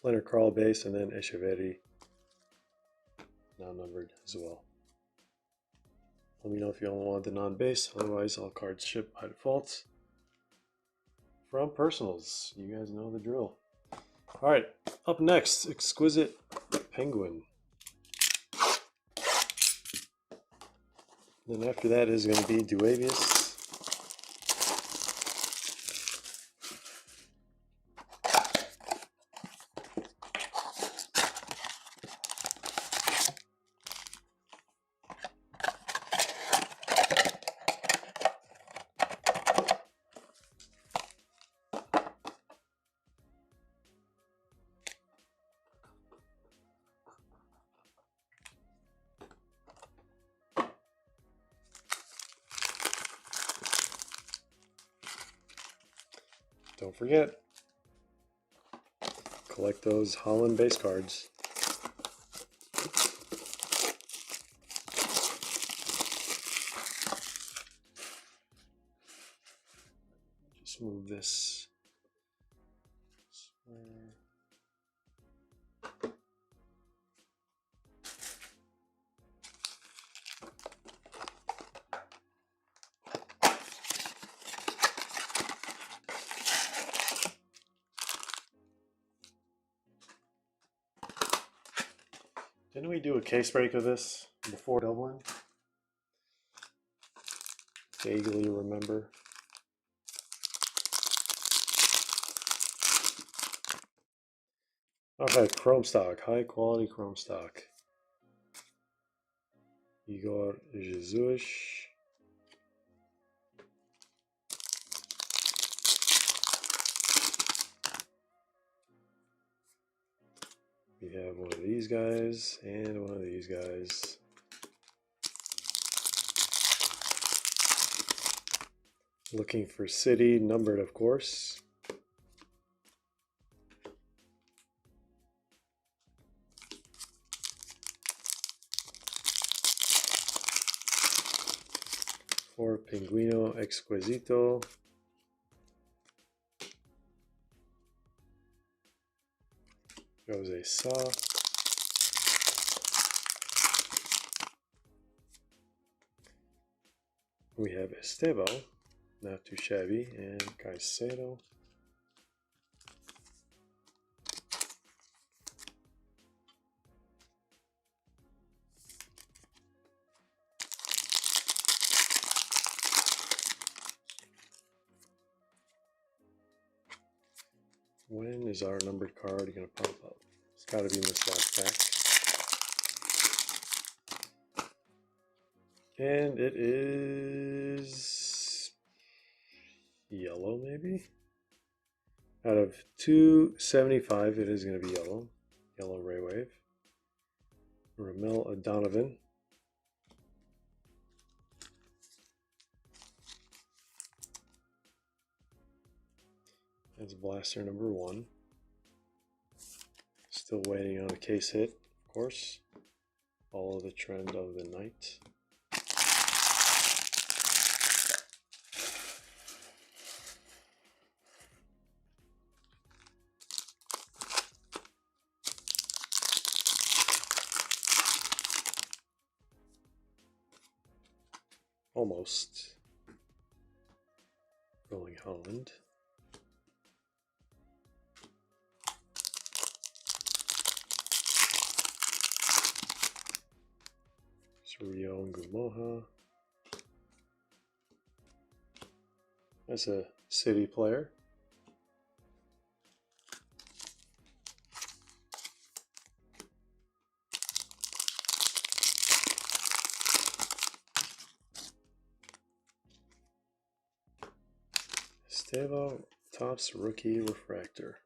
Leonard Carl base, and then Echeverri, non-numbered as well. Let me know if you only want the non-base, otherwise all cards ship by default. From Personals, you guys know the drill. All right, up next, Exquisite Penguin. Then after that is going to be Duavius. Don't forget, collect those Holland base cards. Just move this. Didn't we do a case break of this before Dublin? Vaguely remember. Okay, chrome stock, high quality chrome stock. Igor Jesus. We have one of these guys and one of these guys. Looking for city, numbered of course. For Pinguino Exquisito. Jose Sa. We have Estebo, not too shabby, and Caicedo. When is our numbered card going to pop up? It's got to be in this last pack. And it is yellow, maybe? Out of 275, it is going to be yellow. Yellow Ray Wave. Ramel O'Donovan. That's blaster number 1. Still waiting on a case hit, of course. Follow the trend of the night. Almost. Rolling Holland. Rio Ngumoha. That's a City player. Esteva Topps Rookie Refractor.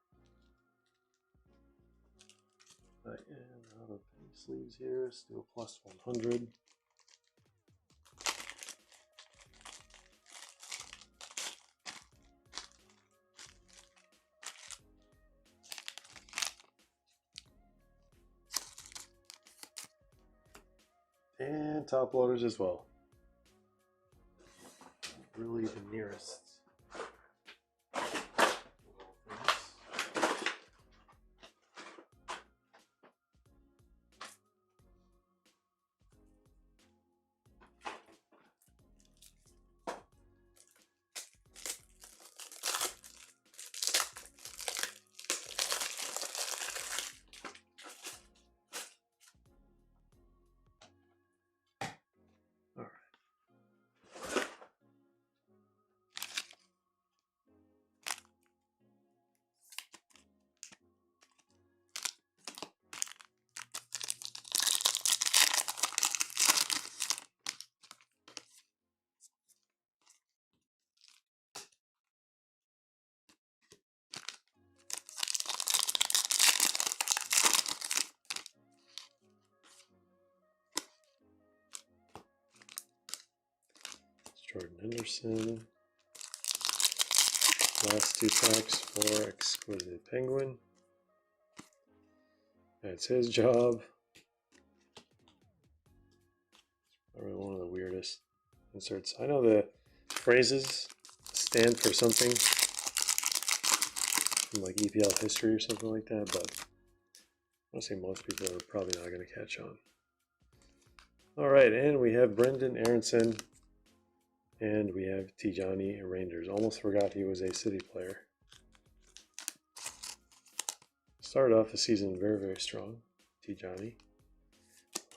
Right, and out of penny sleeves here, let's do a plus 100. And top loaders as well. Really the nearest. Jordan Henderson. Last 2 packs for Exquisite Penguin. That's his job. Probably one of the weirdest inserts. I know the phrases stand for something, like EPL history or something like that, but I want to say most people are probably not going to catch on. All right, and we have Brendan Aronson, and we have Tijani Rangers. Almost forgot he was a City player. Started off the season very, very strong, Tijani.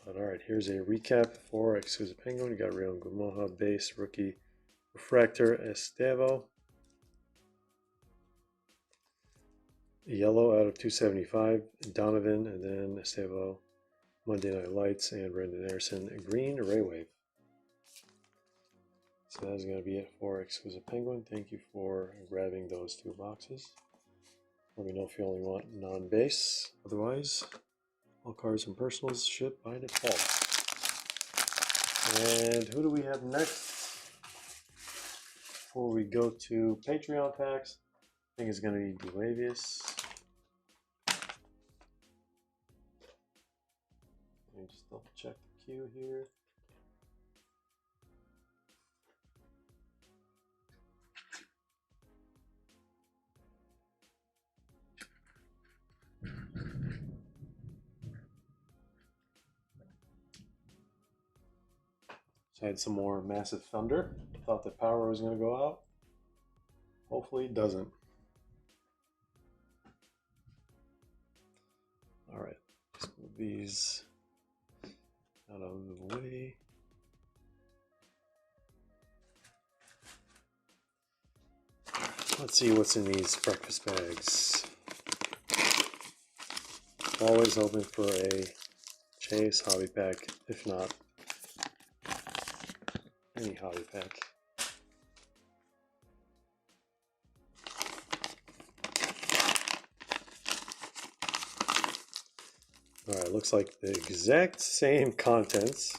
But all right, here's a recap for Exquisite Penguin. We got Rio Ngumoha, base, rookie, refractor, Estevo. Yellow out of 275, Donovan, and then Estevo, Monday Night Lights, and Brendan Anderson. Green, Ray Wave. So that's going to be it for Exquisite Penguin. Thank you for grabbing those 2 boxes. Let me know if you only want non-base. Otherwise, all cards and personals ship by default. And who do we have next? Before we go to Patreon packs, I think it's going to be Duavius. Let me just double check the queue here. So I had some more Massive Thunder. Thought the power was going to go out. Hopefully it doesn't. All right, let's move these out of the way. Let's see what's in these breakfast bags. Always hoping for a Chase hobby pack, if not any hobby pack. Alright, looks like the exact same contents.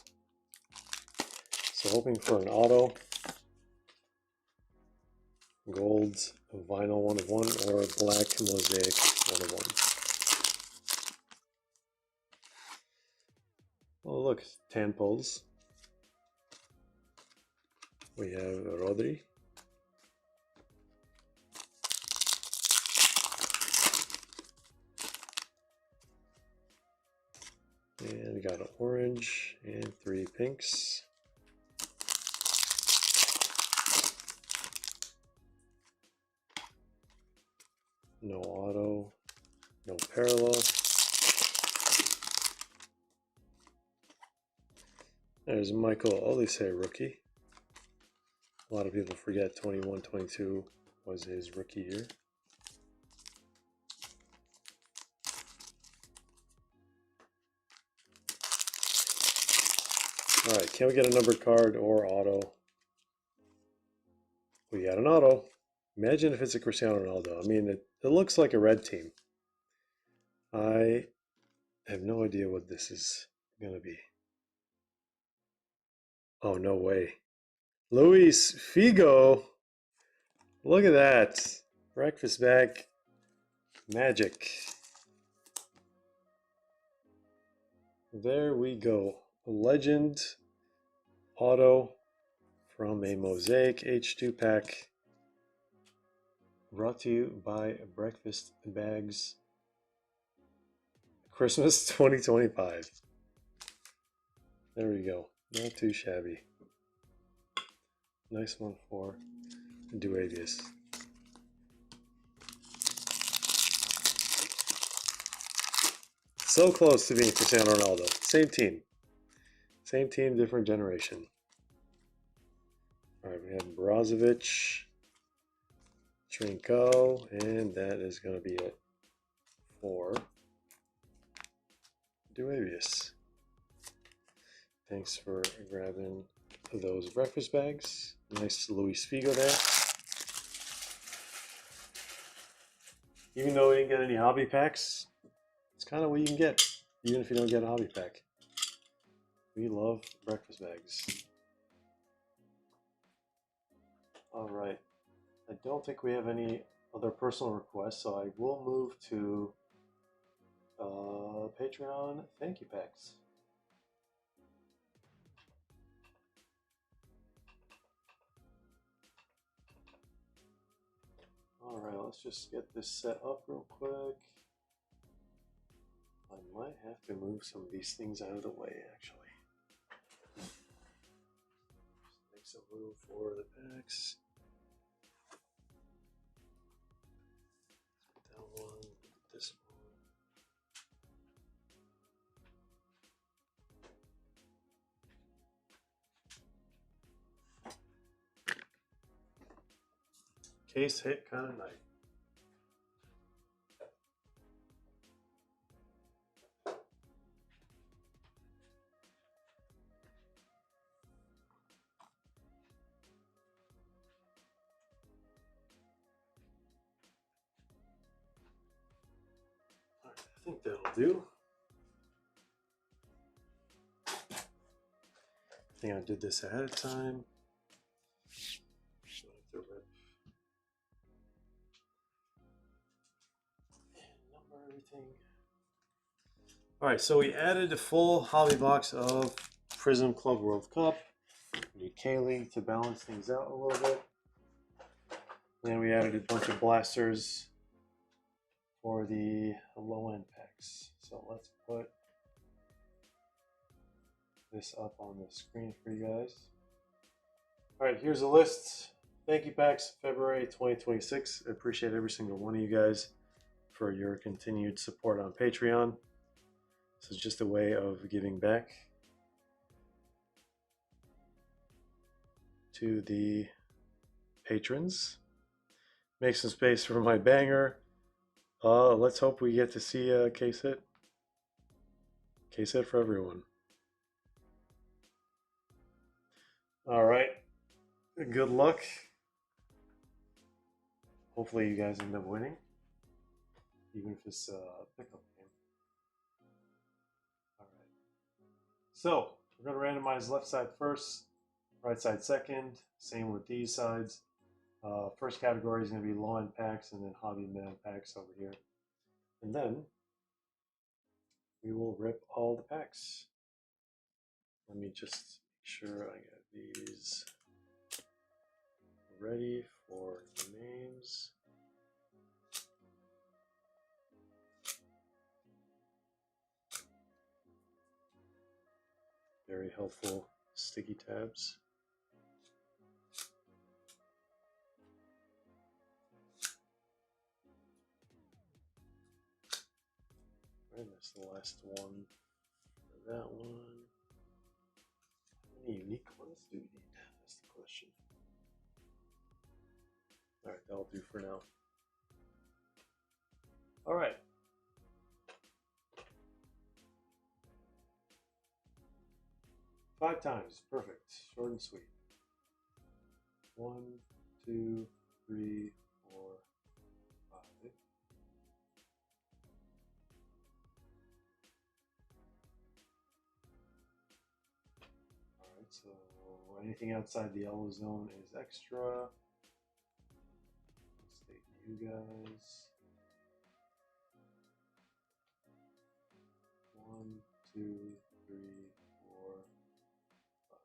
So hoping for an auto, gold vinyl 1 of 1, or black mosaic 1 of 1. Oh look, Tanpos. We have Rodri. And we got an orange and 3 pinks. No auto, no parallel. There's Michael Olise, rookie. A lot of people forget 21-22 was his rookie year. All right, can we get a numbered card or auto? We got an auto. Imagine if it's a Cristiano Ronaldo. I mean, it looks like a red team. I have no idea what this is going to be. Oh, no way. Luis Figo. Look at that. Breakfast bag. Magic. There we go. A legend auto from a Mosaic H2 pack. Brought to you by Breakfast Bags. Christmas 2025. There we go. Not too shabby. Nice one for Duavius. So close to being Cristiano Ronaldo. Same team. Same team, different generation. All right, we have Brozovic, Trinko, and that is going to be it for Duavius. Thanks for grabbing those breakfast bags. Nice Luis Figo there. Even though we didn't get any hobby packs, it's kind of what you can get, even if you don't get a hobby pack. We love breakfast bags. All right. I don't think we have any other personal requests, so I will move to Patreon thank you packs. All right, let's just get this set up real quick. I might have to move some of these things out of the way, actually. Just make some room for the packs. Let's put that one, this one. Case hit kind of night. All right, I think that'll do. I think I did this ahead of time. Number everything. All right, so we added a full hobby box of Prizm Club World Cup. We need Kaylee to balance things out a little bit. Then we added a bunch of blasters for the low-end packs. So let's put this up on the screen for you guys. All right, here's a list. Thank you packs, February 2026. I appreciate every single one of you guys for your continued support on Patreon. This is just a way of giving back to the patrons. Make some space for my banger. Let's hope we get to see a case hit. Case hit for everyone. All right. Good luck. Hopefully you guys end up winning, even if it's a pickup game. All right. So we're going to randomize left side first, right side second. Same with these sides. First category is going to be low-end packs and then hobby meta packs over here. And then we will rip all the packs. Let me just make sure I got these ready for the names. Very helpful sticky tabs. Right, that's the last one for that one. many unique ones do we need? That's the question. All right, that'll do for now. All right. Five times, perfect, short and sweet. 1, 2, 3, 4, 5. All right, so anything outside the yellow zone is extra. Let's state you guys. 1, 2, 3, 4, 5.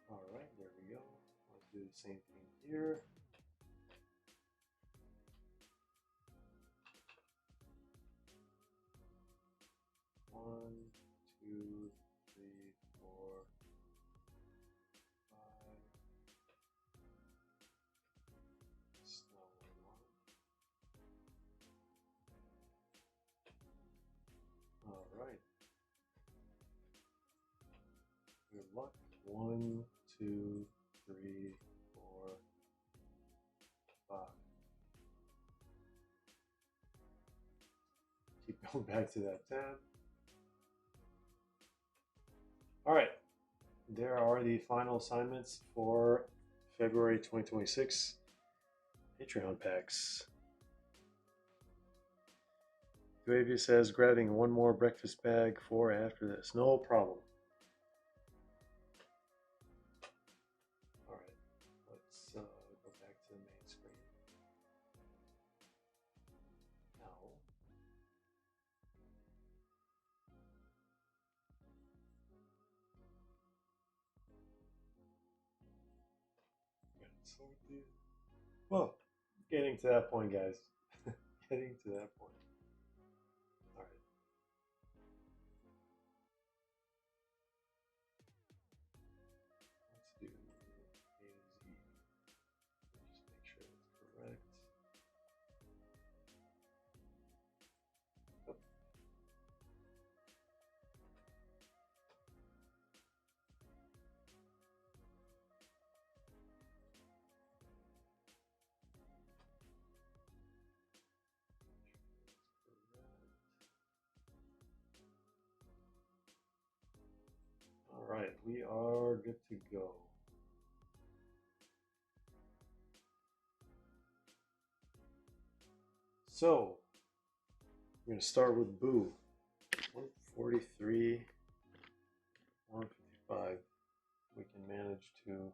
All right, there we go. Let's do the same thing here. One, two, three, 4, 5. Snow one. All right. Good luck. 1, 2, 3, 4, 5. Keep going back to that tab. All right. There are the final assignments for February 2026 Patreon packs. Duavia says grabbing one more breakfast bag for after this. No problem. All right, let's go back to the main screen. Now, well, getting to that point, guys. Getting to that point. All right. Let's do A to Z. Just make sure it's correct. Oh. All right, we are good to go. So, we're going to start with Boo. 143, 155. We can manage to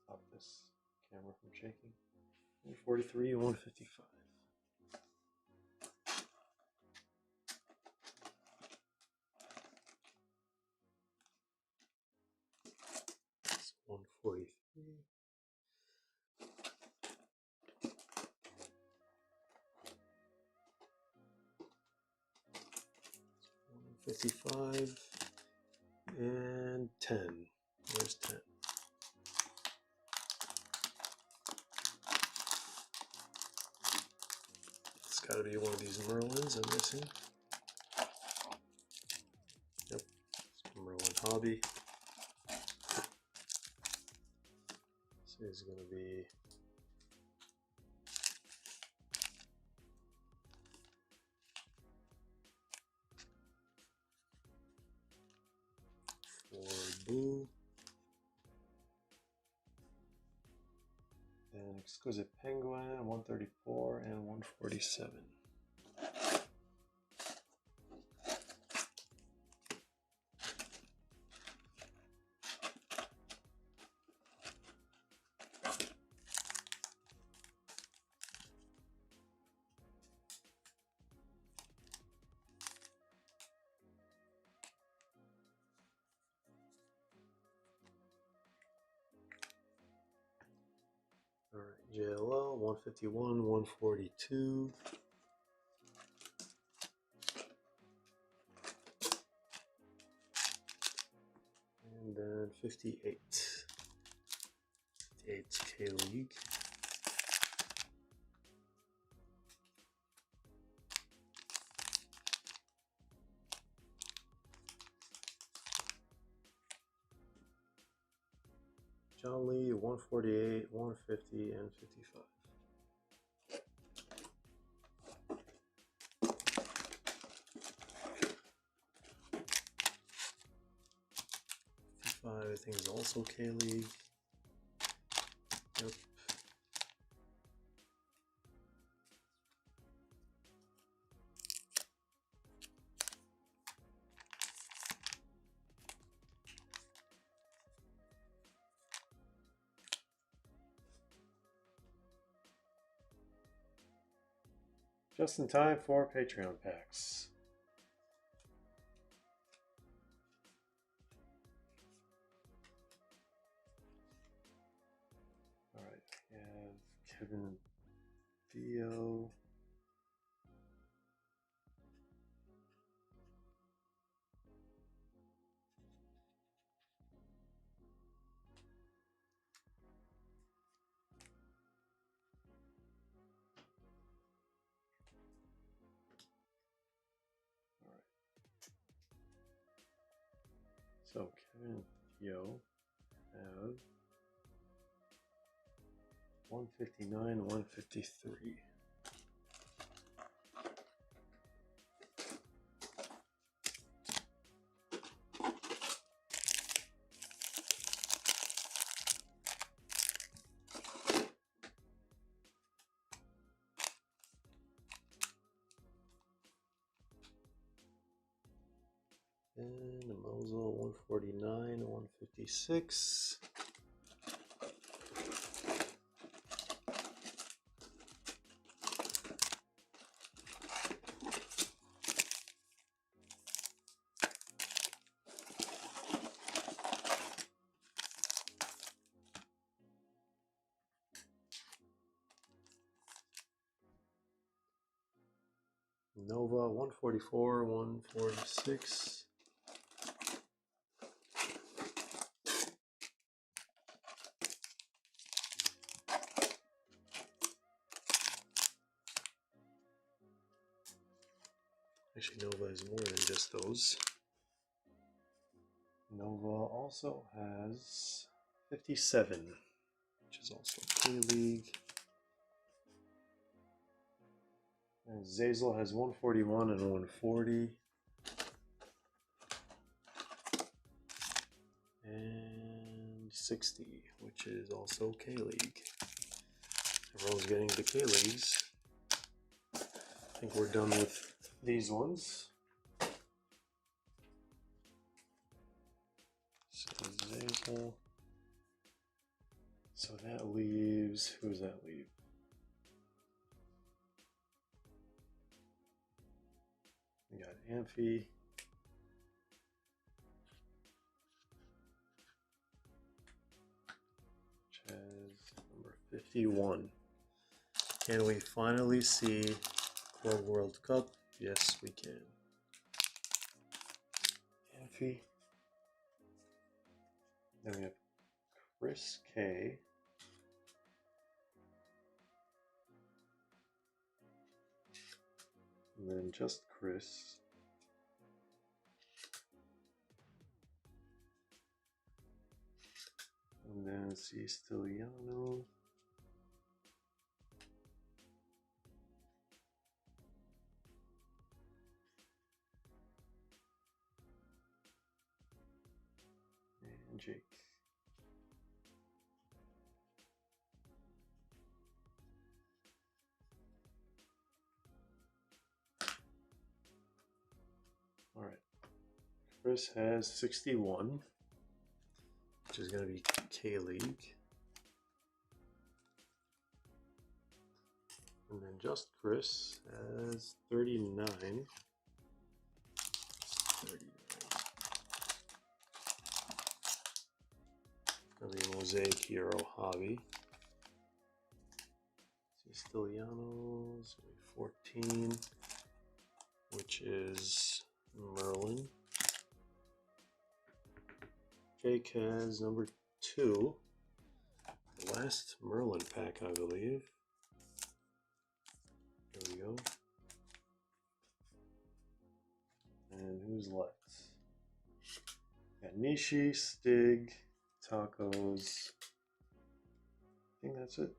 stop this camera from shaking. 143, 155. 143. 155 and 10. Where's 10? It's got to be one of these Merlins I'm missing. Yep, it's Merlin Hobby. This is going to be for Boo. And Exquisite Penguin, 134 and 147. All right, JLL 151, 142. And then 58. 58's K-League. 148, 150, and 55. I think is also K-League. Yep. Just in time for Patreon packs. All right, we have Kevin Theo. All right. So Kevin Theo have 159, 153. And a Mosul 149, 156. Nova 144, 146. Actually, Nova is more than just those. Nova also has 57, which is also K-League. And Zazel has 141 and 140. And 60, which is also K-League. Everyone's getting the K-Leagues. I think we're done with these ones. So Zazel. So that leaves, who does that leave? We got Amphi. Which has number 51. Can we finally see Club World Cup? Yes, we can. Amphi. Then we have Chris K. And then just Chris. And then Stiliano. And Jake. All right. Chris has 61, which is going to be K-League. And then just Chris has 39. 39. Going to be Mosaic Hero Hobby. Stiliano's 14, which is Merlin. Jake has number 2, the last Merlin pack, I believe. There we go. And who's left? Got Nishi, Stig, Tacos, think that's it.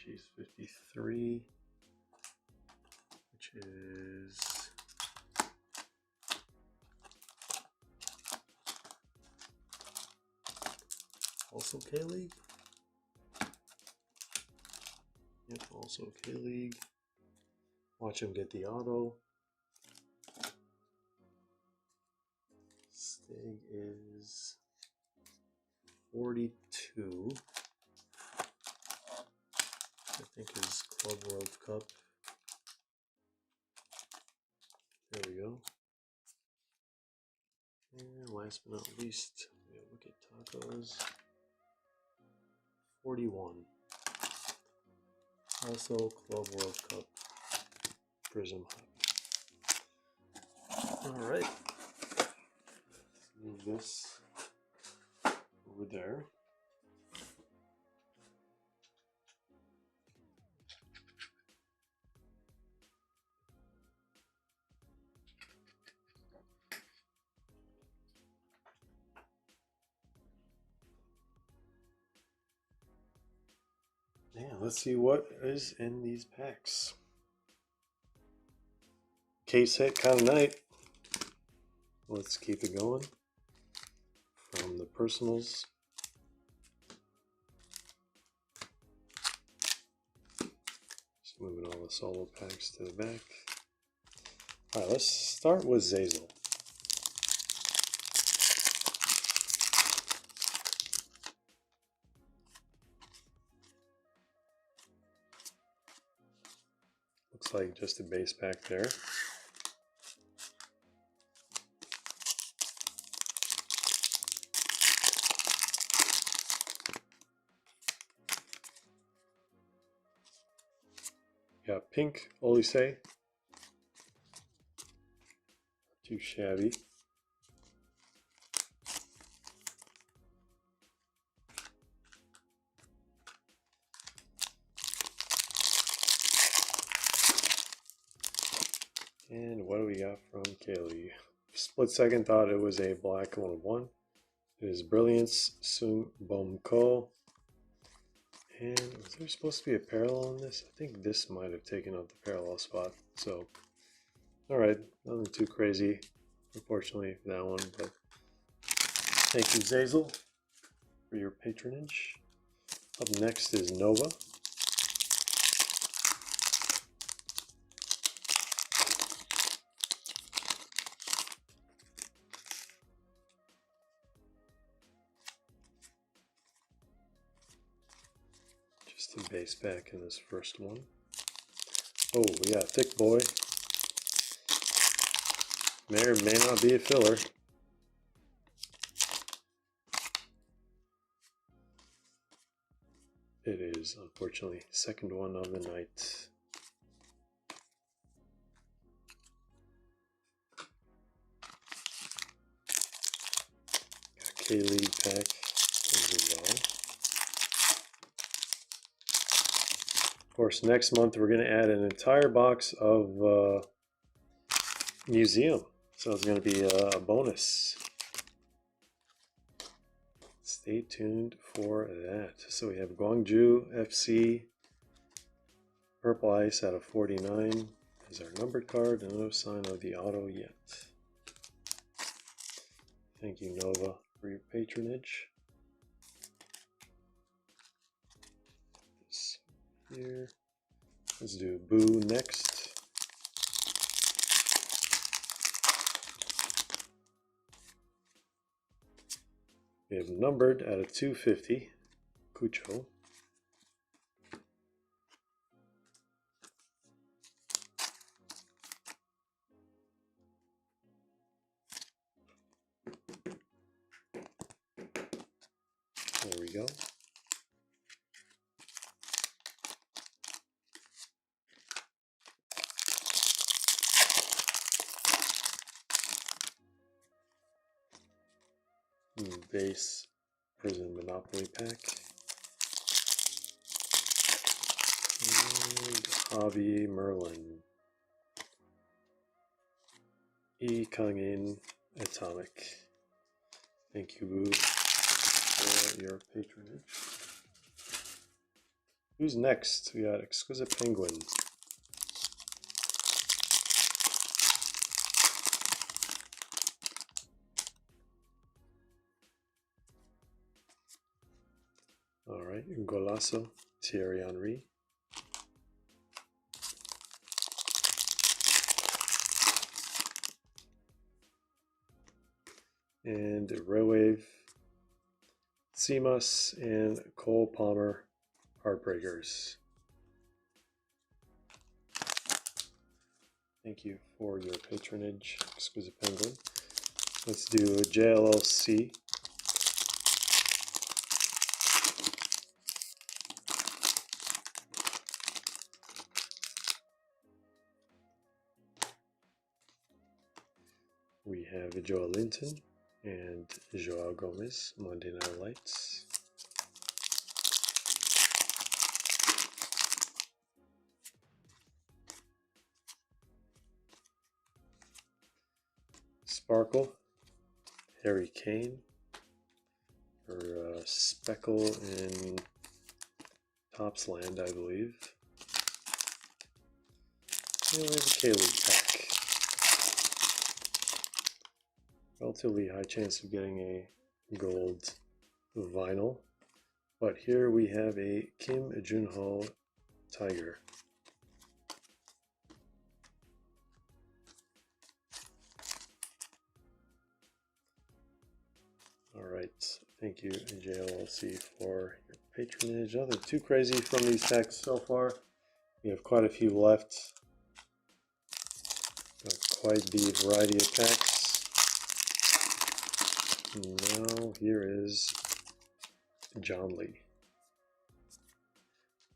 She's 53, which is also K-League. Yep, also K-League. Watch him get the auto. Stig is 42. I think is Club World Cup. There we go. And last but not least, we look at tacos. 41. Also Club World Cup. Prizm. Alright. Move this over there. Yeah, let's see what is in these packs. Case hit kind of night. Let's keep it going. From the personals. Just moving all the solo packs to the back. Alright, let's start with Zazel. Looks like just a base pack there. Got pink Olise. Too shabby. And what do we got from Kaylee? Split second thought it was a black 1/1. It is Brilliance, Sung Bom Ko. And was there supposed to be a parallel in this? I think this might have taken up the parallel spot. So, alright, nothing too crazy, unfortunately, for that one. But thank you, Zazel, for your patronage. Up next is Nova. Just a base pack in this first one. Oh, we got Thick Boy. May or may not be a filler. It is, unfortunately, second one of the night. Got K-League pack as well. Of course, next month we're going to add an entire box of Museum. So it's going to be a bonus. Stay tuned for that. So we have Gwangju FC Purple Ice out of 49 as our numbered card, and no sign of the auto yet. Thank you, Nova, for your patronage. This here. Let's do Boo next. We have numbered out of 250, Cucho. There we go. base Prizm Monopoly pack. And Hobby Merlin. E Kangin Atomic. Thank you, Boo, for your patronage. Who's next? We got Exquisite Penguin. All right, Golasso, Thierry Henry. And Railwave, Seamus, and Cole Palmer, Heartbreakers. Thank you for your patronage, Exquisite Penguin. Let's do a JLLC. We have Joel Linton and Joao Gomez, Monday Night Lights. Sparkle, Harry Kane, for Speckle in Topsland, I believe. And we have a K-League pack. Relatively high chance of getting a gold vinyl. But here we have a Kim Junho Tiger. Alright, thank you JLLC for your patronage. Nothing too crazy from these packs so far. We have quite a few left. Got quite the variety of packs. Now here is John Lee.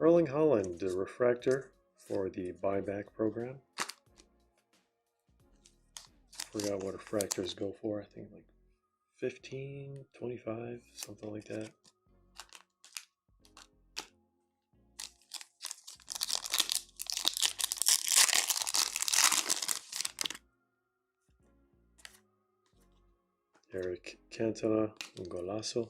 Erling Haaland, the refractor for the buyback program. Forgot what refractors go for. I think like 15, 25, something like that. Eric Cantona, Golasso.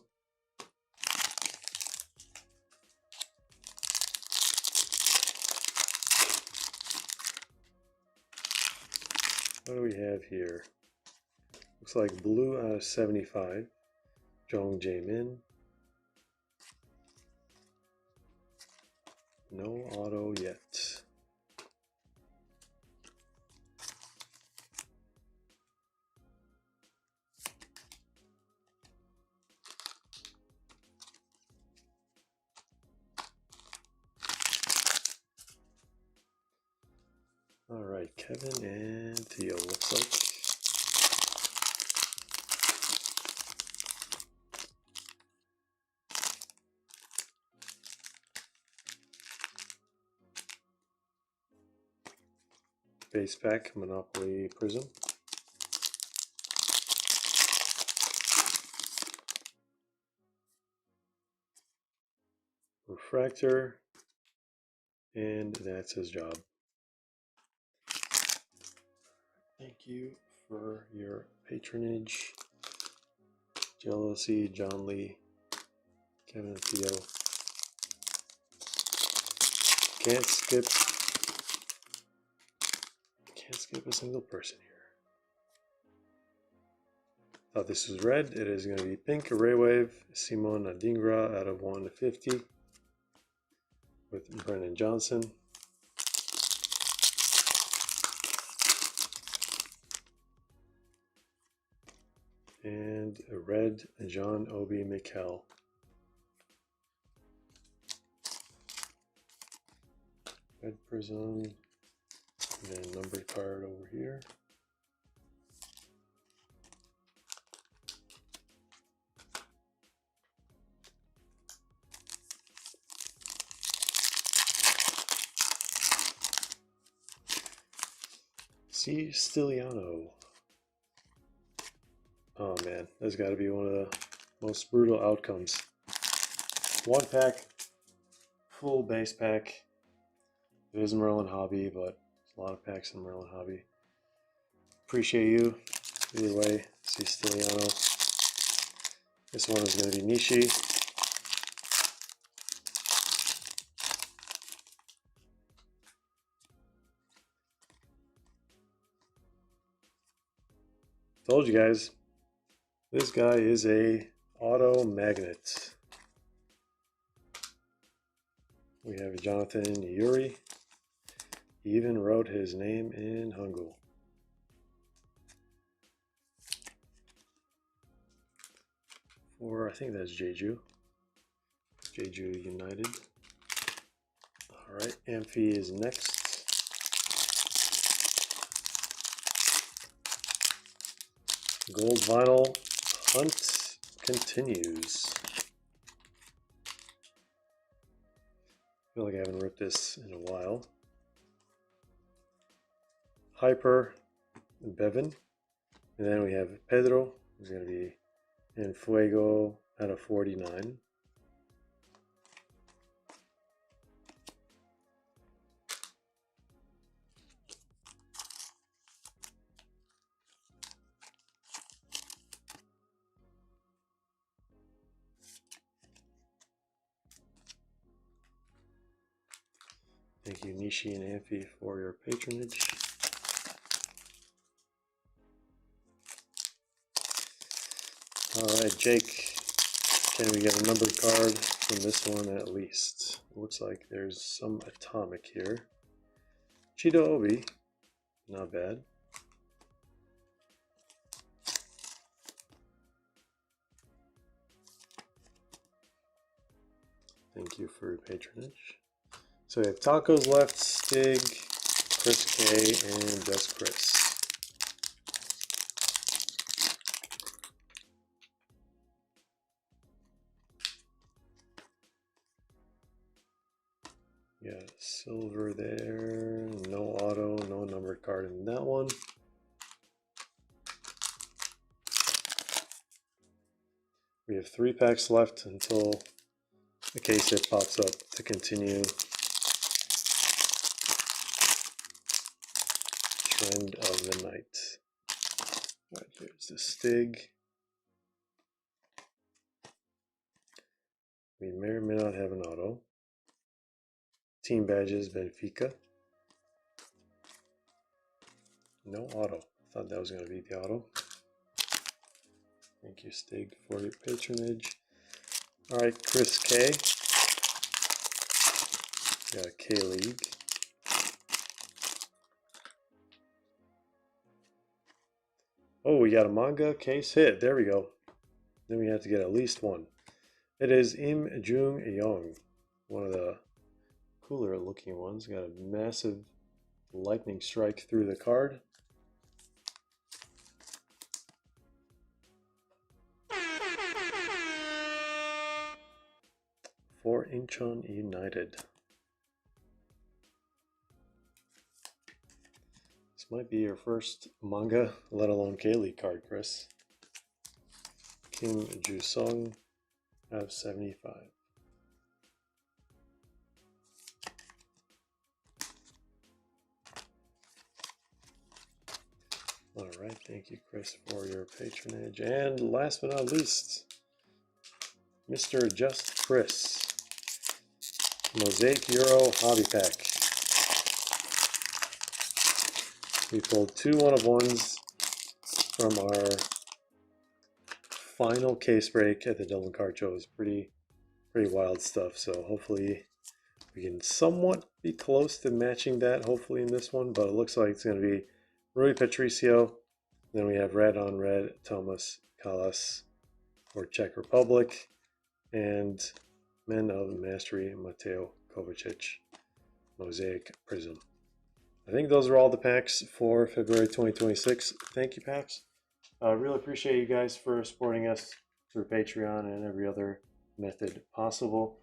What do we have here? Looks like blue out of 75. Jong Jae-min. No auto yet. All right, Kevin and Theo looks like. Base pack, Monopoly Prizm. Refractor, and that's his job. Thank you for your patronage. Jealousy, John Lee, Kevin and Theo. Can't skip a single person here. Thought this was red. It is going to be pink. Raywave, Simon Adingra out of 150 with Brennan Johnson. And a red, John Obi Mikel. Red Prizm, and then numbered card over here. C. Stiliano. Oh man, that's got to be one of the Most brutal outcomes. One pack, full base pack. It is Merlin Hobby, but there's a lot of packs in Merlin Hobby. Appreciate you. Either way, see Stiliano. This one is going to be Nishi. Told you guys, this guy is a auto magnet. We have Jonathan Yuri. He even wrote his name in Hangul. Or I think that's Jeju. Jeju United. Alright, Amphi is next. Gold vinyl hunt continues. I feel like I haven't ripped this in a while. Hyper Bevan. And then we have Pedro, who's going to be in Fuego out of 49. Thank you, Nishi and Amphi, for your patronage. Alright, Jake, can we get a numbered card from this one at least? Looks like there's some atomic here. Cheeto Obi, not bad. Thank you for your patronage. So we have Tacos left, Stig, Chris K, and just Chris. Yeah, silver there, no auto, no numbered card in that one. We have 3 packs left until the case hit pops up to continue trend of the night. All right, there's the Stig. We may or may not have an auto. Team badges, Benfica. No auto. Thought that was going to be the auto. Thank you, Stig, for your patronage. All right, Chris K. Got K-League. Oh, we got a manga case hit. There we go. Then we have to get at least one. It is Im Jung Young, one of the cooler looking ones. Got a massive lightning strike through the card. For Incheon United. This might be your first manga, let alone K-League card, Chris. Kim Ju-sung out of 75. All right, thank you, Chris, for your patronage. And last but not least, Mr. Just Chris. Mosaic Euro Hobby Pack. We pulled 2 1-of-1s from our final case break at the Dublin Card Show. It was pretty wild stuff. So hopefully we can somewhat be close to matching that, hopefully, in this one. But it looks like it's going to be Rui Patricio. Then we have red on red, Thomas Kalas for Czech Republic. And Men of Mastery, Mateo Kovacic, Mosaic Prizm. I think those are all the packs for February 2026. Thank you, packs. I really appreciate you guys for supporting us through Patreon and every other method possible.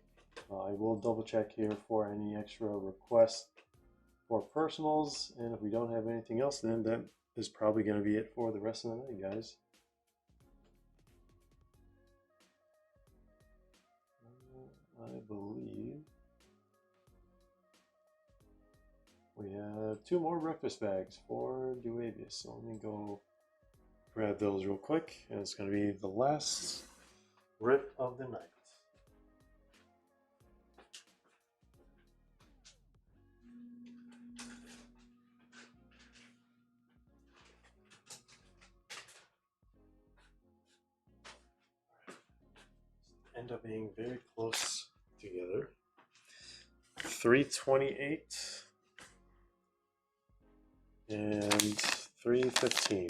I will double check here for any extra requests for personals, and if we don't have anything else, then that is probably going to be it for the rest of the night, guys. I believe we have 2 more breakfast bags for Duavius. So let me go grab those real quick, and it's going to be the last rip of the night. End up being very close together. 328 and 315.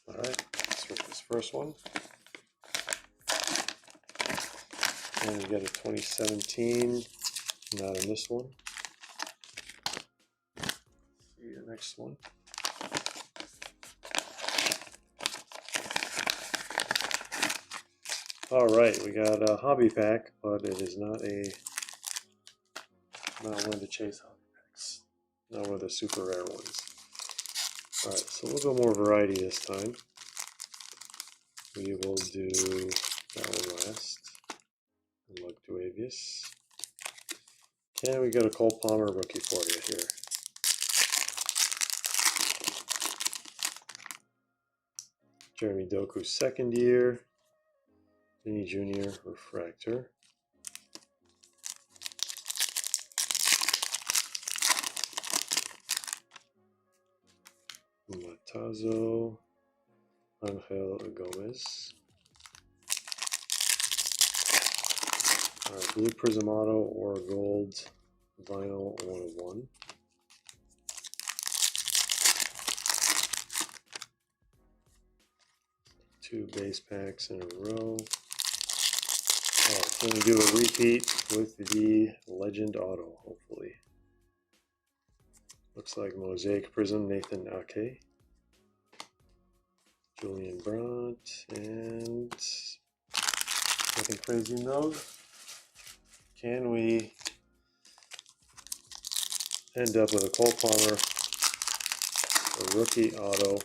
Alright, let's rip this first one. And we got a 2017, not in this one. See the next one. Alright, we got a hobby pack, but it is not one of the chase hobby packs. Not one of the super rare ones. Alright, so we'll go more variety this time. We will do that one last. And look, Duavius. And we got a Cole Palmer rookie for you here. Jeremy Doku second year. Vinny Jr. refractor. Matazo. Angel Gomez. Alright, blue Prizm auto or gold vinyl 101. Two base packs in a row. Alright, so we do a repeat with the Legend auto, hopefully. Looks like Mosaic Prizm, Nathan Ake. Julian Brandt, and nothing crazy in those. Can we end up with a Cole Palmer, a rookie auto,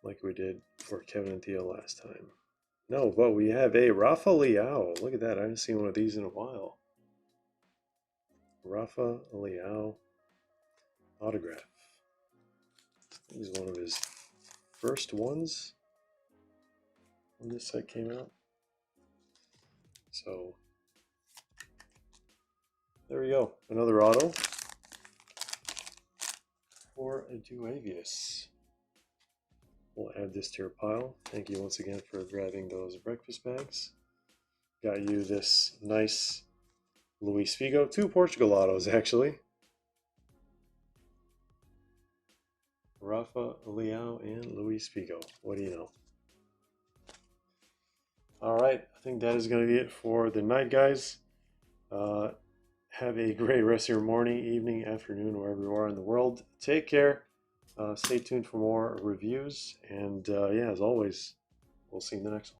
like we did for Kevin and Theo last time? No, but we have a Rafa Leao. Look at that. I haven't seen one of these in a while. Rafa Leao autograph. This is one of his first ones when this set came out. So there we go. Another auto for a Duavius. We'll add this to your pile. Thank you once again for grabbing those breakfast bags. Got you this nice Luis Figo. 2 Portugal autos, actually. Rafa Leao and Luis Figo. What do you know? Alright, I think that is going to be it for the night, guys. Have a great rest of your morning, evening, afternoon, wherever you are in the world. Take care. Stay tuned for more reviews. And yeah, as always, we'll see you in the next one.